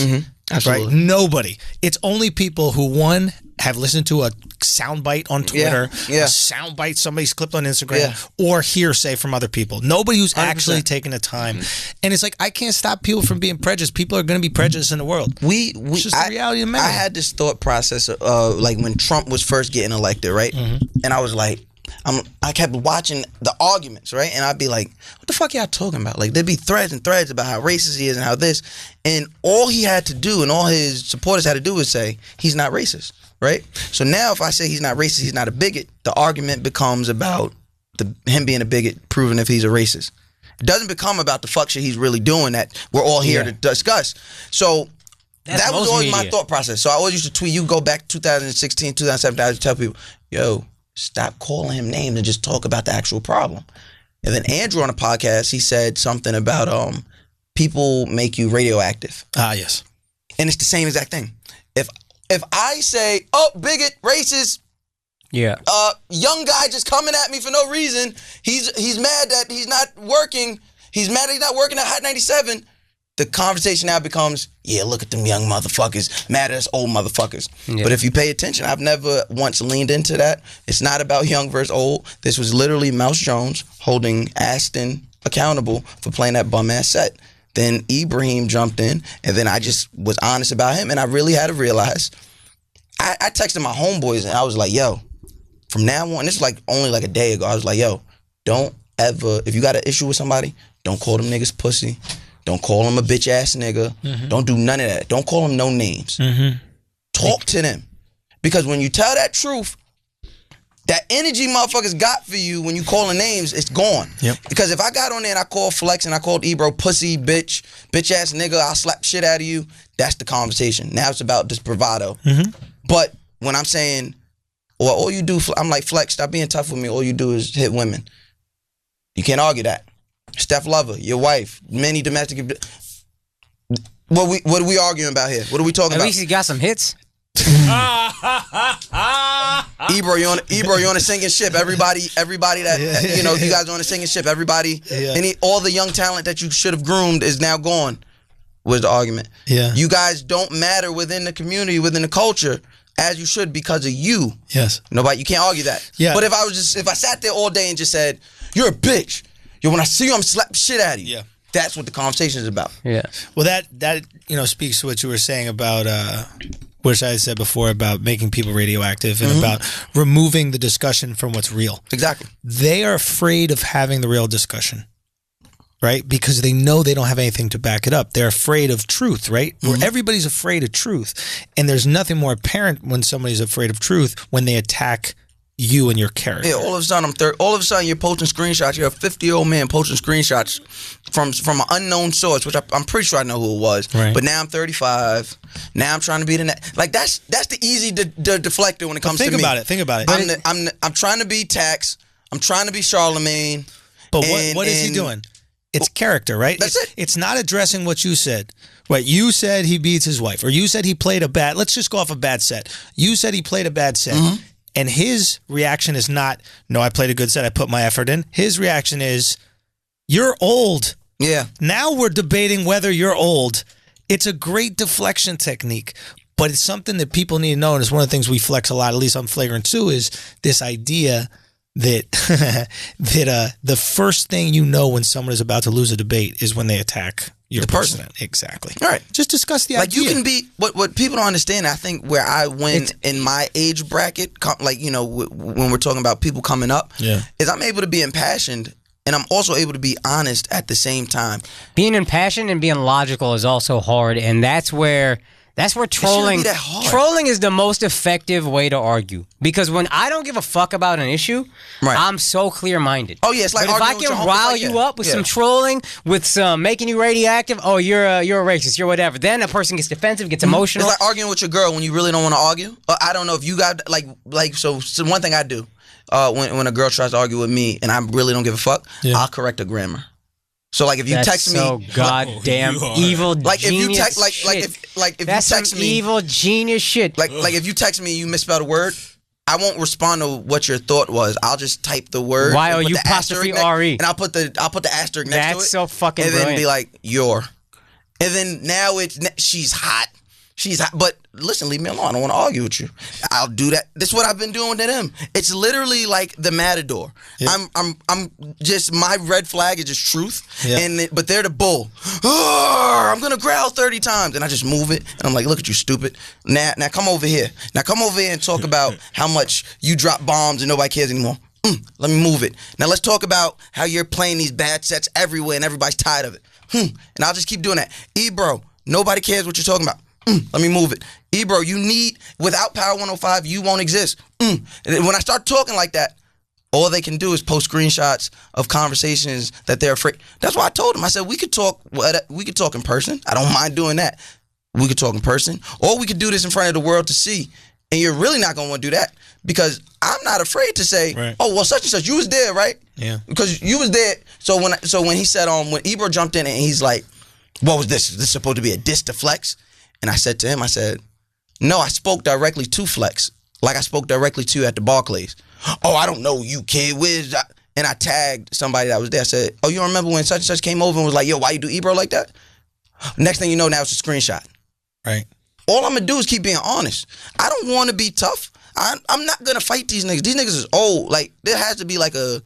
Absolutely. Right? Nobody. It's only people who, one, have listened to a soundbite on Twitter, a soundbite somebody's clipped on Instagram, or hearsay from other people. Nobody who's 100%. Actually taken the time. And it's like, I can't stop people from being prejudiced. People are going to be prejudiced in the world. It's just the reality of the matter. I had this thought process like when Trump was first getting elected, right? And I was like, I kept watching the arguments, right? And I'd be like, what the fuck y'all talking about? Like, there'd be threads and threads about how racist he is and how this. And all he had to do and all his supporters had to do was say, he's not racist, right? So now if I say he's not racist, he's not a bigot, the argument becomes about him being a bigot, proving if he's a racist. It doesn't become about the fuck shit he's really doing that we're all here to discuss. So that was always my thought process. So I always used to tweet, you go back 2016, 2017, I used to tell people, yo, stop calling him names and just talk about the actual problem. And then Andrew on a podcast, he said something about people make you radioactive. Yes. And it's the same exact thing. If I say, oh, bigot, racist, young guy just coming at me for no reason, he's mad that he's not working, he's mad that he's not working at Hot 97, the conversation now becomes, yeah, look at them young motherfuckers, mad at us old motherfuckers. Yeah. But if you pay attention, I've never once leaned into that. It's not about young versus old. This was literally Mouse Jones holding Aston accountable for playing that bum-ass set. Then Ibrahim jumped in, and then I just was honest about him, and I really had to realize. I texted my homeboys, and I was like, yo, from now on, this is like only like a day ago, I was like, yo, don't ever, if you got an issue with somebody, don't call them niggas pussy. Don't call him a bitch ass nigga. Don't do none of that. Don't call him no names. Talk to them. Because when you tell that truth, that energy motherfuckers got for you when you calling names, it's gone. Yep. Because if I got on there and I called Flex and I called Ebro pussy, bitch ass nigga, I'll slap shit out of you, that's the conversation. Now it's about this bravado. But when I'm saying, well, all you do, I'm like, Flex, stop being tough with me. All you do is hit women. You can't argue that. Steph Lover, your wife, many domestic. What are we arguing about here? What are we talking about? At least he got some hits. Ebro, you on a sinking ship. Everybody that you guys are on a sinking ship. Everybody, all the young talent that you should have groomed is now gone. Was the argument? Yeah. You guys don't matter within the community, within the culture as you should because of you. Yes. You can't argue that. Yeah. But if I sat there all day and just said, "You're a bitch," when I see you, I'm slap the shit out of you. Yeah. That's what the conversation is about. Yeah. Well, that speaks to what you were saying about, which I said before about making people radioactive and about removing the discussion from what's real. Exactly. They are afraid of having the real discussion, right? Because they know they don't have anything to back it up. They're afraid of truth, right? Where everybody's afraid of truth, and there's nothing more apparent when somebody's afraid of truth when they attack you and your character. Yeah, all of a sudden you're posting screenshots. You're a 50-year-old man posting screenshots from an unknown source, which I'm pretty sure I know who it was. Right. But now I'm 35. Now I'm trying to be the next. Like that's the easy deflector when it comes to me. Think about it. I'm trying to be Tax. I'm trying to be Charlemagne. But what is he doing? It's character, right? That's it. It's not addressing what you said. Right, you said he beats his wife, or you said he played a bad. Let's just go off a bad set. You said he played a bad set. And his reaction is not, no, I played a good set, I put my effort in. His reaction is, you're old. Yeah. Now we're debating whether you're old. It's a great deflection technique, but it's something that people need to know. And it's one of the things we flex a lot, at least on Flagrant 2, is this idea that the first thing you know when someone is about to lose a debate is when they attack your person. Exactly. All right. Just discuss the like idea. you can be what people don't understand. I think where I win in my age bracket, when we're talking about people coming up, is I'm able to be impassioned and I'm also able to be honest at the same time. Being impassioned and being logical is also hard, and that's where trolling is the most effective way to argue. Because when I don't give a fuck about an issue, I'm so clear-minded. Oh yeah, it's like but if I can rile you up with some trolling, with some making you radioactive, oh you're a racist, you're whatever. Then a person gets defensive, gets emotional. It's like arguing with your girl when you really don't want to argue. I don't know if you got so one thing I do when a girl tries to argue with me and I really don't give a fuck, I'll correct her grammar. So like if you text me, so goddamn evil like genius if you text if that's you text some me evil genius shit. Like if you text me and you misspelled a word, I won't respond to what your thought was. I'll just type the word. Y-O-U-apostrophe-R-E. And I'll put the asterisk next to it. That's so fucking brilliant. And then be like, "You're." And then now she's hot. She's hot. But listen, leave me alone. I don't want to argue with you. I'll do that. That's what I've been doing to them. It's literally like the Matador. Yeah. I'm just, my red flag is just truth. Yeah. But they're the bull. I'm gonna growl 30 times, and I just move it, and I'm like, look at you, stupid. Now come over here. Now come over here and talk about how much you drop bombs and nobody cares anymore. Let me move it. Now let's talk about how you're playing these bad sets everywhere and everybody's tired of it. And I'll just keep doing that. Bro, nobody cares what you're talking about. Let me move it. Bro, you need, without Power 105, you won't exist. And when I start talking like that, all they can do is post screenshots of conversations that they're afraid. That's why I told them. I said, we could talk in person. I don't mind doing that. We could talk in person. Or we could do this in front of the world to see. And you're really not going to want to do that because I'm not afraid to say, oh, well, such and such, you was there, right? Yeah. Because you was there. So when he said, when Ebro jumped in and he's like, what was this? Is this supposed to be a diss to Flex? And I said to him, I said, no, I spoke directly to Flex. Like I spoke directly to you at the Barclays. Oh, I don't know you, kid. Where's that? And I tagged somebody that was there. I said, oh, you don't remember when such and such came over and was like, yo, why you do Ebro like that? Next thing you know, now it's a screenshot. Right. All I'm going to do is keep being honest. I don't want to be tough. I'm not going to fight these niggas. These niggas is old. Like, there has to be like a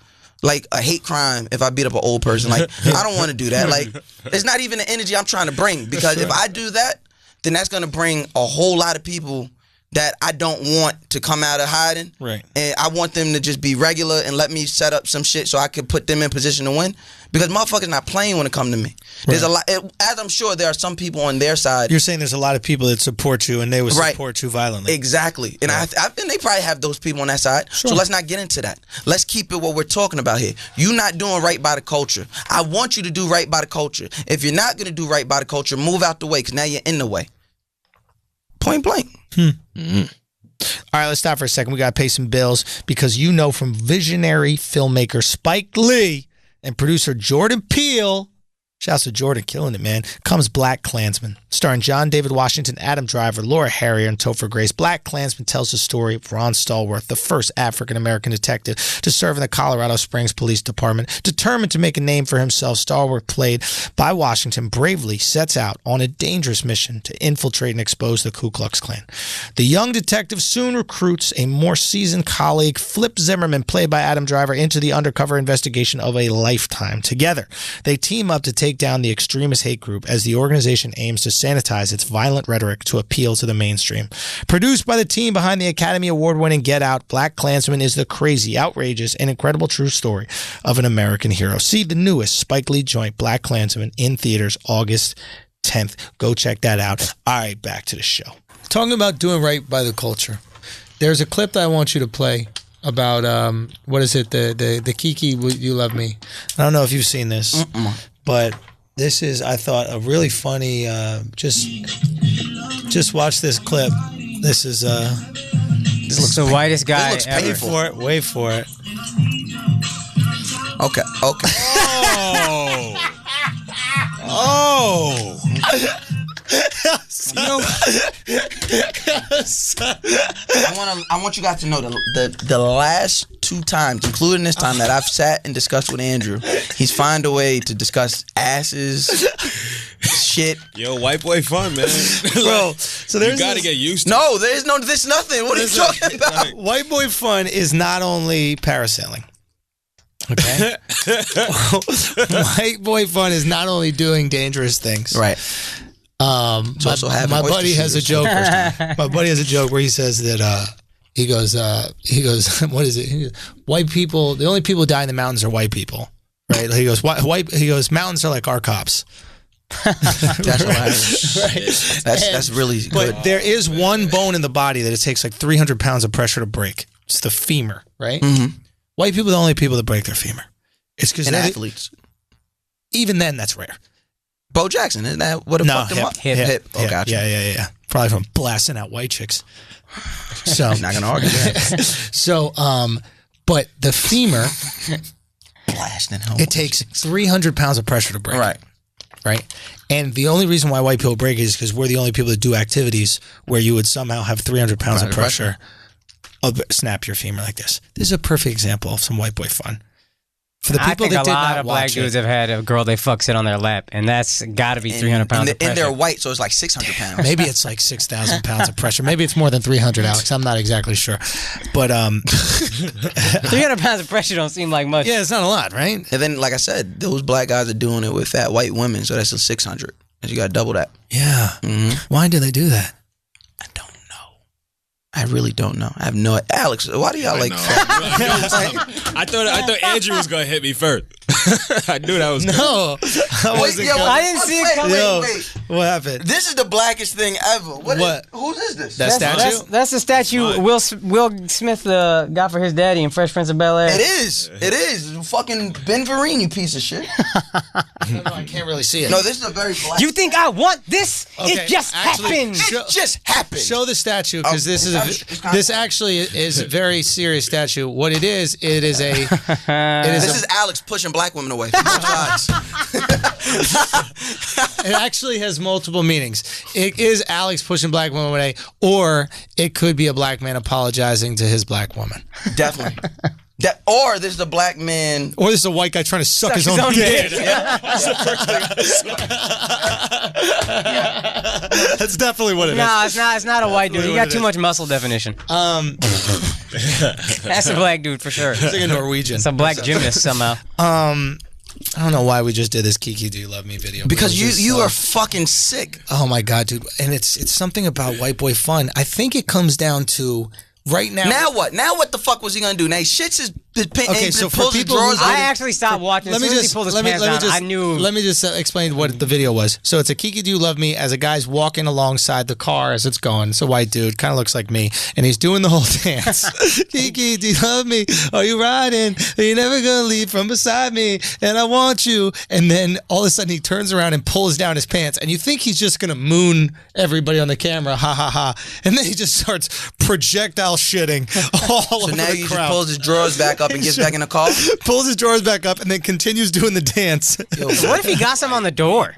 hate crime if I beat up an old person. Like, I don't want to do that. Like, it's not even the energy I'm trying to bring because if I do that, then that's going to bring a whole lot of people that I don't want to come out of hiding. Right. And I want them to just be regular and let me set up some shit so I can put them in position to win. Because motherfuckers not playing when it come to me. There's a lot, as I'm sure there are some people on their side. You're saying there's a lot of people that support you and they would support you violently. Exactly. And I think they probably have those people on that side. Sure. So let's not get into that. Let's keep it what we're talking about here. You're not doing right by the culture. I want you to do right by the culture. If you're not going to do right by the culture, move out the way because now you're in the way. Point blank. Mm-hmm. All right, let's stop for a second. We got to pay some bills because you know from visionary filmmaker Spike Lee and producer Jordan Peele, Shouts to Jordan, killing it, man. Comes Black Klansman, starring John David Washington, Adam Driver, Laura Harrier, and Topher Grace. Black Klansman tells the story of Ron Stallworth, the first African-American detective to serve in the Colorado Springs Police Department. Determined to make a name for himself, Stallworth, played by Washington, bravely sets out on a dangerous mission to infiltrate and expose the Ku Klux Klan. The young detective soon recruits a more seasoned colleague, Flip Zimmerman, played by Adam Driver, into the undercover investigation of a lifetime. Together, they team up to take down the extremist hate group as the organization aims to sanitize its violent rhetoric to appeal to the mainstream. Produced by the team behind the Academy Award-winning Get Out, Black Klansman is the crazy, outrageous, and incredible true story of an American hero. See the newest Spike Lee joint, Black Klansman, in theaters August 10th. Go check that out. All right, back to the show. Talking about doing right by the culture. There's a clip that I want you to play about, what is it, the Kiki, You Love Me. I don't know if you've seen this, but this is, I thought, a really funny, just watch this clip. This is, This looks the whitest guy looks ever. painful. Wait for it. Okay. Oh. I want you guys to know the last 2 times, including this time, that I've sat and discussed with Andrew, he's found a way to discuss asses, shit. Yo, white boy fun, man. Bro, so there's you gotta get used to No, there's nothing. What are you talking about? White boy fun is not only parasailing. Okay? White boy fun is not only doing dangerous things. Right. My buddy has a joke. My buddy has a joke where he says that he goes, what is it? He goes, white people, the only people who die in the mountains are white people. Right? He goes, he goes, mountains are like our cops. That's hilarious. Right. That's really good. But there is one bone in the body that it takes like 300 pounds of pressure to break. It's the femur, right? Mm-hmm. White people are the only people that break their femur. It's because athletes. Even then, that's rare. Bo Jackson, isn't that what it fucked him up? Hip. Oh, gotcha. Yeah. Probably from blasting out white chicks. So I'm not gonna argue that. So, but the femur, Blasting home. it takes 300 pounds of pressure to break. Right. And the only reason why white people break it is because we're the only people that do activities where you would somehow have 300 pounds of pressure. Snap your femur like this. This is a perfect example of some white boy fun. For the people that did not watch it. I think a lot of black dudes have had a girl they fuck sit on their lap, and that's got to be 300 pounds of pressure. And they're white, so it's like 600 pounds. Maybe it's like 6,000 pounds of pressure. Maybe it's more than 300, Alex. I'm not exactly sure. But 300 pounds of pressure don't seem like much. yeah, it's not a lot, right? And then, like I said, those black guys are doing it with fat white women, so that's a 600. And you got to double that. Yeah. Mm-hmm. Why do they do that? I don't know. I really don't know. I have no. Alex, why do y'all like? I thought Andrew was gonna hit me first. I knew that was No. I didn't see it coming. Wait. What happened? This is the blackest thing ever. What? Whose is this? That statue? That's the statue Will Smith got for his daddy in Fresh Prince of Bel-Air. It is. It's fucking Ben Vereen, piece of shit. I can't really see it. No, this is a very black. You think I want this? Okay, It just actually, happened. It just happened. Show the statue because this actually is a very serious statue. What it is a. This is Alex pushing black women away from both sides. It actually has multiple meanings. It is Alex pushing black women away, or it could be a black man apologizing to his black woman. Definitely. Or this is a black man. Or this is a white guy trying to suck his own dick. That's definitely what it is. No, it's not a white dude. You got too much muscle definition. That's a black dude for sure. It's like a Norwegian. It's a black gymnast somehow. I don't know why we just did this Kiki Do You Love Me video. Because you are fucking sick. Oh my God, dude. And it's something about white boy fun. I think it comes down to right now. Now what? Now what the fuck was he gonna do? Now he shits his pants. Okay, so for pulls his people drawers who- out. I actually stopped watching. As soon as he pulled his pants down, I knew. Let me just explain what the video was. So it's a Kiki Do You Love Me as a guy's walking alongside the car as it's going. It's a white dude, kind of looks like me, and he's doing the whole dance. Kiki, do you love me? Are you riding? Are you never gonna leave from beside me? And I want you. And then all of a sudden he turns around and pulls down his pants, and you think he's just gonna moon everybody on the camera, ha ha ha. And then he just starts projectile shitting all So over now the he crowd. just pulls his drawers back up and gets back in the car. Pulls his drawers back up and then continues doing the dance. Yo, What if he got some on the door?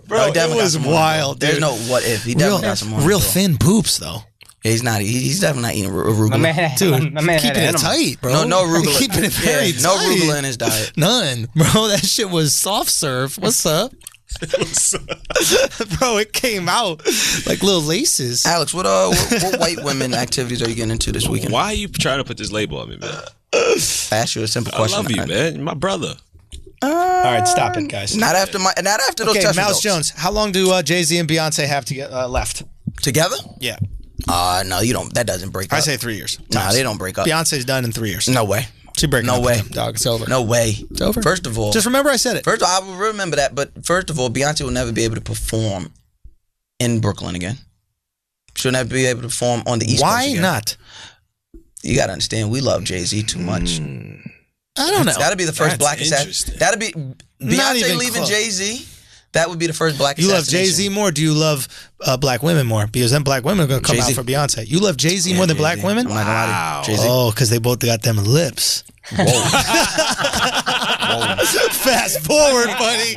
Bro, he definitely it was got some wild, There's dude. no what if. He definitely got some on Real the door. thin poops, though. Yeah, he's not. He's definitely not eating arugula. My man, Dude, my man had keeping an it animal. tight, bro. No arugula. Keeping it very No tight. arugula in his diet. None, bro. That shit was soft serve. What's up? Bro, it came out like little laces. Alex, what white women activities are you getting into this weekend? Why are you trying to put this label on me, man? I asked you a simple I question. love you, man. You're my brother. All right, stop it, guys. Not after those Okay, test Mouse results. Jones, how long do Jay-Z and Beyonce have to get left? Together? Yeah. No, you don't. That doesn't break up. I say 3 years. Nah, they don't break up. Beyonce's done in 3 years. No way. She breaking No up with way. him, dog. It's over. No way. It's over. First of all, Just remember I said it. First of all, I will remember that. But first of all, Beyonce will never be able to perform in Brooklyn again. She'll never be able to perform on the East Coast Why again. not? You gotta understand, we love Jay-Z too much. I don't know. That'd be the first That's black assassin. interesting. That'd be Not Beyonce even leaving close. Jay-Z. That would be the first black You love assassination. Jay-Z more? Or do you love black women more? Because then black women are going to come Jay-Z. out for Beyonce. You love Jay-Z more than Jay-Z. black women? I'm not gonna lie to you. Jay-Z. Oh, because they both got them lips. Whoa. Fast forward, buddy.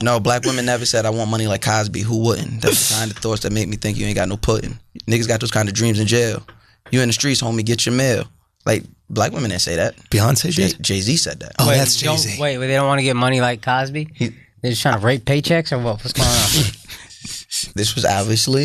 No, black women never said, I want money like Cosby. Who wouldn't? That's the kind of thoughts that make me think you ain't got no pudding. Niggas got those kind of dreams in jail. You in the streets, homie, get your mail. Like, black women didn't say that. Beyonce did? Jay-Z said that. Oh, Wait, that's Jay-Z. Wait, they don't want to get money like Cosby? They're just trying to rape paychecks or what? What's going on? This was obviously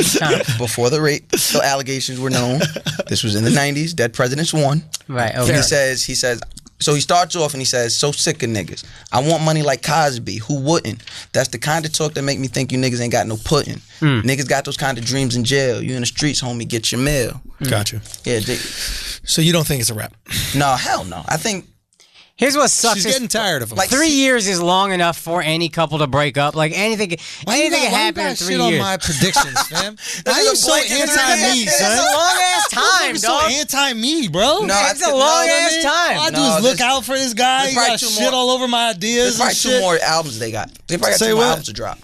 before the rape allegations were known. This was in the 90s. Dead presidents won. Right, And okay. he says, so he starts off and he says, so sick of niggas. I want money like Cosby. Who wouldn't? That's the kind of talk that make me think you niggas ain't got no pudding. Niggas got those kind of dreams in jail. You in the streets, homie, get your mail. Got you. Yeah, So you don't think it's a rap? no, hell no. I think Here's what sucks. She's is getting tired of him. like- 3 years is long enough for any couple to break up. Like anything can happen in 3 shit years. on my predictions, fam? Why are you so blanket anti-me, That's son? a long ass time, so dog. anti-me, bro. No, It's a long ass All time. I do No, is look this- out for this guy. there's He probably got two shit more- all over my ideas there's probably and two shit. more albums they got. They probably got Say two more what? albums to drop.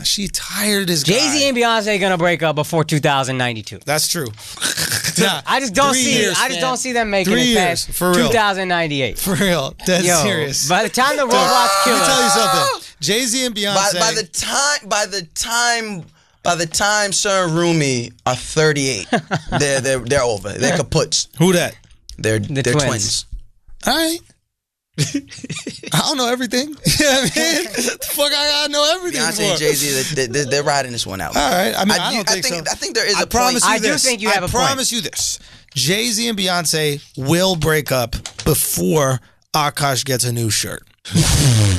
She tired of this guy. Jay-Z and Beyonce gonna break up before 2092. That's true. Nah, I just don't 3 see. years, I just fam. don't see them making 3 it years, past for real. 2098. For real. Dead Yo, serious. by the time the Roblox Let killer, me tell you something. Jay-Z and Beyonce. By the time Sir and Rumi are 38, they're over. They're kaputs. Who that? They're twins. twins. All right. I don't know everything. You know what I mean? The fuck I gotta know everything Beyonce for? and Jay-Z, they're riding this one out. All right. I mean, I don't think so. I think there is I a promise point. you I do this. think you have a I point. promise you this. Jay-Z and Beyonce will break up before Akaash gets a new shirt.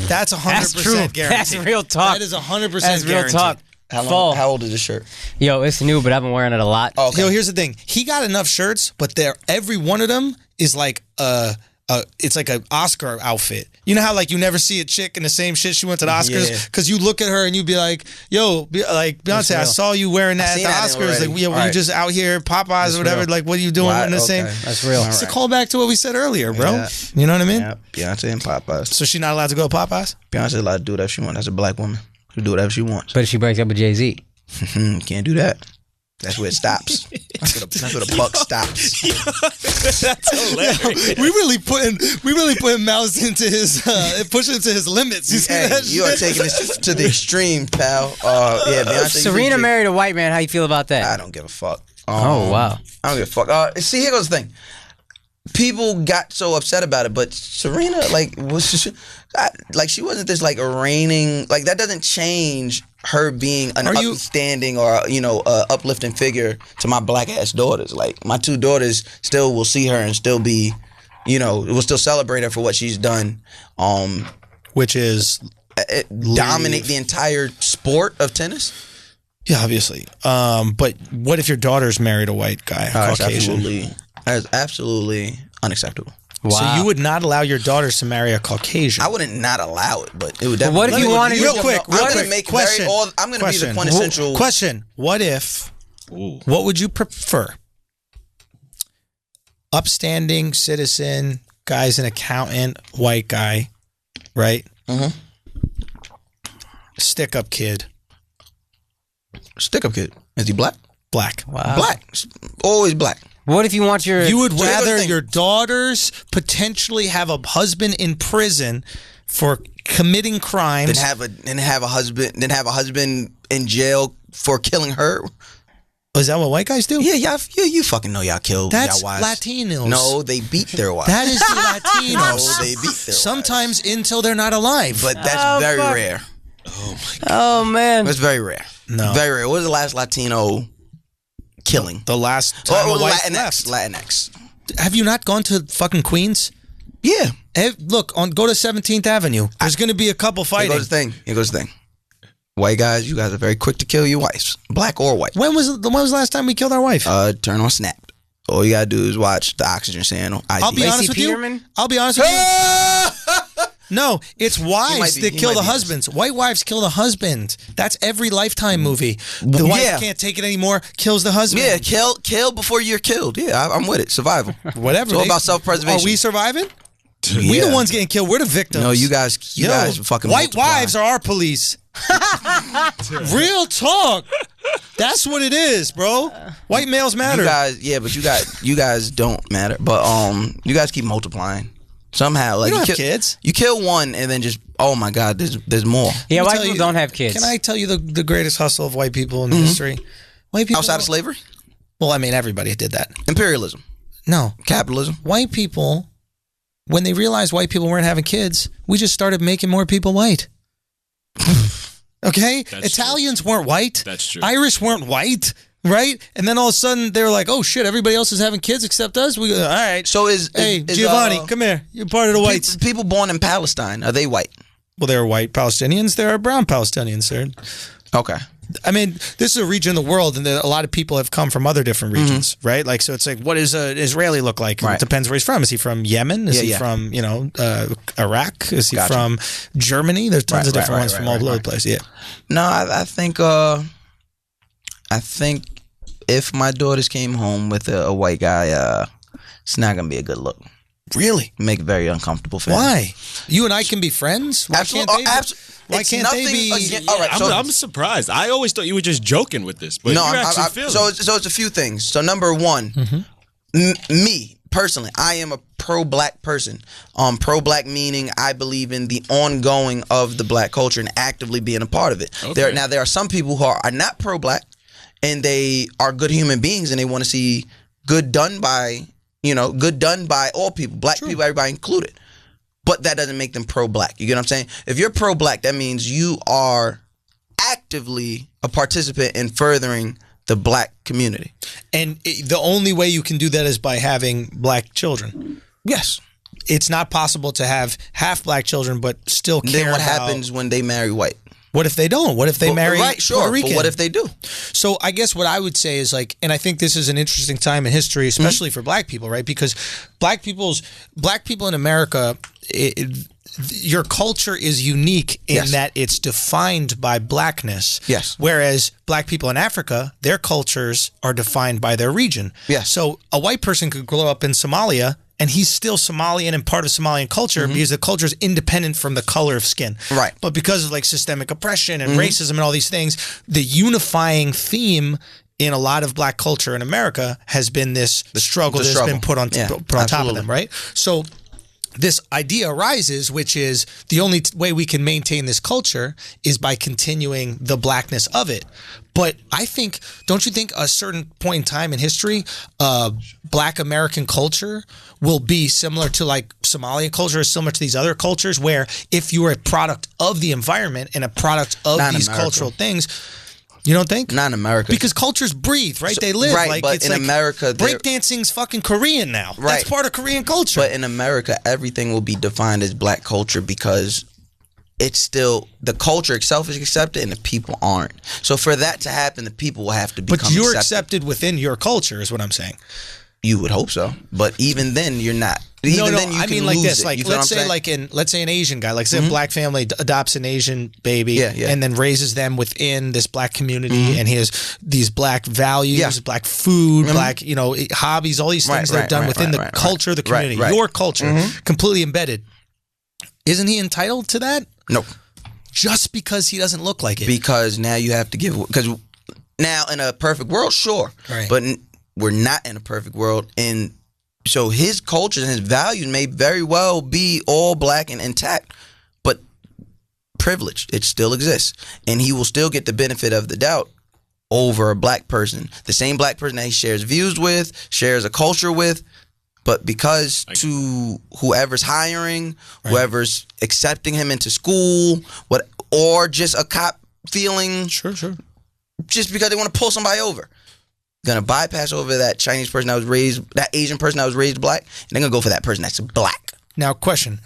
That's 100% that's true. guaranteed. That's real talk. That is 100% That's real guaranteed. talk. How old is the shirt? Yo, it's new, but I've been wearing it a lot. Oh, okay. Yo, here's the thing. He got enough shirts, but every one of them is like it's like an Oscar outfit. You know how like you never see a chick in the same shit she went to the Oscars? Yeah. Because you look at her and you be like, yo, like Beyonce, I real. saw you wearing that at seen the that Oscars. already. Like, yeah, were you Alright. just out here Popeyes or whatever? real. Like, what are you doing in the same? That's real. It's a callback to what we said earlier, bro. Yeah. You know what I mean? Yeah, Beyonce and Popeyes. So she's not allowed to go to Popeyes? Beyonce allowed to do whatever she wants. That's a black woman. She can do whatever she wants. But if she breaks up with Jay-Z, Can't do that. That's where it stops. That's where the buck stops. That's hilarious. We really putting Mouse into his pushing him to his limits. You see Hey, that you are shit? taking this to the extreme, pal. Yeah, Beyonce. Serena married a white man. How you feel about that? I don't give a fuck. Oh, wow. I don't give a fuck. See, here goes the thing. People got so upset about it, but Serena, like, she wasn't this like reigning. Like that doesn't change her being an upstanding or uplifting figure to my black ass daughters. Like my two daughters still will see her and still be, will still celebrate her for what she's done. Which is Dominate the entire sport of tennis. yeah, obviously. But what if your daughter's married a white guy, Caucasian? That is absolutely unacceptable. Wow. So you would not allow your daughters to marry a Caucasian? I wouldn't not allow it, but it would definitely. what if you wanted- real quick, I'm going to make question. I'm going to be the quintessential. Question. What if? Ooh. What would you prefer? Upstanding citizen, guy's an accountant, white guy, right? Mm-hmm. Stick up kid, Stick up kid. Is he black? black. Wow. Black. Always black. What if you want your... You would here's the rather thing. your daughters potentially have a husband in prison for committing crimes Then have a husband in jail for killing her. Is that what white guys do? Yeah, you fucking know y'all kill That's y'all wives. Latinos. No, they beat their wives. That is the Latinos. No, they beat their Sometimes until they're not alive. But that's very rare. Oh, man. That's very rare. No. Very rare. What was the last Latino killing? The last time a wife Latinx. left. Latinx. Have you not gone to fucking Queens? Yeah. Look, go to 17th Avenue. There's going to be a couple fighting. Here goes the thing. White guys, you guys are very quick to kill your wives, black or white. When was the last time we killed our wife? Turn on Snap. All you gotta do is watch the Oxygen channel. I'll be honest with Peterman? you. I'll be honest with you. No, it's wives that kill the husbands. White wives kill the husband. That's every Lifetime movie. The wife can't take it anymore, kills the husband. Yeah, kill before you're killed. Yeah, I'm with it. Survival. Whatever. It's all about self-preservation. Are we surviving? We the ones getting killed. We're the victims. No, you guys fucking white multiply. wives are our police. Real talk. That's what it is, bro. White males matter. But you guys don't matter. But you guys keep multiplying. Somehow, like you don't have kids. You kill one and then just, oh my God, there's more. Yeah, white people don't have kids. Can I tell you the greatest hustle of white people in history? White people Outside of slavery? Well, I mean, everybody did that. Imperialism. No. Capitalism. White people, when they realized white people weren't having kids, we just started making more people white. Okay? That's Italians weren't white. That's true. Irish weren't white, right? And then all of a sudden they were like, oh shit, everybody else is having kids except us? We go, all right. So Hey, Giovanni, come here. You're part of the whites. People born in Palestine, are they white? Well, there are white Palestinians. There are brown Palestinians, sir. Okay. I mean, this is a region of the world, and a lot of people have come from other different regions, right? Like, so it's like, what does an Israeli look like? Right. It depends where he's from. Is he from Yemen? Is he from, Iraq? Is he from Germany? There's tons of different ones from all over the place. Yeah. No, I think if my daughters came home with a white guy, it's not gonna be a good look. Really? Make it very uncomfortable for Why? You and I can be friends? Why Absolutely. Why can't they be? All right, so I'm surprised. I always thought you were just joking with this, but no, you actually feel it. so it's a few things. So number one, me personally, I am a pro-black person. Pro-black meaning I believe in the ongoing of the black culture and actively being a part of it. Okay. There are some people who are not pro-black and they are good human beings and they want to see good done by all people, black people, everybody included. But that doesn't make them pro-black. You get what I'm saying? If you're pro-black, that means you are actively a participant in furthering the black community. And the only way you can do that is by having black children. Yes. It's not possible to have half black children but still care Then what about, happens when they marry white? What if they don't? What if they marry Puerto Rican? But what if they do? So I guess what I would say is like, and I think this is an interesting time in history, especially for black people, right? Because black people in America, your culture is unique in that it's defined by blackness. Yes. Whereas black people in Africa, their cultures are defined by their region. Yes. So a white person could grow up in Somalia and he's still Somalian and part of Somalian culture because the culture is independent from the color of skin. Right. But because of like systemic oppression and racism and all these things, the unifying theme in a lot of black culture in America has been this struggle that's been put on top of them, right? So this idea arises, which is the only way we can maintain this culture is by continuing the blackness of it. But I think, don't you think a certain point in time in history, black American culture will be similar to like Somalian culture, is similar to these other cultures, where if you are a product of the environment and a product of these cultural things, you don't think? Not in America. Because cultures breathe, right? So, they live. right, like, but it's in like America, breakdancing's fucking Korean now. Right. That's part of Korean culture. But in America, everything will be defined as black culture because it's still, the culture itself is accepted and the people aren't. So for that to happen, the people will have to become But you're accepted within your culture is what I'm saying. You would hope so. But even then, you're not. Even then, you I can mean like lose this. it. Like You feel what let's I'm say saying? let's say an Asian guy, like say a black family adopts an Asian baby and then raises them within this black community and he has these black values, black food, black, hobbies, all these things that are done within the culture of the community. Your culture, completely embedded. Isn't he entitled to that? No. Just because he doesn't look like it. Because now you have to give, because now in a perfect world, sure. Right. But we're not in a perfect world, and so his culture and his values may very well be all black and intact, but privilege, it still exists, and he will still get the benefit of the doubt over a black person, the same black person that he shares views with, shares a culture with, but because to whoever's hiring, whoever's accepting him into school, or just a cop feeling, just because they want to pull somebody over, gonna bypass over that Chinese person that was raised, that Asian person that was raised black, and they're gonna go for that person that's black. Now, question: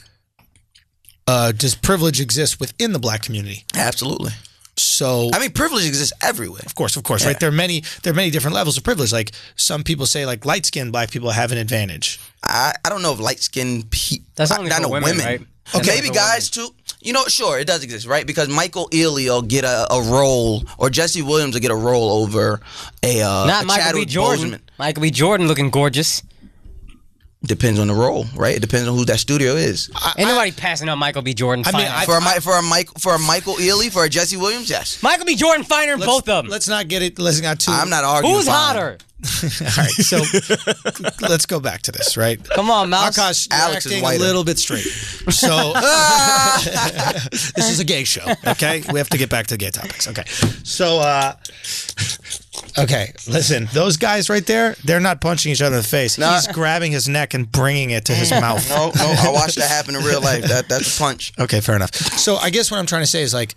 does privilege exist within the black community? Absolutely. So I mean, privilege exists everywhere. Of course, right? There are many different levels of privilege. Like some people say, like light-skinned black people have an advantage. I don't know if light-skinned people. That's only for women, right? Okay, maybe guys too. You know, sure, it does exist, right? Because Michael Ealy will get a role, or Jesse Williams will get a role over not Michael B. Jordan. Bozeman. Michael B. Jordan looking gorgeous. Depends on the role, right? It depends on who that studio is. Ain't nobody passing up Michael B. Jordan. For a Michael Ealy, for a Jesse Williams, yes. Michael B. Jordan finer than both of them. Let's not get it. Let's not too. I'm not arguing. Who's hotter? All right, so let's go back to this, right? Come on, Mouse. Akaash, you're Alex is acting whiter. a little bit straight. So this is a gay show, okay? We have to get back to the gay topics, okay? So, okay, listen, those guys right there, they're not punching each other in the face. No. He's grabbing his neck and bringing it to his mouth. No, I watched that happen in real life. That's a punch. Okay, fair enough. So I guess what I'm trying to say is like,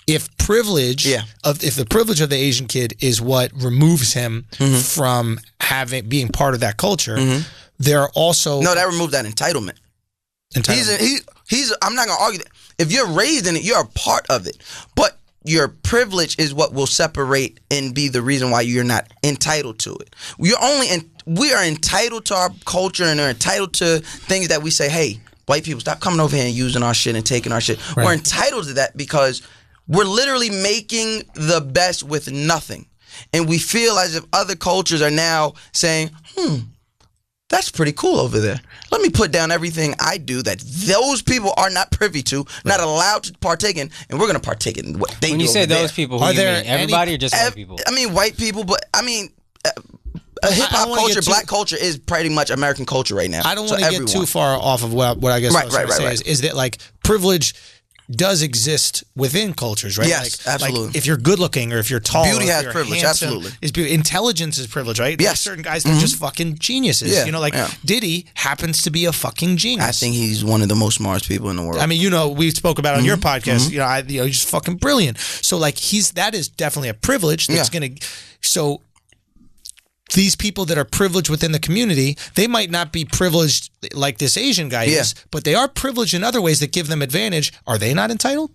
if the privilege of the Asian kid is what removes him from being part of that culture, there are also that removes that entitlement. He's I'm not gonna argue that. If you're raised in it, you're a part of it. But your privilege is what will separate and be the reason why you're not entitled to it. We are entitled to our culture and are entitled to things that we say, hey, white people, stop coming over here and using our shit and taking our shit. Right. We're entitled to that because we're literally making the best with nothing. And we feel as if other cultures are now saying, that's pretty cool over there. Let me put down everything I do that those people are not privy to, not allowed to partake in, and we're going to partake in what they do. When you say over those there. people, who do you mean? Everybody or just white people? I mean, white people, but I mean, hip-hop culture, black culture is pretty much American culture right now. I don't want to get too far off of what I guess I was going to say is that like privilege does exist within cultures, right? Yes, like, absolutely. Like if you're good looking or if you're tall, beauty or if has you're privilege, handsome, absolutely. Intelligence is privilege, right? Yes. There's certain guys that are just fucking geniuses. Yeah, you know, like Diddy happens to be a fucking genius. I think he's one of the most smartest people in the world. I mean, you know, we spoke about on your podcast. You know, he's just fucking brilliant. So like that is definitely a privilege that's gonna. So these people that are privileged within the community, they might not be privileged like this Asian guy is, but they are privileged in other ways that give them advantage. Are they not entitled?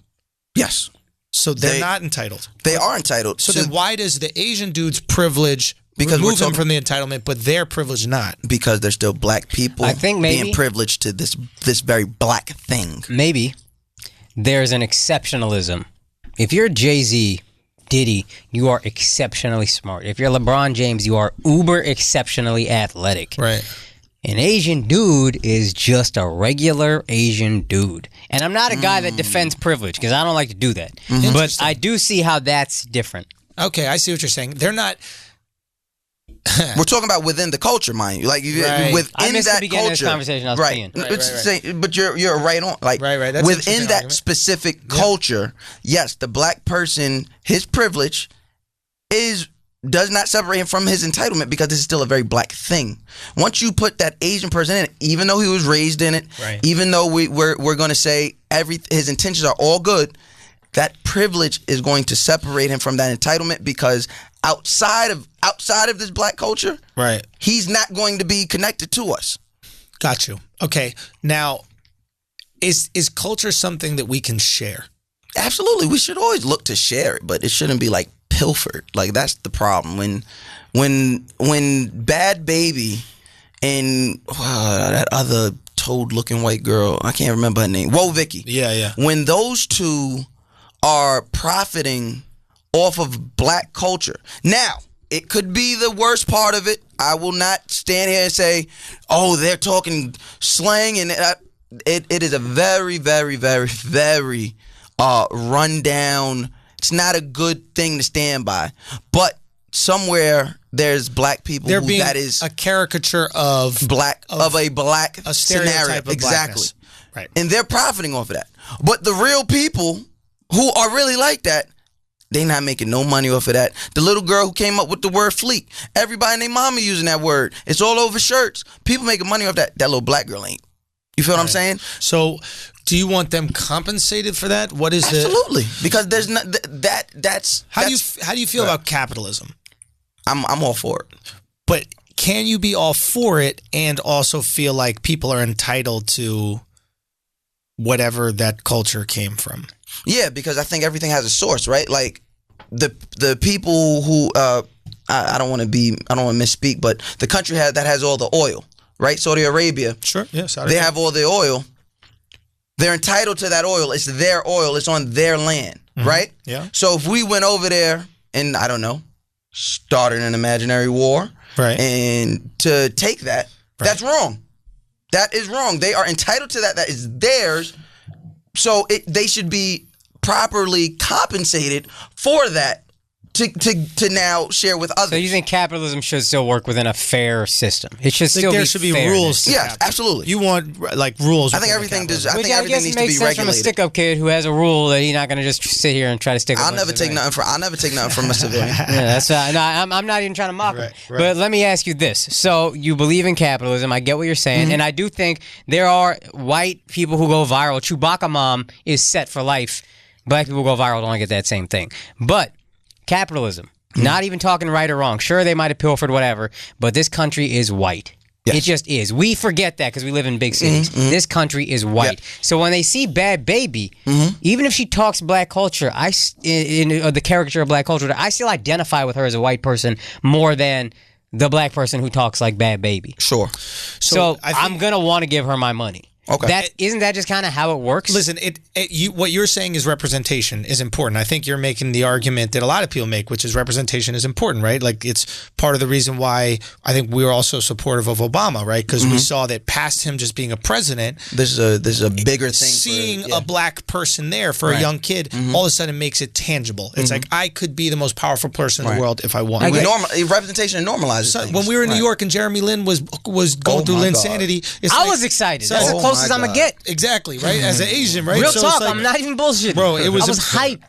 Yes. So they're not entitled. They are entitled. So then why does the Asian dude's privilege remove them from the entitlement, but their privilege not? Because they're still black people I think maybe, being privileged to this very black thing. Maybe there's an exceptionalism. If you're Jay-Z, Diddy, you are exceptionally smart. If you're LeBron James, you are uber exceptionally athletic. Right. An Asian dude is just a regular Asian dude. And I'm not a guy that defends privilege because I don't like to do that. But I do see how that's different. Okay, I see what you're saying. They're not... We're talking about within the culture, mind you. Like within I missed that the beginning culture, of this conversation I was being. But you're right on. Like That's within that specific culture, yes, the black person, his privilege does not separate him from his entitlement because this is still a very black thing. Once you put that Asian person in it, even though he was raised in it, even though we're going to say his intentions are all good, that privilege is going to separate him from that entitlement because outside of this black culture, he's not going to be connected to us. Got you. Okay. Now, is culture something that we can share? Absolutely. We should always look to share it, but it shouldn't be like pilfered. Like that's the problem. When Bad Baby and that other toad-looking white girl, I can't remember her name, Whoa Vicky. Yeah. When those two are profiting off of black culture. Now, it could be the worst part of it. I will not stand here and say, oh, they're talking slang. And it is a very, very, very, very rundown. It's not a good thing to stand by. But somewhere there's black people They're who being that is a caricature of a black a stereotype scenario. of Exactly. blackness. Right. And they're profiting off of that. But the real people who are really like that, they not making no money off of that. The little girl who came up with the word fleek, everybody and their mama using that word. It's all over shirts. People making money off that. That little black girl ain't. You feel what I'm saying? So, do you want them compensated for that? What is Absolutely. Because there's not that's how do you feel about capitalism? I'm all for it. But can you be all for it and also feel like people are entitled to whatever that culture came from? Yeah, because I think everything has a source, right? Like the people who I don't want to misspeak, but the country that has all the oil, right? Saudi Arabia. Sure. Yeah. They have all the oil. They're entitled to that oil. It's their oil. It's on their land, right? Yeah. So if we went over there and I don't know, started an imaginary war, right, and to take that, that's wrong. That is wrong. They are entitled to that. That is theirs. So they should be properly compensated for that to now share with others. So you think capitalism should still work within a fair system? It should still there be should be fairness. rules. Yes, absolutely. You want like rules. I think everything does. I Which think I everything guess needs to makes be sense regulated. from a stick-up kid who has a rule that he's not going to just sit here and try to stick up. I'll never take nothing from a civilian. Yeah, that's no, I'm not even trying to mock him. Right. But let me ask you this: so you believe in capitalism? I get what you're saying, and I do think there are white people who go viral. Chewbacca mom is set for life. Black people go viral, don't get that same thing. But capitalism, not even talking right or wrong. Sure, they might have pilfered whatever, but this country is white. Yes. It just is. We forget that because we live in big cities. This country is white. Yep. So when they see Bad Baby, even if she talks black culture, in the caricature of black culture, I still identify with her as a white person more than the black person who talks like Bad Baby. Sure. So I'm going to want to give her my money. Okay. Isn't that just kind of how it works? Listen, what you're saying is representation is important. I think you're making the argument that a lot of people make, which is representation is important, right? Like it's part of the reason why I think we were also supportive of Obama, right? Because we saw that past him just being a president, this is a bigger thing. Seeing a black person there for a young kid, all of a sudden makes it tangible. It's like I could be the most powerful person in the world if I want. Representation normalizes things. When we were in New York and Jeremy Lin was going through Linsanity, I was excited. That's the closest I'm gonna get. Exactly, right? As an Asian, right? Real talk, I'm not even bullshitting. Bro, I was hype.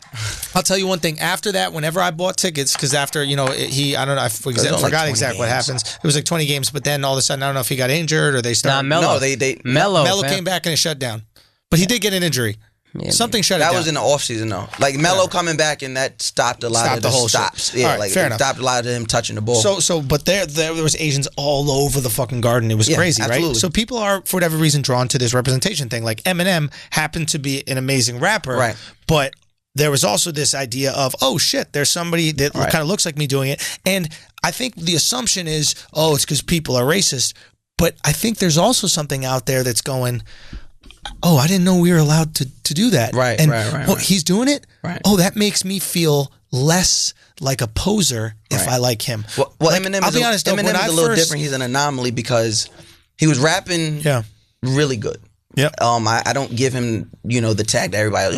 I'll tell you one thing. After that, whenever I bought tickets, because after, I don't know, I forgot exactly what happens. It was like 20 games, but then all of a sudden, I don't know if he got injured or they started. Melo. No, Melo came back and it shut down. But he did get an injury. Yeah, something shut it down. That was in the offseason, though. Like Melo coming back and that stopped a lot of the whole stops. Yeah, right, fair enough. Stopped a lot of him touching the ball. But there was Asians all over the fucking garden. It was crazy, absolutely. Right? So people are, for whatever reason, drawn to this representation thing. Like Eminem happened to be an amazing rapper, right? But there was also this idea of, oh shit, there's somebody that kind of looks like me doing it. And I think the assumption is, oh, it's because people are racist. But I think there's also something out there that's going, oh, I didn't know we were allowed to do that. Right, and right. He's doing it? Right. Oh, that makes me feel less like a poser if I like him. Well, Eminem I'll be honest, Eminem is a little different. He's an anomaly because he was rapping really good. Yeah. I don't give him, the tag that everybody.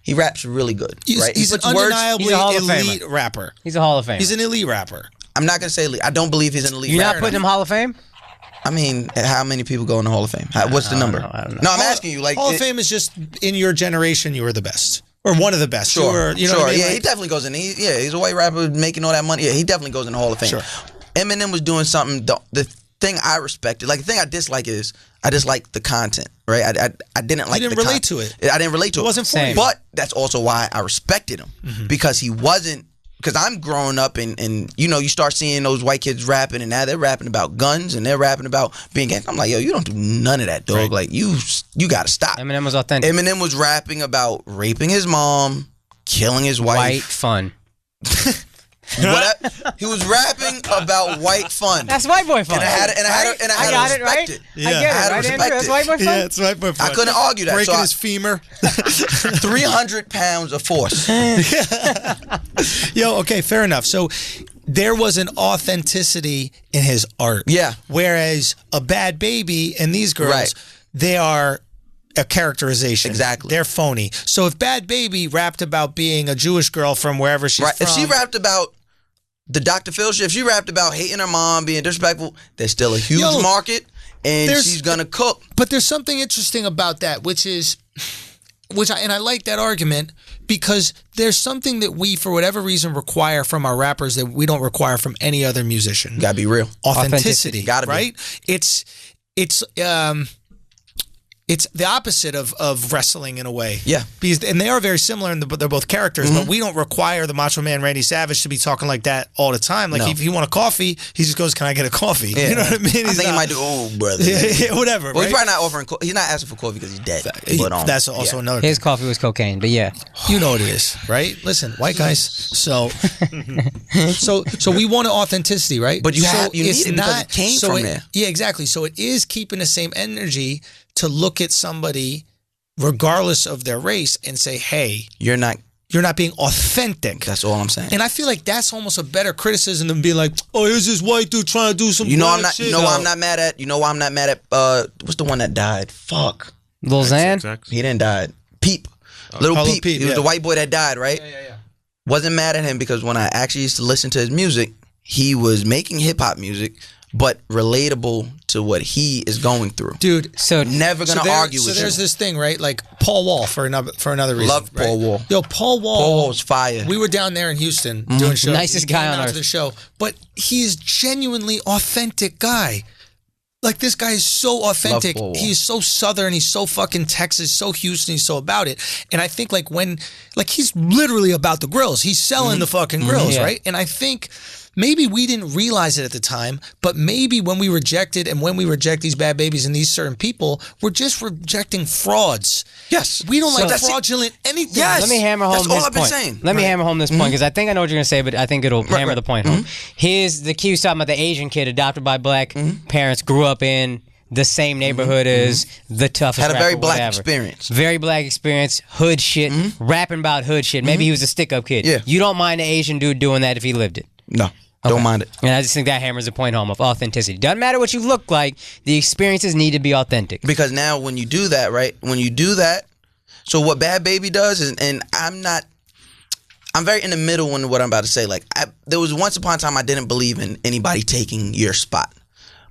He raps really good. He's an undeniably elite rapper. He's a Hall of Famer. He's an elite rapper. I'm not gonna say elite. I don't believe he's an elite. You're rapper. not putting him Hall of Fame? I mean, how many people go in the Hall of Fame? What's the number? I don't know. No, I'm asking you. Like Hall of Fame is just in your generation, you were the best. Or one of the best. Sure. You know what I mean? Yeah, he definitely goes in. He's a white rapper making all that money. Yeah, he definitely goes in the Hall of Fame. Sure. Eminem was doing something. The thing I respected, like the thing I dislike is I dislike the content. Right? I didn't like. You didn't relate to it. I didn't relate to it. It wasn't for you. But that's also why I respected him because he wasn't. Because I'm growing up and you start seeing those white kids rapping and now they're rapping about guns and they're rapping about being gangster. I'm like, yo, you don't do none of that, dog. Right. Like you got to stop. Eminem was authentic. Eminem was rapping about raping his mom, killing his wife. White fun. He was rapping about white fun. That's white boy fun. And I had I got it, right? it. Yeah. I get it, right, Andrew? That's white boy fun? Yeah, it's white boy fun. I couldn't argue that. Breaking his femur. 300 pounds of force. Yo, okay, fair enough. So there was an authenticity in his art. Yeah. Whereas a Bad Baby and these girls, they are a characterization. Exactly. They're phony. So if Bad Baby rapped about being a Jewish girl from wherever she's from. If she rapped about the Dr. Phil shit, if she rapped about hating her mom, being disrespectful, there's still a huge market, and she's gonna cook. But there's something interesting about that, I like that argument, because there's something that we, for whatever reason, require from our rappers that we don't require from any other musician. Gotta be real. Authenticity. Gotta be. Right? It's the opposite of wrestling in a way. Yeah. And they are very similar, but they're both characters, but we don't require the Macho Man Randy Savage to be talking like that all the time. Like, if you want a coffee, he just goes, "Can I get a coffee?" Yeah. You know what I mean? I think he might do, "Oh, brother." Yeah, whatever. Well, right? he's probably not offering, he's not asking for coffee because he's dead. But, that's also another His thing. coffee was cocaine, but yeah. You know what it is, right? Listen, white guys. So we want authenticity, right? But you need it because it came from there. Yeah, exactly. So it is keeping the same energy to look at somebody, regardless of their race, and say, "Hey, you're not being authentic." That's all I'm saying. And I feel like that's almost a better criticism than being like, "Oh, here's this white dude trying to do some." You know, I'm not. shit. You know why I'm not mad at? You know why I'm not mad at? What's the one that died? Fuck. Lil Xan? He didn't die. Peep. Little Peep. He was the white boy that died, right? Yeah. Wasn't mad at him because when I actually used to listen to his music, he was making hip hop music, but relatable to what he is going through. Dude, so never gonna argue with you. So there's this thing, right? Like Paul Wall for another reason. Love right? Paul Wall. Yo, Paul Wall. Paul Wall's fire. We were down there in Houston doing shows. Nicest guy on earth. To the show, but he is genuinely authentic guy. Like, this guy is so authentic. He's so Southern. He's so fucking Texas, so Houston. He's so about it. And I think he's literally about the grills. He's selling the fucking grills, right? And I think maybe we didn't realize it at the time, but maybe when we reject these bad babies and these certain people, we're just rejecting frauds. Yes. We don't like fraudulent anything. Yes. Let me hammer home That's this all I've been point. saying. Let me hammer home this point, because I think I know what you're going to say, but I think it'll hammer the point home. Here's the key talking about the Asian kid adopted by black parents, grew up in the same neighborhood as the toughest Had a very rapper, black whatever. experience. Very black experience, hood shit, rapping about hood shit. Maybe he was a stick-up kid. Yeah. You don't mind an Asian dude doing that if he lived it. No. Don't mind it. And I just think that hammers the point home of authenticity. Doesn't matter what you look like, the experiences need to be authentic. Because now when you do that, right? When you do that, so what Bad Baby does is, and I'm very in the middle in what I'm about to say. Like, there was once upon a time I didn't believe in anybody taking your spot.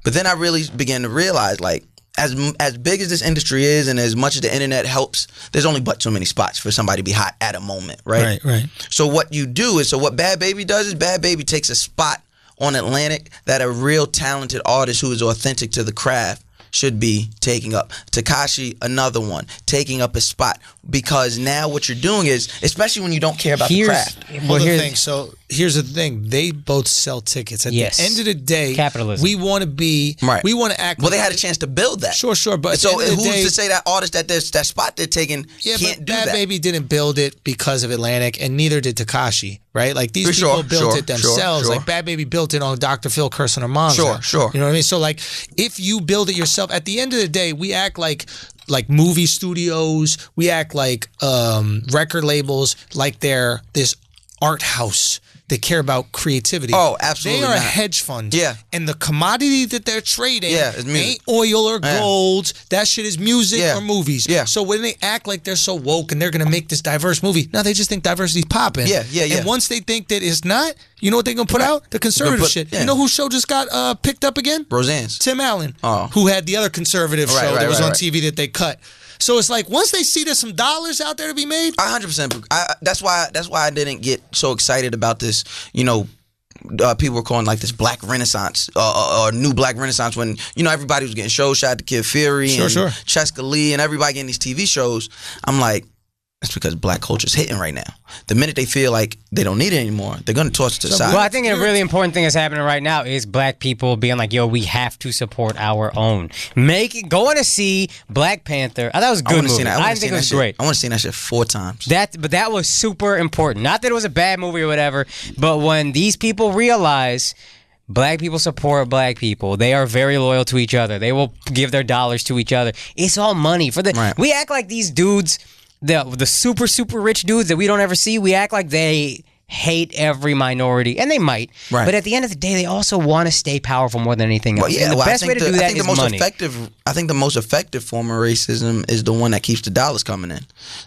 But then I really began to realize, like, as big as this industry is and as much as the internet helps, there's only but so many spots for somebody to be hot at a moment, right? Right. So what you do is, so what Bad Baby does is Bad Baby takes a spot on Atlantic that a real talented artist who is authentic to the craft should be taking up. Tekashi, another one, taking up a spot. Because now what you're doing is, especially when you don't care about the craft. So here's the thing. They both sell tickets. At the end of the day, capitalism. We want to be, we want to act. Well, they had a chance to build that. Sure. But so who's to say that artist that spot they're taking can't do that? Bad Baby didn't build it because of Atlantic, and neither did Tekashi, right? Like, these people built it themselves. Like, Bad Baby built it on Dr. Phil cursing her mom. Sure. You know what I mean? So, like, if you build it yourself, at the end of the day, we act like movie studios, we act like record labels, like they're this art house. They care about creativity. Oh, absolutely. They are not. a hedge fund. Yeah. And the commodity that they're trading is music. ain't oil or gold. That shit is music or movies. Yeah. So when they act like they're so woke and they're going to make this diverse movie, no, they just think diversity's popping. Yeah. And once they think that it's not, you know what they're going to put out? The conservative shit. Yeah. You know whose show just got picked up again? Roseanne's. Tim Allen, who had the other conservative show that was on TV that they cut. So it's like, once they see there's some dollars out there to be made, 100%. That's why I didn't get so excited about this. You know, people were calling like this Black Renaissance or new Black Renaissance when everybody was getting shows. Shout out to Kid Fury and Cheska Lee and everybody getting these TV shows. I'm like, that's because black culture's hitting right now. The minute they feel like they don't need it anymore, they're going to toss it to the side. Well, I think a really important thing that's happening right now is black people being like, yo, we have to support our own. Going to see Black Panther. I thought it was a good movie. I didn't think it was great. I want to see that shit 4 times. But that was super important. Not that it was a bad movie or whatever, but when these people realize black people support black people, they are very loyal to each other. They will give their dollars to each other. It's all money. We act like these dudes, the super, super rich dudes that we don't ever see, we act like they hate every minority, and they might. Right. But at the end of the day, they also want to stay powerful more than anything else. And the best way to do that is money. I think the most effective form of racism is the one that keeps the dollars coming in.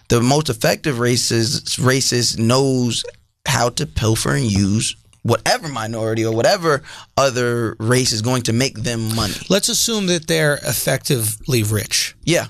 The most effective racist knows how to pilfer and use whatever minority or whatever other race is going to make them money. Let's assume that they're effectively rich. Yeah.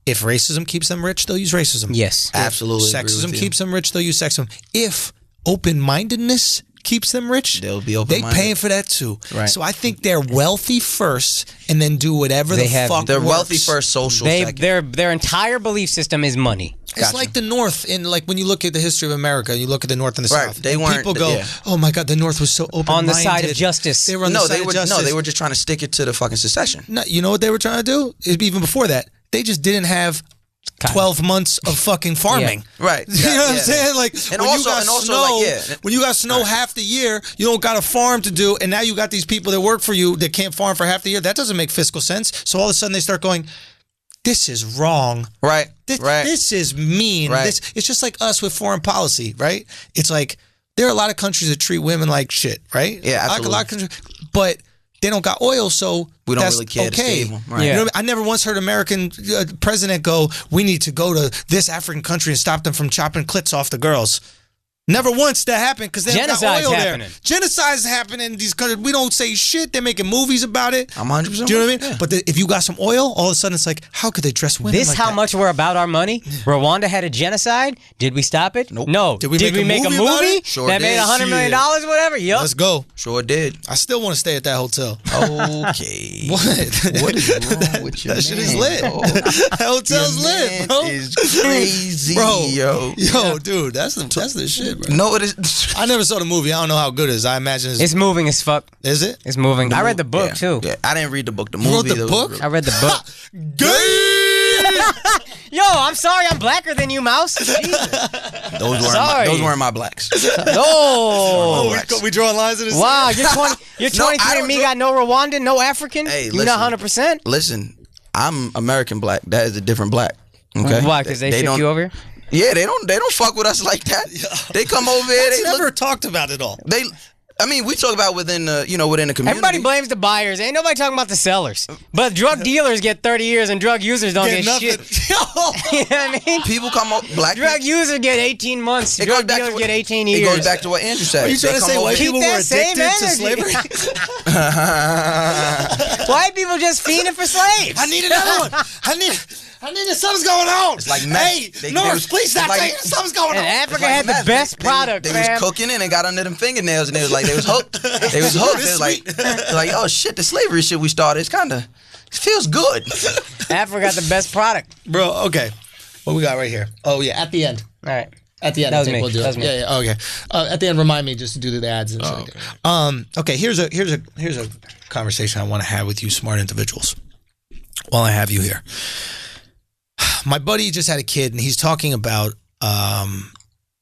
If racism keeps them rich, they'll use racism. Yes. Absolutely. Sexism keeps them rich, they'll use sexism. If open-mindedness keeps them rich, they'll be open-minded. They paying for that too. Right. So I think they're wealthy first and then do whatever the fuck They're works. wealthy first, social second. Their entire belief system is money. It's like the North, in like when you look at the history of America, you look at the North and the Right. South. They weren't- people go, yeah. "Oh my God, the North was so open-minded On the side of justice. They were on the side of justice. No, they were just trying to stick it to the fucking secession. No, you know what they were trying to do? Even before that, they just didn't have 12 months of fucking farming. Yeah. Right. You know what I'm saying? Like, And when also- you got and also, snow, like, yeah. when you got snow half the year, you don't got a farm to do, and now you got these people that work for you that can't farm for half the year. That doesn't make fiscal sense. So all of a sudden they start going, this is wrong. Right. This is mean. Right. It's just like us with foreign policy, right? It's like there are a lot of countries that treat women like shit, right? Yeah, absolutely. Like a lot of countries, but they don't got oil, so We don't that's really care to okay. save them. Right. You know what I mean? I never once heard American president go, "We need to go to this African country and stop them from chopping clits off the girls." Never once that happened because they don't got Genocide's oil happening. there. Genocide is happening in these countries. We don't say shit. They're making movies about it. I'm 100%. Do you know what I mean? Yeah. But if you got some oil, all of a sudden it's like, how could they dress women This like how that? much we're about our money? Rwanda had a genocide. Did we stop it? Nope. No. Did we make a movie about it? Sure that did. made $100 million? Whatever. Yup. Let's go. Sure did. I still want to stay at that hotel. Okay. What? What is wrong with your That shit is man? lit. Oh, That hotel's your lit, man bro. is crazy, Bro. yo. Dude, that's the shit, bro. No, it is. I never saw the movie. I don't know how good it is. I imagine It's moving as fuck. Is it? It's moving. I read the book Yeah. too. Yeah, I didn't read the book. The You movie. wrote the book? I read the book. Yo, I'm sorry, I'm blacker than you, Mouse. Jesus. Sorry. Those weren't my blacks. Oh. We drawing lines in the Wow, you're 20. You're No, 23 I and me don't got no Rwandan, no African. Hey, you're not listen. 100%. Listen, I'm American black. That is a different black. Okay. Why? Because they shipped don't- you over here? Yeah, they don't fuck with us like that. They come over here. They They never look. talked about it all. I mean, we talk about within the community. Everybody blames the buyers. Ain't nobody talking about the sellers. But drug dealers get 30 years and drug users don't get shit. You know what I mean? People come up. Black Drug people. users get 18 months. It goes Drug back to dealers what- get 18 It years. goes back to what Andrew said. Are you trying They to come say over white here- people Keep were that same addicted to energy. slavery? White people just fiending for slaves. I need another one. I need something's going on. It's like meth. Hey, They North, was- please stop it's like- saying something's going And on. Africa Like had the meth. best product, They fam. was cooking it and got under them fingernails and they was hooked. They was hooked. They was like, oh shit, the slavery shit we started, it feels good. Africa got the best product. Bro, okay. What we got right here? Oh, yeah, at the end. All right. At the end, That I was think me. we'll do That it. was me. Yeah, okay. At the end, remind me just to do the ads and shit. Okay, here's a conversation I want to have with you smart individuals while I have you here. My buddy just had a kid, and he's talking about,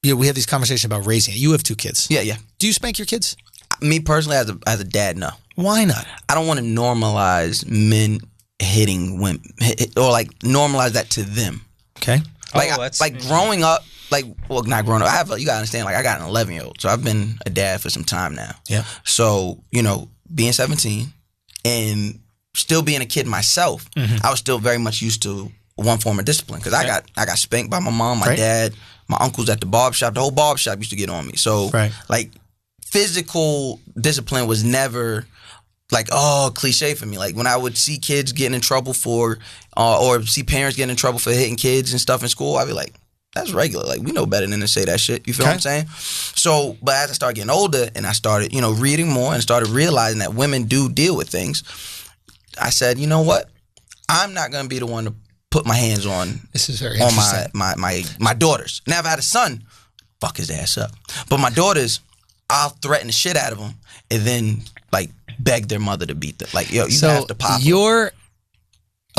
we have these conversations about raising it. You have 2 kids. Yeah. Do you spank your kids? Me personally, as a dad, no. Why not? I don't want to normalize men hitting women or like normalize that to them. Okay. Like, that's- growing up, not growing up. You gotta understand. Like, I got an 11-year-old, so I've been a dad for some time now. Yeah. So being 17 and still being a kid myself, I was still very much used to one form of discipline because I got spanked by my mom, my dad, my uncles at the barber shop. The whole barber shop used to get on me. So like physical discipline was never like cliche for me. Like when I would see kids getting in trouble for or see parents getting in trouble for hitting kids and stuff in school, I'd be like, that's regular. Like we know better than to say that shit. You feel what I'm saying? So, but as I started getting older and I started, reading more and started realizing that women do deal with things, I said, you know what? I'm not gonna be the one to put my hands on This is very on interesting. my daughters. Now if I had a son, fuck his ass up. But my daughters, I'll threaten the shit out of them and then like beg their mother to beat them. Like, yo, you have to pop them.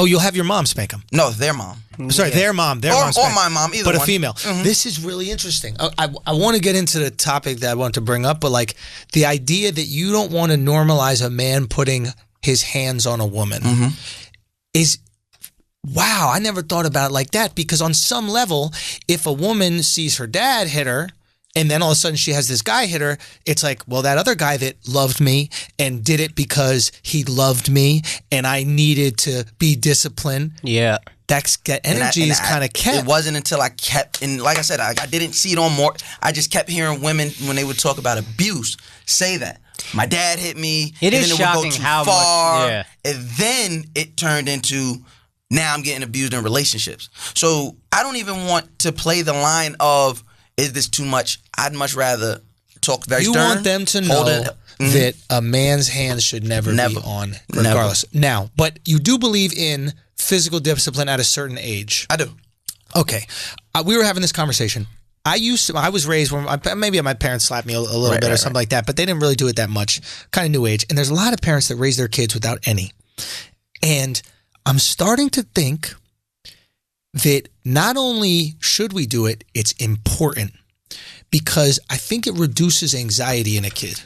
You'll have your mom spank them. No, their mom. Sorry, their mom. Or spank. my mom, either but one. a female. This is really interesting. I want to get into the topic that I want to bring up, but like the idea that you don't want to normalize a man putting his hands on a woman is, wow, I never thought about it like that, because on some level, if a woman sees her dad hit her and then all of a sudden she has this guy hit her, it's like, well, that other guy that loved me and did it because he loved me and I needed to be disciplined. Yeah. that energy is kind of kept. It wasn't until I kept, and like I said, I didn't see it on more. I just kept hearing women when they would talk about abuse say that. My dad hit me. It is then shocking would go too how far, much. Yeah. And then it turned into now I'm getting abused in relationships. So I don't even want to play the line of is this too much? I'd much rather talk very stern. You want them to know that a man's hands should never be on, regardless. Never. Now, but you do believe in physical discipline at a certain age. I do. Okay. We were having this conversation. I was raised when maybe my parents slapped me a little bit or something like that, but they didn't really do it that much. Kind of new age. And there's a lot of parents that raise their kids without any. And I'm starting to think that not only should we do it, it's important because I think it reduces anxiety in a kid.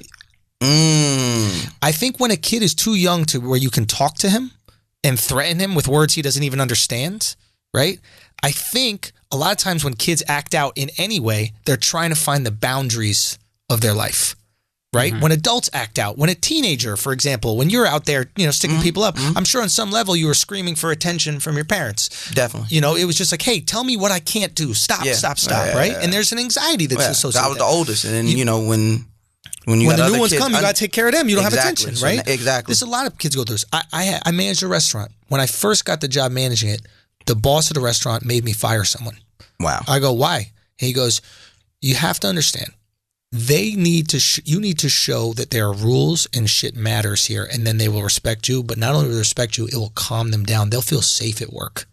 I think when a kid is too young to where you can talk to him and threaten him with words he doesn't even understand, right? I think a lot of times when kids act out in any way, they're trying to find the boundaries of their life, right? When adults act out, when a teenager, for example, when you're out there, sticking people up, I'm sure on some level you were screaming for attention from your parents. Definitely. It was just like, hey, tell me what I can't do. Stop, right? And there's an anxiety that's associated I was with the oldest, and then, when the new ones come, you got to take care of them. You don't have attention, right? Exactly. There's a lot of kids go through this. I managed a restaurant. When I first got the job managing it, the boss of the restaurant made me fire someone. Wow. I go, why? And he goes, you have to understand. You need to show that there are rules and shit matters here, and then they will respect you. But not only will they respect you, it will calm them down. They'll feel safe at work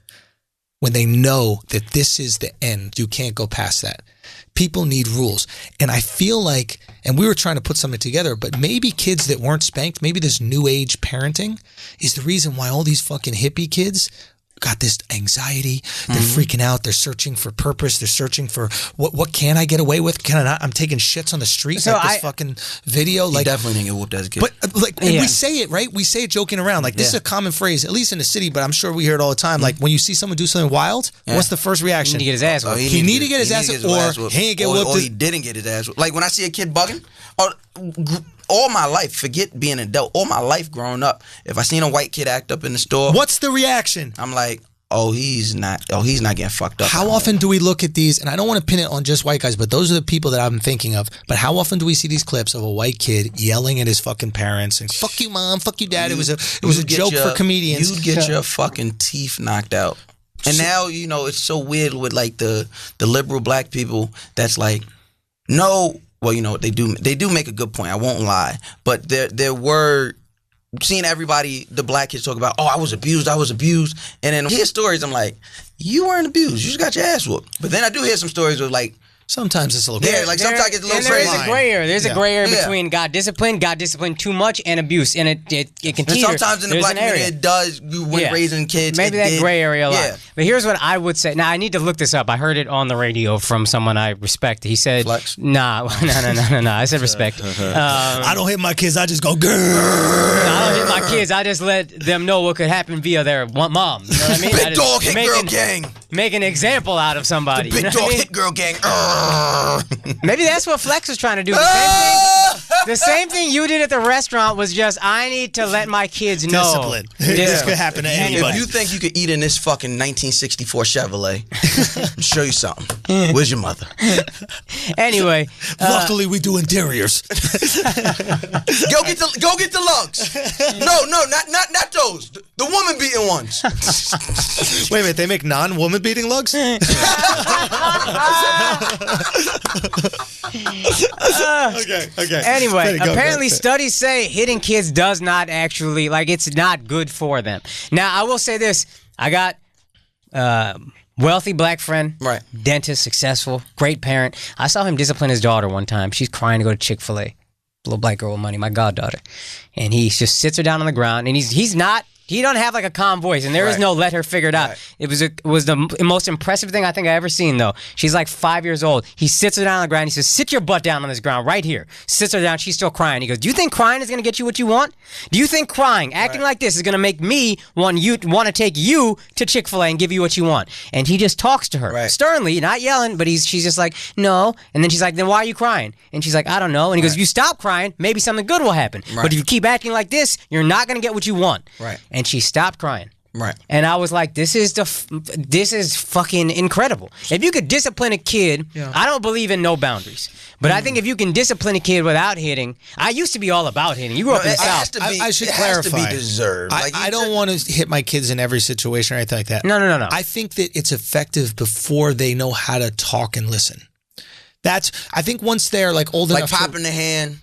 when they know that this is the end. You can't go past that. People need rules. And I feel like, and we were trying to put something together, but maybe kids that weren't spanked, maybe this new age parenting is the reason why all these fucking hippie kids got this anxiety. They're freaking out. They're searching for purpose. They're searching for what can I get away with? Can I not? I'm taking shits on the street like this fucking video. You definitely didn't get whooped as a kid. But we say it, right? We say it joking around. Like this is a common phrase, at least in the city, but I'm sure we hear it all the time. Like when you see someone do something wild, what's the first reaction? He need to get his ass whooped. He need to get his ass whooped, or he ain't get whooped. Or he didn't get his ass whooped. Like when I see a kid bugging, all my life, forget being an adult, all my life growing up, if I seen a white kid act up in the store, what's the reaction? I'm like, he's not getting fucked up. How often do we look at these, and I don't want to pin it on just white guys, but those are the people that I'm thinking of, but how often do we see these clips of a white kid yelling at his fucking parents and fuck you mom, fuck you dad, it was a joke for comedians. You'd get your fucking teeth knocked out. And now, it's so weird with like the liberal black people that's like, no, well, they do make a good point, I won't lie, but there were seeing everybody, the black kids talk about, I was abused, and then I hear stories, I'm like, you weren't abused, you just got your ass whooped. But then I do hear some stories of like, sometimes it's a little crazy. Sometimes it's a little crazy. There's a gray area. There's a gray area between got disciplined too much, and abuse, and it can teeter. Sometimes in the black community it does, when raising kids. Maybe that gray area a lot. But here's what I would say. Now I need to look this up. I heard it on the radio from someone I respect. He said, Flex? No. I said respect. I don't hit my kids. I just go, grrr. I don't hit my kids. I just let them know what could happen via their mom. You know what I mean? Big dog hit girl gang. Make an example out of somebody. The big dog hit girl gang. Maybe that's what Flex was trying to do. The same thing you did at the restaurant was just, I need to let my kids know. Discipline. This could happen to anybody. If you think you could eat in this fucking 1964 Chevrolet, I'll show you something. Where's your mother? Anyway. Luckily, we do interiors. Go get the Lugz. No, not those. The woman beating ones. Wait a minute, they make non-woman beating Lugz? Okay. Anyway, apparently studies say hitting kids does not actually, it's not good for them. Now, I will say this. I got wealthy black friend, right? Dentist, successful, great parent. I saw him discipline his daughter one time. She's crying to go to Chick-fil-A. Little black girl with money, my goddaughter. And he just sits her down on the ground, and he don't have a calm voice, and there is no let her figure it out. Right. It was the most impressive thing I think I ever seen, though. She's 5 years old. He sits her down on the ground. He says, sit your butt down on this ground right here. Sits her down. She's still crying. He goes, do you think crying is going to get you what you want? Do you think crying, acting like this, is going to make me want to take you to Chick-fil-A and give you what you want? And he just talks to her sternly, not yelling, but she's just like, no. And then she's like, then why are you crying? And she's like, I don't know. And he goes, if you stop crying, maybe something good will happen. But if you keep acting like this, you're not going to get what you want. Right. And she stopped crying. Right. And I was like, this is fucking incredible. If you could discipline a kid, I don't believe in no boundaries. But I think if you can discipline a kid without hitting, I used to be all about hitting. You grew up in the South. I should clarify. It has to be deserved. I don't want to hit my kids in every situation or anything like that. No. I think that it's effective before they know how to talk and listen. I think once they're like old enough, like popping the hand.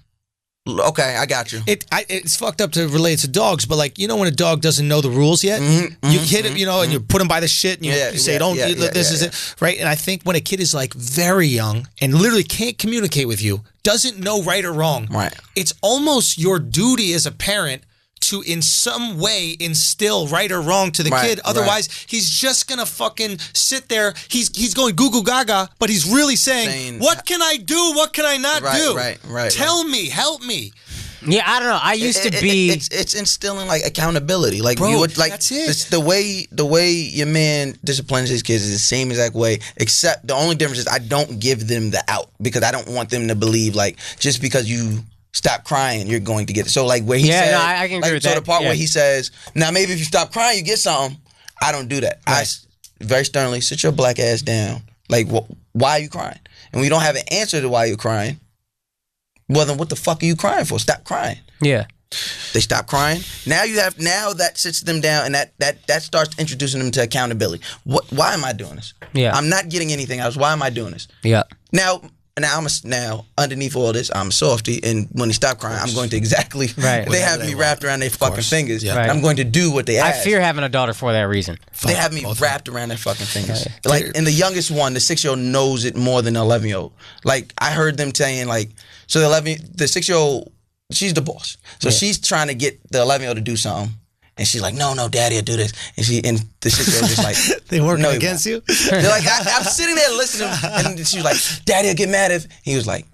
Okay, I got you. It's fucked up to relate to dogs, but like, you know, when a dog doesn't know the rules yet, you hit him, you know, and you put him by the shit, and you say, this is it, right? And I think when a kid is like very young and literally can't communicate with you, doesn't know right or wrong, right? It's almost your duty as a parent to in some way instill right or wrong to the kid. Otherwise, he's just gonna fucking sit there. He's going goo goo gaga, but he's really saying, what can I do? What can I not do? Right. Tell me, help me. Yeah, I don't know. I used to be. It's instilling like accountability. Like, bro, you would, like that's it. It's the way your man disciplines his kids is the same exact way. Except the only difference is I don't give them the out because I don't want them to believe like just because you stop crying, you're going to get it. So like where he said, I can agree with that. So the part where he says, now maybe if you stop crying, you get something. I don't do that. I very sternly sit your black ass down. Like, why are you crying? And we don't have an answer to why you're crying. Well, then what the fuck are you crying for? Stop crying. Yeah. They stop crying. Now that sits them down, and that starts introducing them to accountability. Why am I doing this? Yeah. I'm not getting anything else. Why am I doing this? Yeah. Now underneath all this, I'm a softy, and when they stop crying, I'm going to exactly. Right. They have me wrapped around their fucking fingers. Yeah. Right. I'm going to do what they ask. I fear having a daughter for that reason. They have me wrapped around their fucking fingers. Like, and the youngest one, the 6-year-old, knows it more than the 11-year-old. Like, I heard them saying, like, so the 6-year-old, she's the boss. So she's trying to get the 11-year-old to do something. And she's like, no, daddy will do this. And the 6-year-old just like, they working against you? They're like, I'm sitting there listening. And she was like, daddy will get mad if. He was like,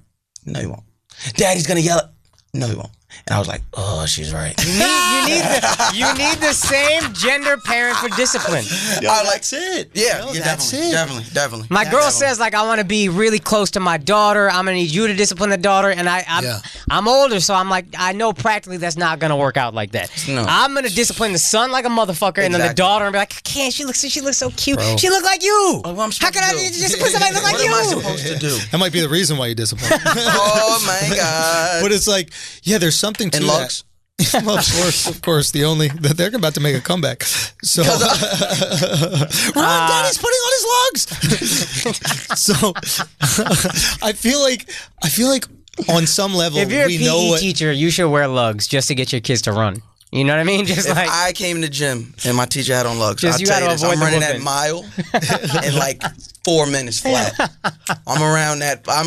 no, he won't. Daddy's going to yell. No, he won't. And I was like, oh, she's right. You need the same gender parent for discipline. That's it. Yeah, that's definitely. My girl says, like, I want to be really close to my daughter. I'm going to need you to discipline the daughter. And I'm older, so I'm like, I know practically that's not going to work out like that. No. I'm going to discipline the son like a motherfucker, and then the daughter, and be like, I can't. She looks so cute. Bro. She look like you. How can I discipline somebody look like you? What am I supposed to do? That might be the reason why you discipline. Oh, my God. But it's like, there's something to that. Well, of course, they're about to make a comeback. So, Daddy's putting on his lugs. So, I feel like on some level, if you're a PE teacher, you should wear lugs just to get your kids to run. You know what I mean? Just if like I came to the gym and my teacher had on lugs, I'll you tell you gotta this, avoid I'm the running whooping. that mile in like 4 minutes flat. I'm around that mile.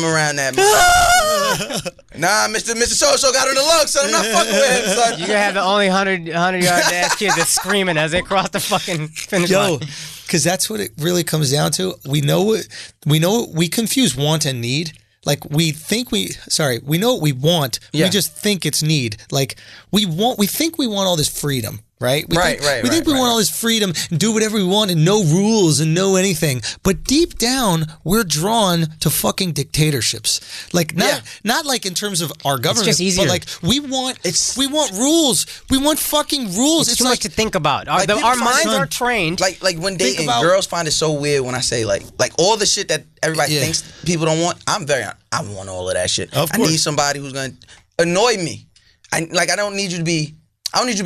Nah, Mr. So got on the lugs, son. I'm not fucking with him, son. You're gonna have the only 100-yard ass kids that's screaming as they cross the fucking finish line. Because that's what it really comes down to. We confuse want and need. Like we know what we want. Yeah. We just think it's need. Like we think we want all this freedom, right? We think we want all this freedom and do whatever we want and no rules and no anything. But deep down, we're drawn to fucking dictatorships. Like not like in terms of our government, it's just easier. but like we want rules. We want fucking rules. It's too much to think about. Our minds are trained. Like when dating, girls find it so weird when I say like all the shit that everybody thinks people don't want. I want all of that shit. Of course. I need somebody who's gonna annoy me. I don't need you to be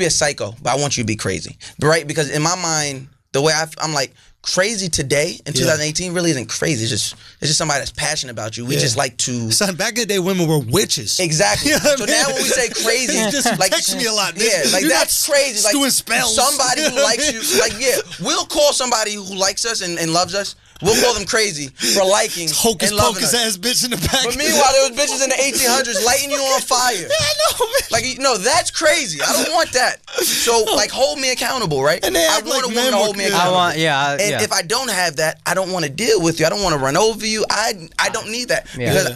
a psycho, but I want you to be crazy. Right? Because in my mind, the way I'm like, crazy today in 2018 really isn't crazy. It's just somebody that's passionate about you. We just like to. Son, back in the day, women were witches. Exactly. You know what so I mean? now when we say crazy, just like text me a lot. Yeah, like that's crazy. Like doing spells. Somebody who likes you, like we'll call somebody who likes us and loves us. We'll call them crazy for liking hocus and loving pocus us. ass bitch in the back. But meanwhile, there was bitches in the 1800s lighting you on fire. Yeah, I know. Man. Like, no, that's crazy. I don't want that. So, like, hold me accountable, right? And they I act want like a woman to hold me accountable. If I don't have that, I don't want to deal with you. I don't want to run over you. I don't need that because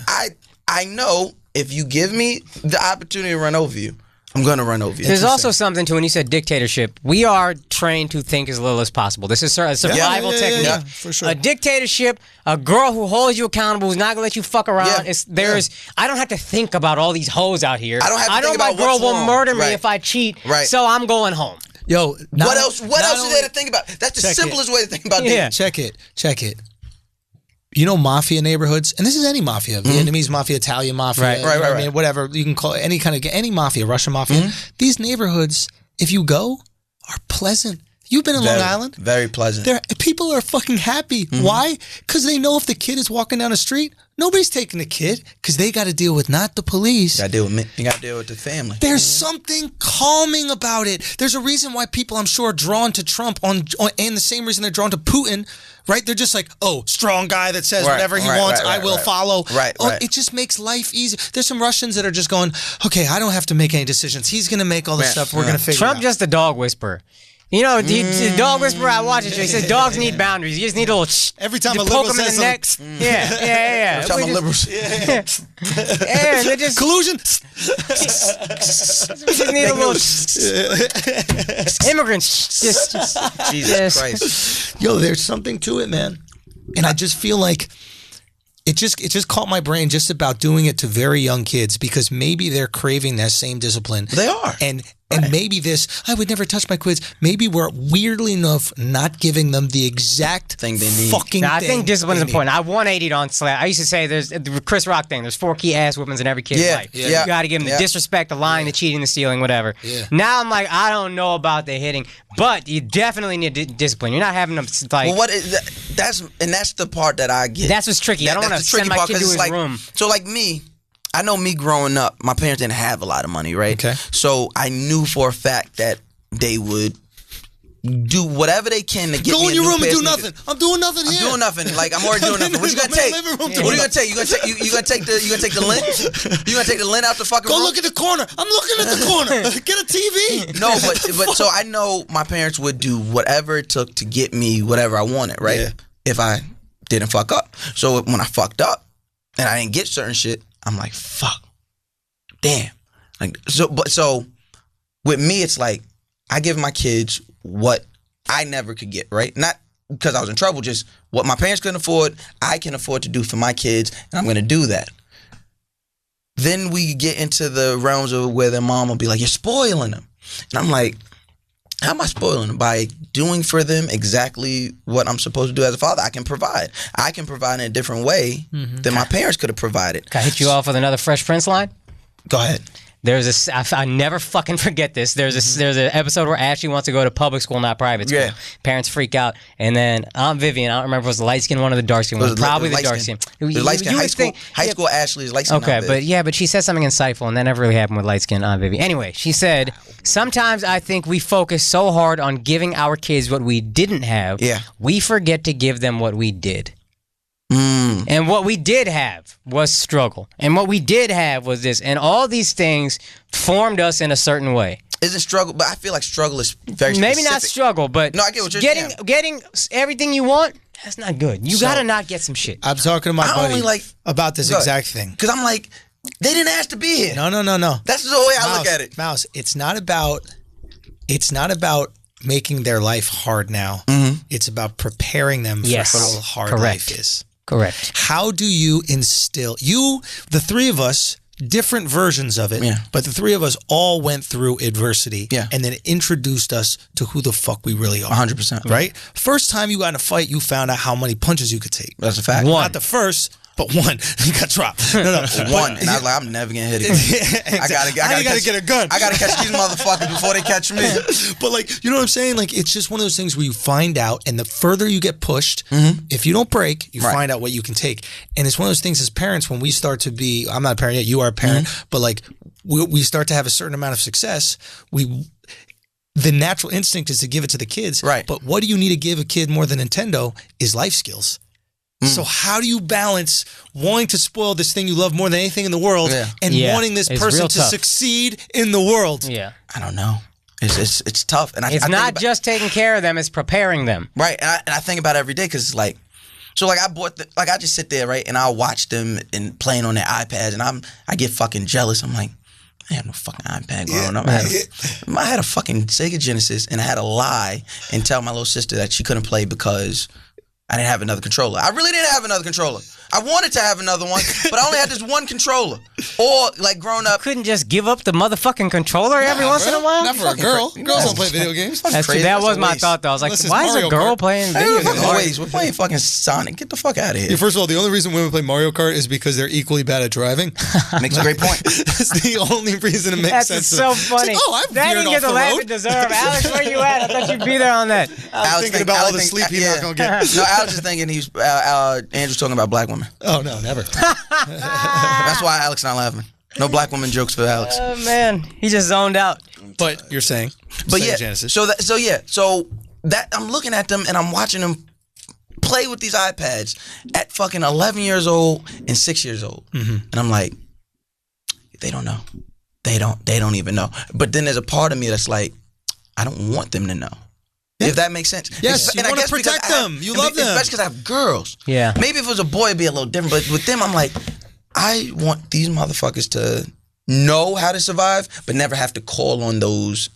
I know if you give me the opportunity to run over you, I'm going to run over you. There's also something to when you said dictatorship. We are trained to think as little as possible. This is a survival technique. Yeah, for sure. A dictatorship, a girl who holds you accountable, who's not going to let you fuck around. I don't have to think about all these hoes out here. I don't have to think about my girl what's will wrong. murder me if I cheat, so I'm going home. Yo, What else is there to think about? That's the simplest way to think about dating. Check it. You know, mafia neighborhoods, and this is any mafia, Vietnamese mafia, Italian mafia, Right. I mean, whatever you can call it, any mafia, Russian mafia. These neighborhoods, if you go, are pleasant. You've been in Long Island. Very pleasant. People are fucking happy. Why? Because they know if the kid is walking down the street, nobody's taking the kid because they got to deal with not the police. You got to deal with me. You got to deal with the family. There's something calming about it. There's a reason why people, I'm sure, are drawn to Trump and the same reason they're drawn to Putin, right? They're just like, oh, strong guy that says whatever he wants, I will follow. Right. It just makes life easy. There's some Russians that are just going, okay, I don't have to make any decisions. He's going to make all the stuff. We're going to figure Trump it out. just a dog whisperer. You know, the dog whisperer, I watch it. He says dogs need boundaries. You just need a little Every time you a poke liberal them in says the neck. Yeah. Talking about liberals. Yeah, they just collusion. we just need a little immigrants. Jesus Christ. Yo, there's something to it, man. And I just feel like it just caught my brain just about doing it to very young kids because maybe they're craving that same discipline. They are. And maybe I would never touch my kids. Maybe we're weirdly enough not giving them the exact thing they need. fucking I thing think discipline is they important. I 180'd on slap. I used to say there's the Chris Rock thing. There's 4 key ass whippings in every kid's life. Yeah. You got to give them the disrespect, the lying, the cheating, the stealing, whatever. Yeah. Now I'm like, I don't know about the hitting, but you definitely need discipline. You're not having them like. Well, what is that? That's the part that I get. That's what's tricky. I don't want to send my kid to his room. So like me, I know me growing up, my parents didn't have a lot of money, right? Okay. So I knew for a fact that they would do whatever they can to get Go me in a your new room and pair do of nothing. sneakers. I'm doing nothing here. I'm doing nothing. Like I'm already doing nothing. What you gonna take? What are you gonna take? You gonna take the lint? You gonna take the lint out the fucking room? Go look at the corner. I'm looking at the corner. Get a TV. No, but so I know my parents would do whatever it took to get me whatever I wanted, right? Yeah. If I didn't fuck up. So when I fucked up and I didn't get certain shit, I'm like, fuck. Damn. Like so with me it's like I give my kids what I never could get, right? Not because I was in trouble, just what my parents couldn't afford, I can afford to do for my kids, and I'm gonna do that. Then we get into the realms of where their mom will be like, you're spoiling them. And I'm like, how am I spoiling them? By doing for them exactly what I'm supposed to do as a father. I can provide in a different way than my parents could have provided. Can I hit you off with another Fresh Prince line? Go ahead. There's I never fucking forget this. There's an episode where Ashley wants to go to public school, not private school. Yeah. Parents freak out, and then Aunt Vivian, I don't remember if it was the light skin one or the dark skin one. Probably the dark skin. The light skin. High school Ashley is light skin. Okay, but she said something insightful, and that never really happened with light skin Aunt Vivian. Anyway, she said, sometimes I think we focus so hard on giving our kids what we didn't have, we forget to give them what we did. And what we did have was struggle. And what we did have was this. And all these things formed us in a certain way. Isn't struggle, but I feel like struggle is very specific. Maybe not struggle, but no, I get what you're getting everything you want, that's not good. You gotta not get some shit. I'm talking to my buddy about this exact thing. Because I'm like, they didn't ask to be here. No. That's the way I look at it. Mouse, it's not about making their life hard now. It's about preparing them for how hard life is. Correct. How do you instill the three of us, different versions of it, but the three of us all went through adversity and then it introduced us to who the fuck we really are. 100%. Right? First time you got in a fight, you found out how many punches you could take. That's a fact. Not the first, but one. You got dropped. No. One. And I was like, I'm never getting hit again. Exactly. I gotta get a gun. I gotta catch these motherfuckers before they catch me. But like, you know what I'm saying? Like, it's just one of those things where you find out, and the further you get pushed, if you don't break, you find out what you can take. And it's one of those things as parents, when we start to be, I'm not a parent yet, you are a parent, but like, we start to have a certain amount of success, the natural instinct is to give it to the kids. Right. But what do you need to give a kid more than Nintendo is life skills. So how do you balance wanting to spoil this thing you love more than anything in the world and wanting this person to succeed in the world? Yeah. I don't know. It's tough. And it's not just taking care of them, it's preparing them. Right. And I think about it every day because it's like, so like I just sit there, right, and I'll watch them and playing on their iPads and I get fucking jealous. I'm like, I had no fucking iPad growing up. I had a fucking Sega Genesis and I had to lie and tell my little sister that she couldn't play because I didn't have another controller. I really didn't have another controller. I wanted to have another one, but I only had this one controller. Or like growing up, Couldn't just give up the motherfucking controller every once in a while? Not for a girl. Girls don't play video games. That's crazy. that That's was a my waste. thought though. I was like, Unless it's why is a Mario girl Kart. playing Hey, video we're games? fucking waste. We're playing fucking Sonic. Get the fuck out of here. Yeah, first of all, the only reason women play Mario Kart is because they're equally bad at driving. Makes a great point. That's the only reason it makes That's sense. so It's funny. like, oh, I've that veered didn't off get the the laugh road. it deserved. Alex, where you at? I thought you'd be there on that. I was thinking about all the sleep he's not going to get. No, I was just thinking he's Andrew's talking about black women. Oh, no, never. That's why Alex not laughing. No black woman jokes for Alex. Oh man, he just zoned out. But you're saying. But Sega yeah, Genesis. so that I'm looking at them and I'm watching them play with these iPads at fucking 11 years old and 6 years old, and I'm like, they don't know, they don't even know. But then there's a part of me that's like, I don't want them to know. If that makes sense. Yes, you I wanna guess because protect them. You love them. Especially because I have girls. Yeah. Maybe if it was a boy, it'd be a little different. But with them, I'm like, I want these motherfuckers to know how to survive, but never have to call on those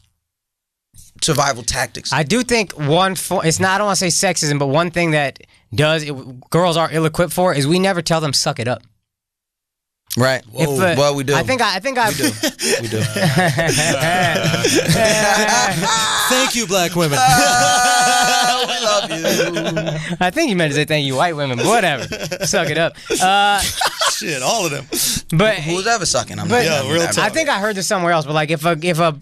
survival tactics. I do think it's not, I don't want to say sexism, but one thing that girls are ill-equipped for is we never tell them suck it up. Right. Well, we do. I think we do. Thank you, black women. We love you. I think you meant to say thank you, white women, but whatever. Suck it up. Shit, all of them. But Who's ever sucking? I'm But not. real I'm talk. I think I heard this somewhere else, but like if a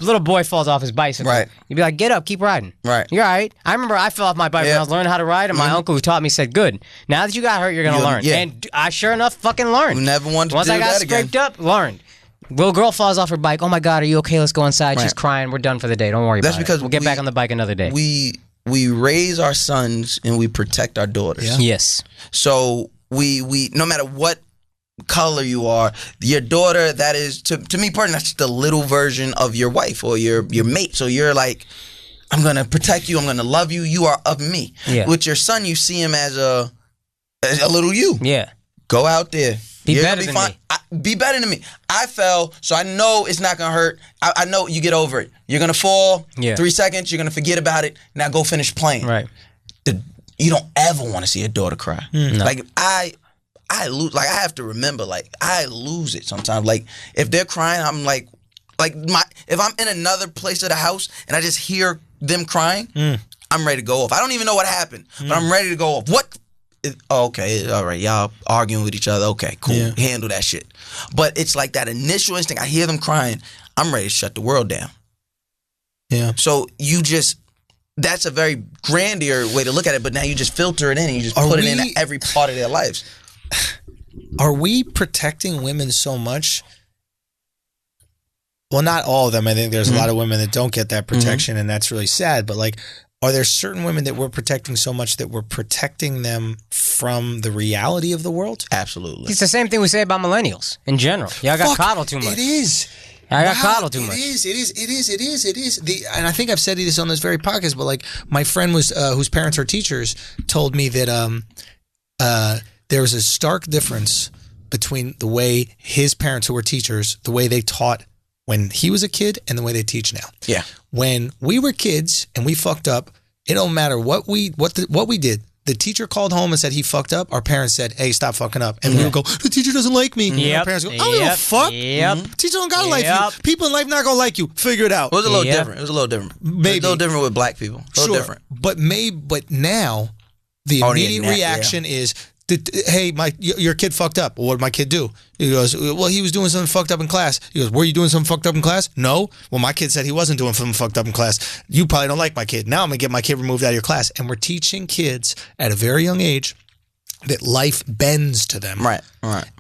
little boy falls off his bicycle, Right. you'd be like, get up, keep riding. Right. You're all right. I remember I fell off my bike when Yeah. I was learning how to ride, and my uncle who taught me said, good. Now that you got hurt, you're going to learn. yeah. And I sure enough fucking learned. We never wanted to Once do I got that again. scraped up, learned. Little girl falls off her bike. Oh my God, are you okay? Let's go inside. Right. She's crying. We're done for the day. Don't worry That's about because it. We'll get we- back on the bike another day. We raise our sons and we protect our daughters. Yeah. Yes. So we no matter what color you are, your daughter, that is to me personally, that's the little version of your wife or your mate. So you're like, I'm gonna protect you, I'm gonna love you, you are of me. Yeah. With your son, you see him as a little you. Yeah. Go out there. Be You're better gonna than me. Be better than me. I fell, so I know it's not gonna hurt. I know you get over it. You're gonna fall. Yeah. 3 seconds. You're gonna forget about it. Now go finish playing. Right. You don't ever want to see a daughter cry. No. Like I lose. Like I have to remember. Like I lose it sometimes. Like if they're crying, I'm like if I'm in another place of the house and I just hear them crying, I'm ready to go off. I don't even know what happened, but I'm ready to go off. What? Okay, all right, y'all arguing with each other. Okay, cool, Yeah. handle that shit. But it's like that initial instinct. I hear them crying. I'm ready to shut the world down. Yeah. So that's a very grandier way to look at it. But now you just filter it in and you just put it in every part of their lives. Are we protecting women so much? Well, not all of them. I think there's a lot of women that don't get that protection, and that's really sad. But like, are there certain women that we're protecting so much that we're protecting them from the reality of the world? Absolutely. It's the same thing we say about millennials in general. Y'all got coddled too much. It is. I got coddled too much. It is. And I think I've said this on this very podcast, but like my friend was whose parents are teachers told me that there was a stark difference between the way his parents, who were teachers, the way they taught when he was a kid and the way they teach now. Yeah. When we were kids and we fucked up, it don't matter what we did. The teacher called home and said he fucked up. Our parents said, "Hey, stop fucking up." And we would go, "The teacher doesn't like me." And our parents go, "I don't give a fuck. Teacher don't gotta like you. People in life not gonna like you. Figure it out." It was a little different. It was a little different. Maybe. A little different with black people. A little different. But now the immediate reaction is, "Hey, your kid fucked up." Well, what did my kid do? He goes, "Well, he was doing something fucked up in class." He goes, "Were you doing something fucked up in class?" "No." "Well, my kid said he wasn't doing something fucked up in class. You probably don't like my kid. Now I'm gonna get my kid removed out of your class." And we're teaching kids at a very young age that life bends to them. Right.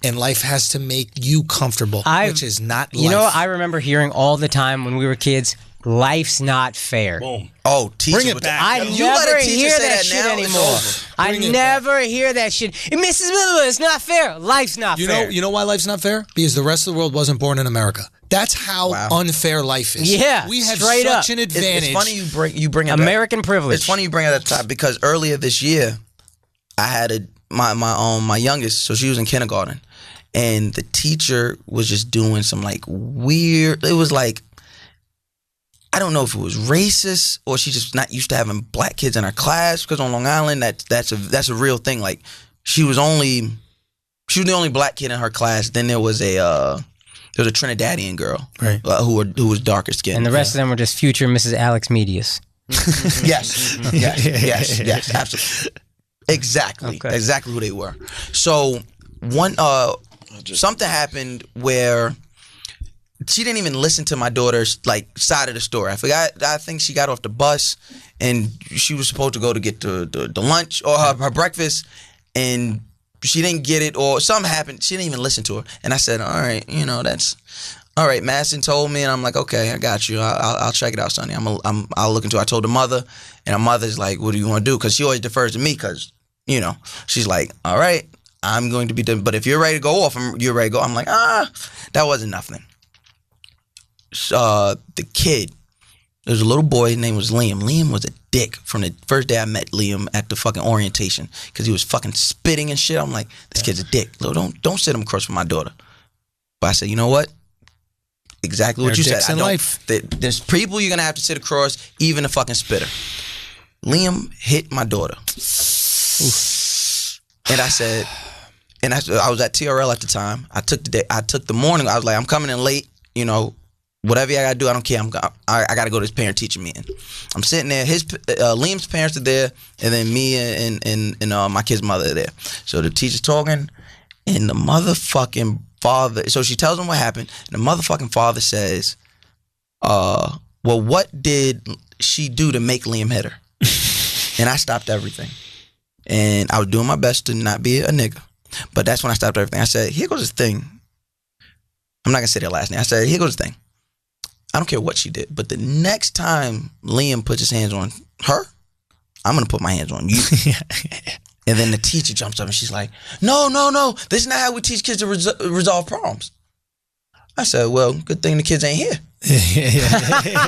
And life has to make you comfortable, which is not life. You know what I remember hearing all the time when we were kids? Life's not fair. Boom. Oh, teacher. Bring it back. I You let never a teacher hear say that that shit now, it's anymore. over. I Bring it never hear that shit. Mrs. Miller, it's not fair. Life's not fair. You know why life's not fair? Because the rest of the world wasn't born in America. That's how unfair life is. Yeah, we have straight such up. an advantage. It's funny you bring up American privilege. It's funny you bring it up top because earlier this year, I had my youngest, so she was in kindergarten, and the teacher was just doing some like weird. It was like, I don't know if it was racist or she just not used to having black kids in her class, because on Long Island that's a real thing. Like she was only She was the only black kid in her class. Then there was a Trinidadian girl, right, who was darker skinned, and the rest of them were just future Mrs. Alexx Medius. yes, absolutely, exactly who they were. So something happened where she didn't even listen to my daughter's side of the story. I think she got off the bus and she was supposed to go to get the lunch or her breakfast, and she didn't get it, or something happened. She didn't even listen to her. And I said, all right, that's all right. Madison told me, and I'm like, okay, I got you. I'll check it out, Sonny. I'll look into it. I told the mother, and her mother's like, what do you want to do? Because she always defers to me, because she's like, all right, I'm going to be done. But if you're ready to go off, you're ready to go. I'm like, that wasn't nothing. The kid, there was a little boy, his name was Liam. Liam was a dick from the first day I met Liam at the fucking orientation, because he was fucking spitting and shit. I'm like, this kid's a dick. Don't sit him across from my daughter. But I said, you know what? Exactly what you said. There's people you're gonna have to sit across, even a fucking spitter. Liam hit my daughter. And I said, I was at TRL at the time. I took the morning. I was like, I'm coming in late, whatever I gotta do, I don't care. I gotta go to this parent teacher meeting. I'm sitting there. Liam's parents are there, and then me and my kid's mother are there. So the teacher's talking, and the motherfucking father. So she tells him what happened, and the motherfucking father says, "Well, what did she do to make Liam hit her?" And I stopped everything, and I was doing my best to not be a nigga, but that's when I stopped everything. I said, "Here goes this thing." I'm not gonna say their last name. I said, "Here goes this thing. I don't care what she did, but the next time Liam puts his hands on her, I'm going to put my hands on you." And then the teacher jumps up and she's like, no, this is not how we teach kids to resolve problems. I said, well, good thing the kids ain't here.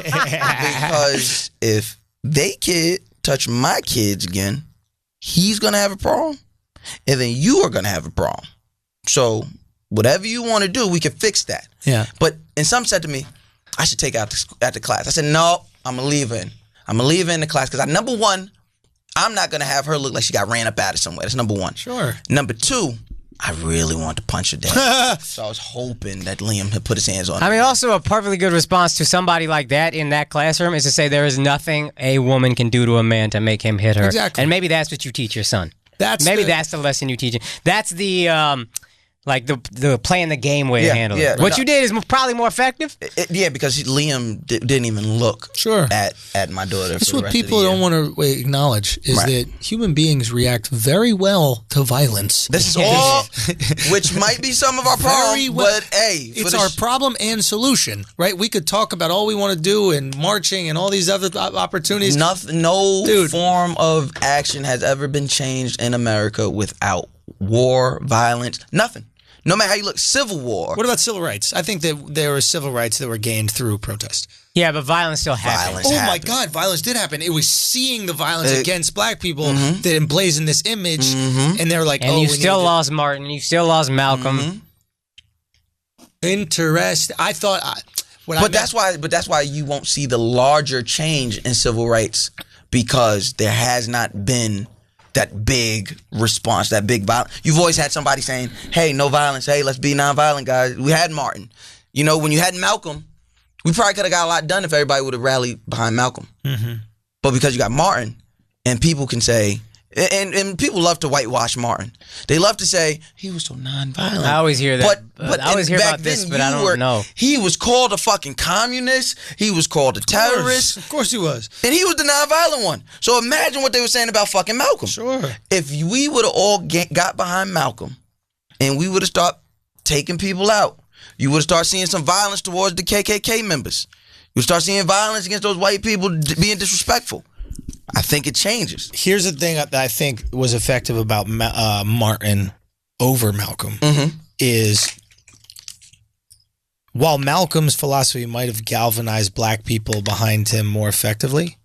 Because if they kid touch my kids again, he's going to have a problem, and then you are going to have a problem. So whatever you want to do, we can fix that. Yeah. But, and some said to me, I should take her out the class. I said, no, I'm going to leave her in. I'm going to leave her in the class because number one, I'm not going to have her look like she got ran up out of somewhere. That's number one. Sure. Number two, I really want to punch her down. So I was hoping that Liam had put his hands on her. I mean, also a perfectly good response to somebody like that in that classroom is to say there is nothing a woman can do to a man to make him hit her. Exactly. And maybe that's what you teach your son. That's the lesson you teach him. That's the... the playing the game way to handle it. What you did is probably more effective. Because Liam didn't even look at my daughter. That's what people don't want to acknowledge is that human beings react very well to violence. This is all, which might be some of our problem, but hey, it's our problem and solution, right? We could talk about all we want to do and marching and all these other opportunities. No form of action has ever been changed in America without war, violence, nothing. No matter how you look, civil war. What about civil rights? I think that there were civil rights that were gained through protest. Yeah, but violence still happened. My God, violence did happen. It was seeing the violence against black people that emblazoned this image, and they're like, and you still lost Martin, you still lost Malcolm. Interesting. I thought, that's why you won't see the larger change in civil rights, because there has not been that big response, that big violence. You've always had somebody saying, hey, no violence. Hey, let's be nonviolent, guys. We had Martin. When you had Malcolm, we probably could have got a lot done if everybody would have rallied behind Malcolm. But because you got Martin, and people can say, and people love to whitewash Martin. They love to say, he was so nonviolent. I always hear that. But I always hear about this, but I don't know. He was called a fucking communist. He was called a terrorist. Of course he was. And he was the nonviolent one. So imagine what they were saying about fucking Malcolm. Sure. If we would have all got behind Malcolm, and we would have started taking people out, you would have started seeing some violence towards the KKK members. You would start seeing violence against those white people being disrespectful. I think it changes. Here's the thing that I think was effective about Martin over Malcolm is, while Malcolm's philosophy might have galvanized black people behind him more effectively,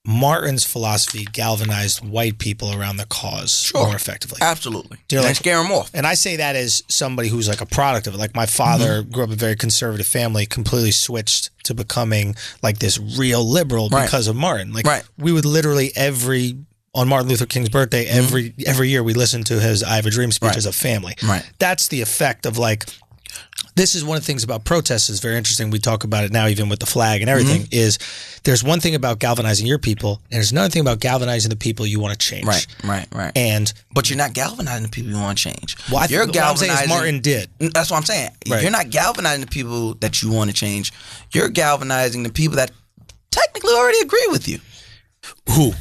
Martin's philosophy galvanized white people around the cause more effectively. Absolutely. And scare them off. And I say that as somebody who's like a product of it. Like my father grew up in a very conservative family, completely switched to becoming like this real liberal because of Martin. Like we would literally on Martin Luther King's birthday, every year we listen to his I Have a Dream speech Right. as a family. Right. That's the effect of like, this is one of the things about protests is very interesting. We talk about it now, even with the flag and everything, is there's one thing about galvanizing your people, and there's another thing about galvanizing the people you want to change. Right. And But you're not galvanizing the people you want to change. well, You're what I'm saying is galvanizing. Martin did. That's what I'm saying. Right. You're not galvanizing the people that you want to change. You're galvanizing the people that technically already agree with you. Who?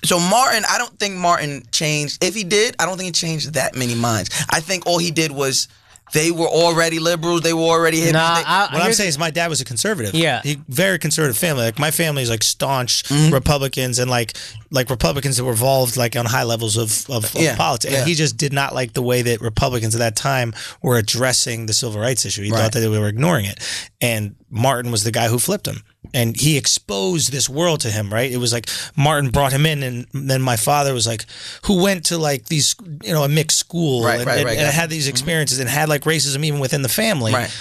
So Martin, I don't think Martin changed. If he did, I don't think he changed that many minds. I think all he did was they were already liberals. They were already hippies. Nah, What I'm saying is my dad was a conservative. Yeah. Very conservative family. Like my family is like staunch Republicans and like Republicans that were involved like on high levels of politics. And he just did not like the way that Republicans at that time were addressing the civil rights issue. He thought that they were ignoring it. And Martin was the guy who flipped him. And he exposed this world to him, right? It was like Martin brought him in, and then my father was like, who went to like these, a mixed school and had these experiences and had like racism even within the family. Right.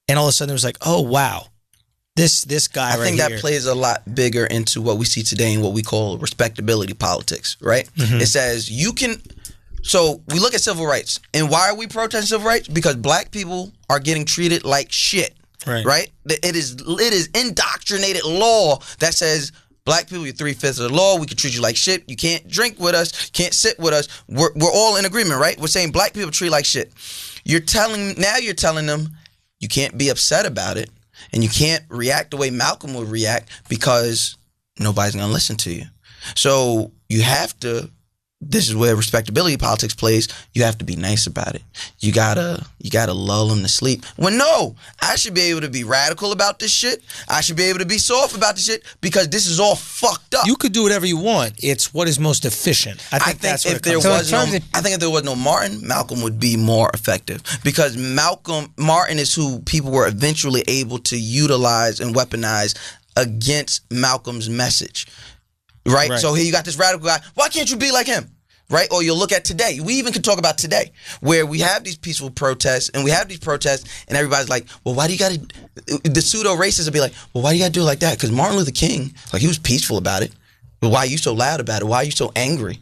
And all of a sudden it was like, oh, wow, this guy I think here. that plays a lot bigger into what we see today in what we call respectability politics, right? It says you can. So we look at civil rights, and why are we protesting civil rights? Because black people are getting treated like shit. Right? It is indoctrinated law that says black people, you're 3/5 of the law. We can treat you like shit. You can't drink with us. Can't sit with us. We're all in agreement, right? We're saying black people treat like shit. You're telling them you can't be upset about it, and you can't react the way Malcolm would react because nobody's gonna listen to you. So you have to. This is where respectability politics plays. You have to be nice about it. You gotta lull them to sleep. When no, I should be able to be radical about this shit. I should be able to be soft about this shit because this is all fucked up. You could do whatever you want. It's what is most efficient. I think that's what it comes down to. I think if there was no Martin, Malcolm would be more effective because Martin is who people were eventually able to utilize and weaponize against Malcolm's message. Right? So here you got this radical guy. Why can't you be like him? Right? Or you'll look at today. We even can talk about today where we have these peaceful protests and we have these protests and everybody's like, well, why do you got to, the pseudo-racists will be like, well, why do you got to do it like that? Because Martin Luther King, like he was peaceful about it. But why are you so loud about it? Why are you so angry?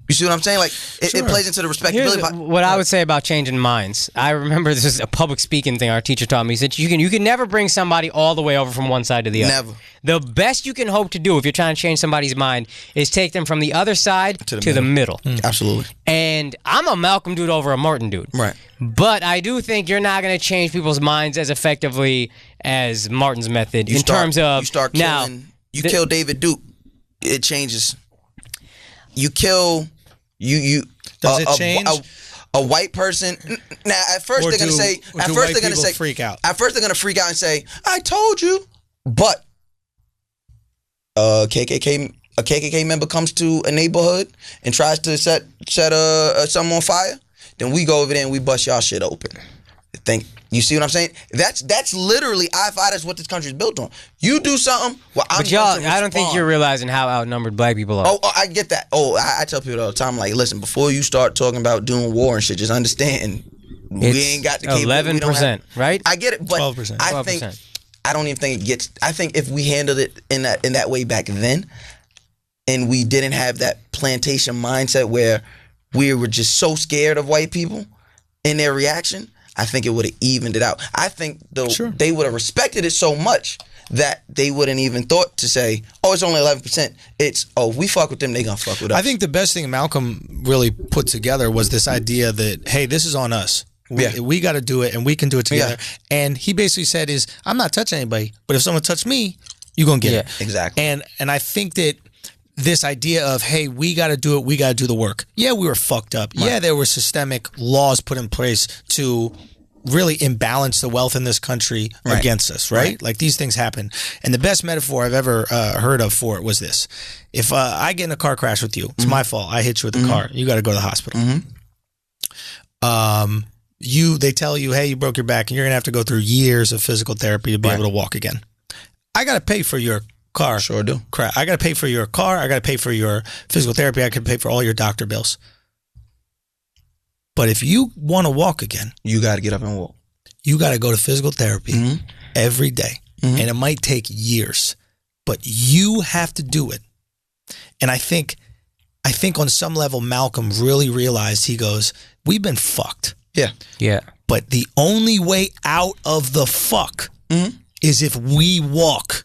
You see what I'm saying? Like, it plays into the respectability. Here's what I would say about changing minds. I remember this is a public speaking thing our teacher taught me. He said you can never bring somebody all the way over from one side to the other. Never. The best you can hope to do if you're trying to change somebody's mind is take them from the other side to the middle. Absolutely. And I'm a Malcolm dude over a Martin dude. Right. But I do think you're not going to change people's minds as effectively as Martin's method You kill David Duke, it changes. You kill Does it change? A white person. Now, at first they're gonna say. At first they're gonna say. Freak out. At first they're gonna freak out and say, "I told you." But a KKK member comes to a neighborhood and tries to set something on fire, then we go over there and we bust y'all shit open. You see what I'm saying? That's literally that's what this country is built on. You do something, but y'all, I don't think you're realizing how outnumbered black people are. Oh, I get that. I tell people all the time, like, listen, before you start talking about doing war and shit, just understand we ain't got the capability. 11%, right? I get it, but 12%. I don't even think it gets. I think if we handled it in that way back then, and we didn't have that plantation mindset where we were just so scared of white people in their reaction, I think it would have evened it out. I think they would have respected it so much that they wouldn't even thought to say, oh, it's only 11%. It's, oh, we fuck with them, they gonna fuck with us. I think the best thing Malcolm really put together was this idea that, hey, this is on us. We got to do it, and we can do it together. Yeah. And he basically said I'm not touching anybody, but if someone touched me, you're going to get it. Exactly. And I think that this idea of, hey, we got to do it, we got to do the work. Yeah, we were fucked up. Right. Yeah, there were systemic laws put in place to really imbalance the wealth in this country against us, right? Like these things happen. And the best metaphor I've ever heard of for it was this. If I get in a car crash with you, it's my fault. I hit you with the car. You got to go to the hospital. They tell you, hey, you broke your back and you're going to have to go through years of physical therapy to be able to walk again. I got to pay for your car. Sure do. I got to pay for your car. I got to pay for your physical therapy. I could pay for all your doctor bills. But if you want to walk again, you got to get up and walk. You got to go to physical therapy every day. And it might take years, but you have to do it. And I think I think on some level, Malcolm really realized, he goes, we've been fucked. Yeah. But the only way out of the fuck is if we walk.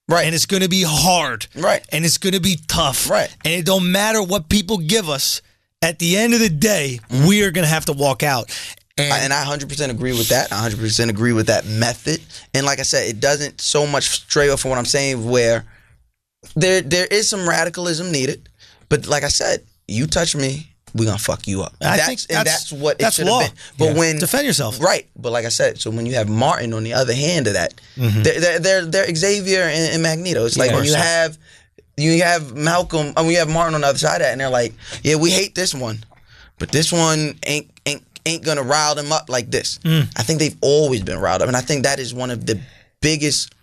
Right. And it's going to be hard. Right. And it's going to be tough. Right. And it don't matter what people give us. At the end of the day, we are going to have to walk out. And I 100% agree with that. I 100% agree with that method. And like I said, it doesn't so much stray off from what I'm saying, where there is some radicalism needed. But like I said, you touch me, we're going to fuck you up. That's what it should have been. But when defend yourself. Right. But like I said, so when you have Martin on the other hand of that, they're Xavier and Magneto. It's like when you have Malcolm, when you have Martin on the other side of that, and they're like, yeah, we hate this one, but this one ain't gonna rile them up like this. I think they've always been riled up, and I think that is one of the biggest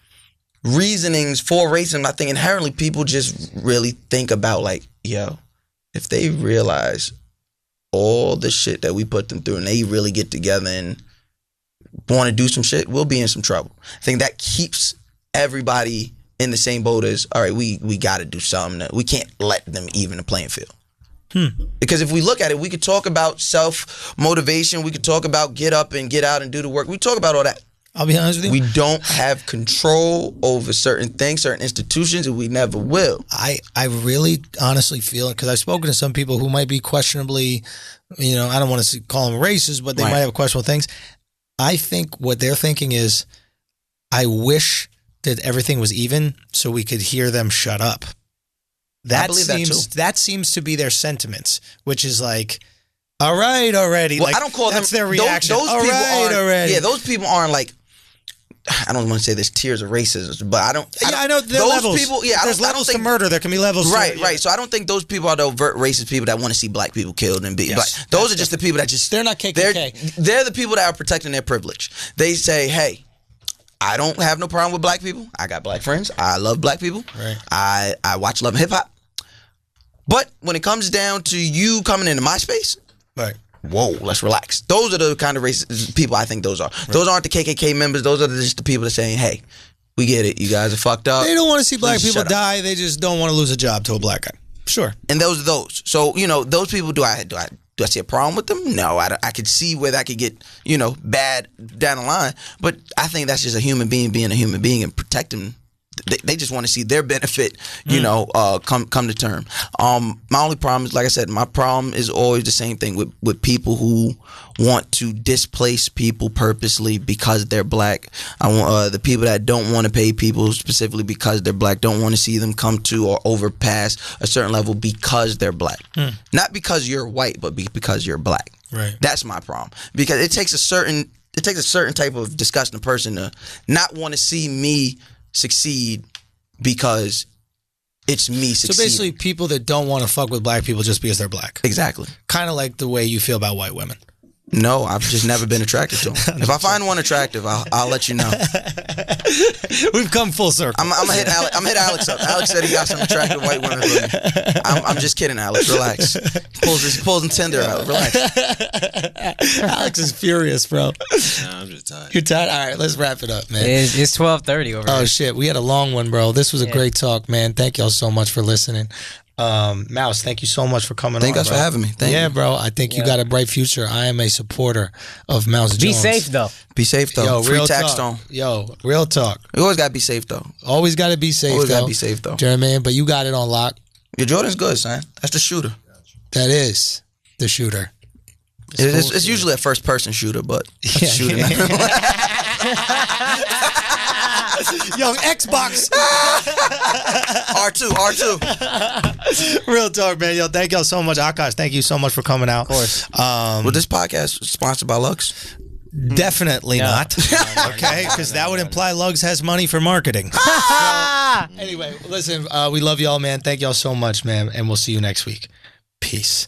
reasonings for racism. I think inherently people just really think about, like, yo, if they realize all the shit that we put them through and they really get together and want to do some shit, we'll be in some trouble. I think that keeps everybody in the same boat as, all right, we got to do something. We can't let them even the playing field. Because if we look at it, we could talk about self-motivation. We could talk about get up and get out and do the work. We talk about all that. I'll be honest with you. We don't have control over certain things, certain institutions, and we never will. I really honestly feel it, because I've spoken to some people who might be questionably, I don't want to call them racist, but they might have questionable things. I think what they're thinking is, I wish that everything was even so we could hear them shut up. That seems to be their sentiments, which is like, all right already. Well, like, I don't call that's them their reaction. Those all people right already. Yeah, those people aren't like, I don't want to say there's tiers of racism, but I know there are those levels. people. Yeah, there's levels to murder. There can be levels. Right. So I don't think those people are the overt racist people that want to see black people killed and be. But those are just the people that just, they're not KKK. They're the people that are protecting their privilege. They say, hey, I don't have no problem with black people. I got black friends. I love black people. Right. I watch Love and Hip Hop. But when it comes down to you coming into my space, right. Whoa, let's relax. Those are the kind of racist people I think those are. Right. Those aren't the KKK members. Those are just the people that are saying, hey, we get it. You guys are fucked up. They don't want to see black people die. They just don't want to lose a job to a black guy. Sure. And those are those. So, those people, do I see a problem with them? No, I could see where that could get, bad down the line. But I think that's just a human being being a human being and protecting. They just want to see their benefit, come to term. My only problem is, like I said, my problem is always the same thing with people who want to displace people purposely because they're black. I want the people that don't want to pay people specifically because they're black, don't want to see them come to or overpass a certain level because they're black. Not because you're white, but because you're black. Right. That's my problem. Because it takes a certain type of disgusting person to not want to see me succeed because it's me succeeding. So basically, people that don't want to fuck with black people just because they're black. Exactly. Kind of like the way you feel about white women. No, I've just never been attracted to them. If I find one attractive, I'll let you know. We've come full circle. I'm gonna hit Alex up. Alex said he got some attractive white women for me. I'm just kidding, Alex. Relax. Pulls the Tinder out. Relax. Alex is furious, bro. Nah, I'm just tired. You're tired? All right, let's wrap it up, man. It's 12:30 over here. Oh, shit. We had a long one, bro. This was a great talk, man. Thank y'all so much for listening. Mouse, thank you so much for coming on. Thank us for having me. Thank you. bro. I think you got a bright future. I am a supporter of Mouse Jones. Be safe, though. Be safe, though. Yo, Free real tax talk. stone. Yo, real talk. You always gotta be safe, though. Always got to be safe, Always though. gotta be safe, though. Do you know what I mean? But you got it on lock. Your Jordan's good, son. That's the shooter. That is the shooter. It's usually a first-person shooter, but that's the shooter. Young Xbox. R2. Real talk, man. Yo, thank y'all so much. Akaash, thank you so much for coming out. Of course. Was this podcast sponsored by Lugz? Definitely not. Okay, because that would imply Lugz has money for marketing. Anyway, listen, we love y'all, man. Thank y'all so much, man. And we'll see you next week. Peace.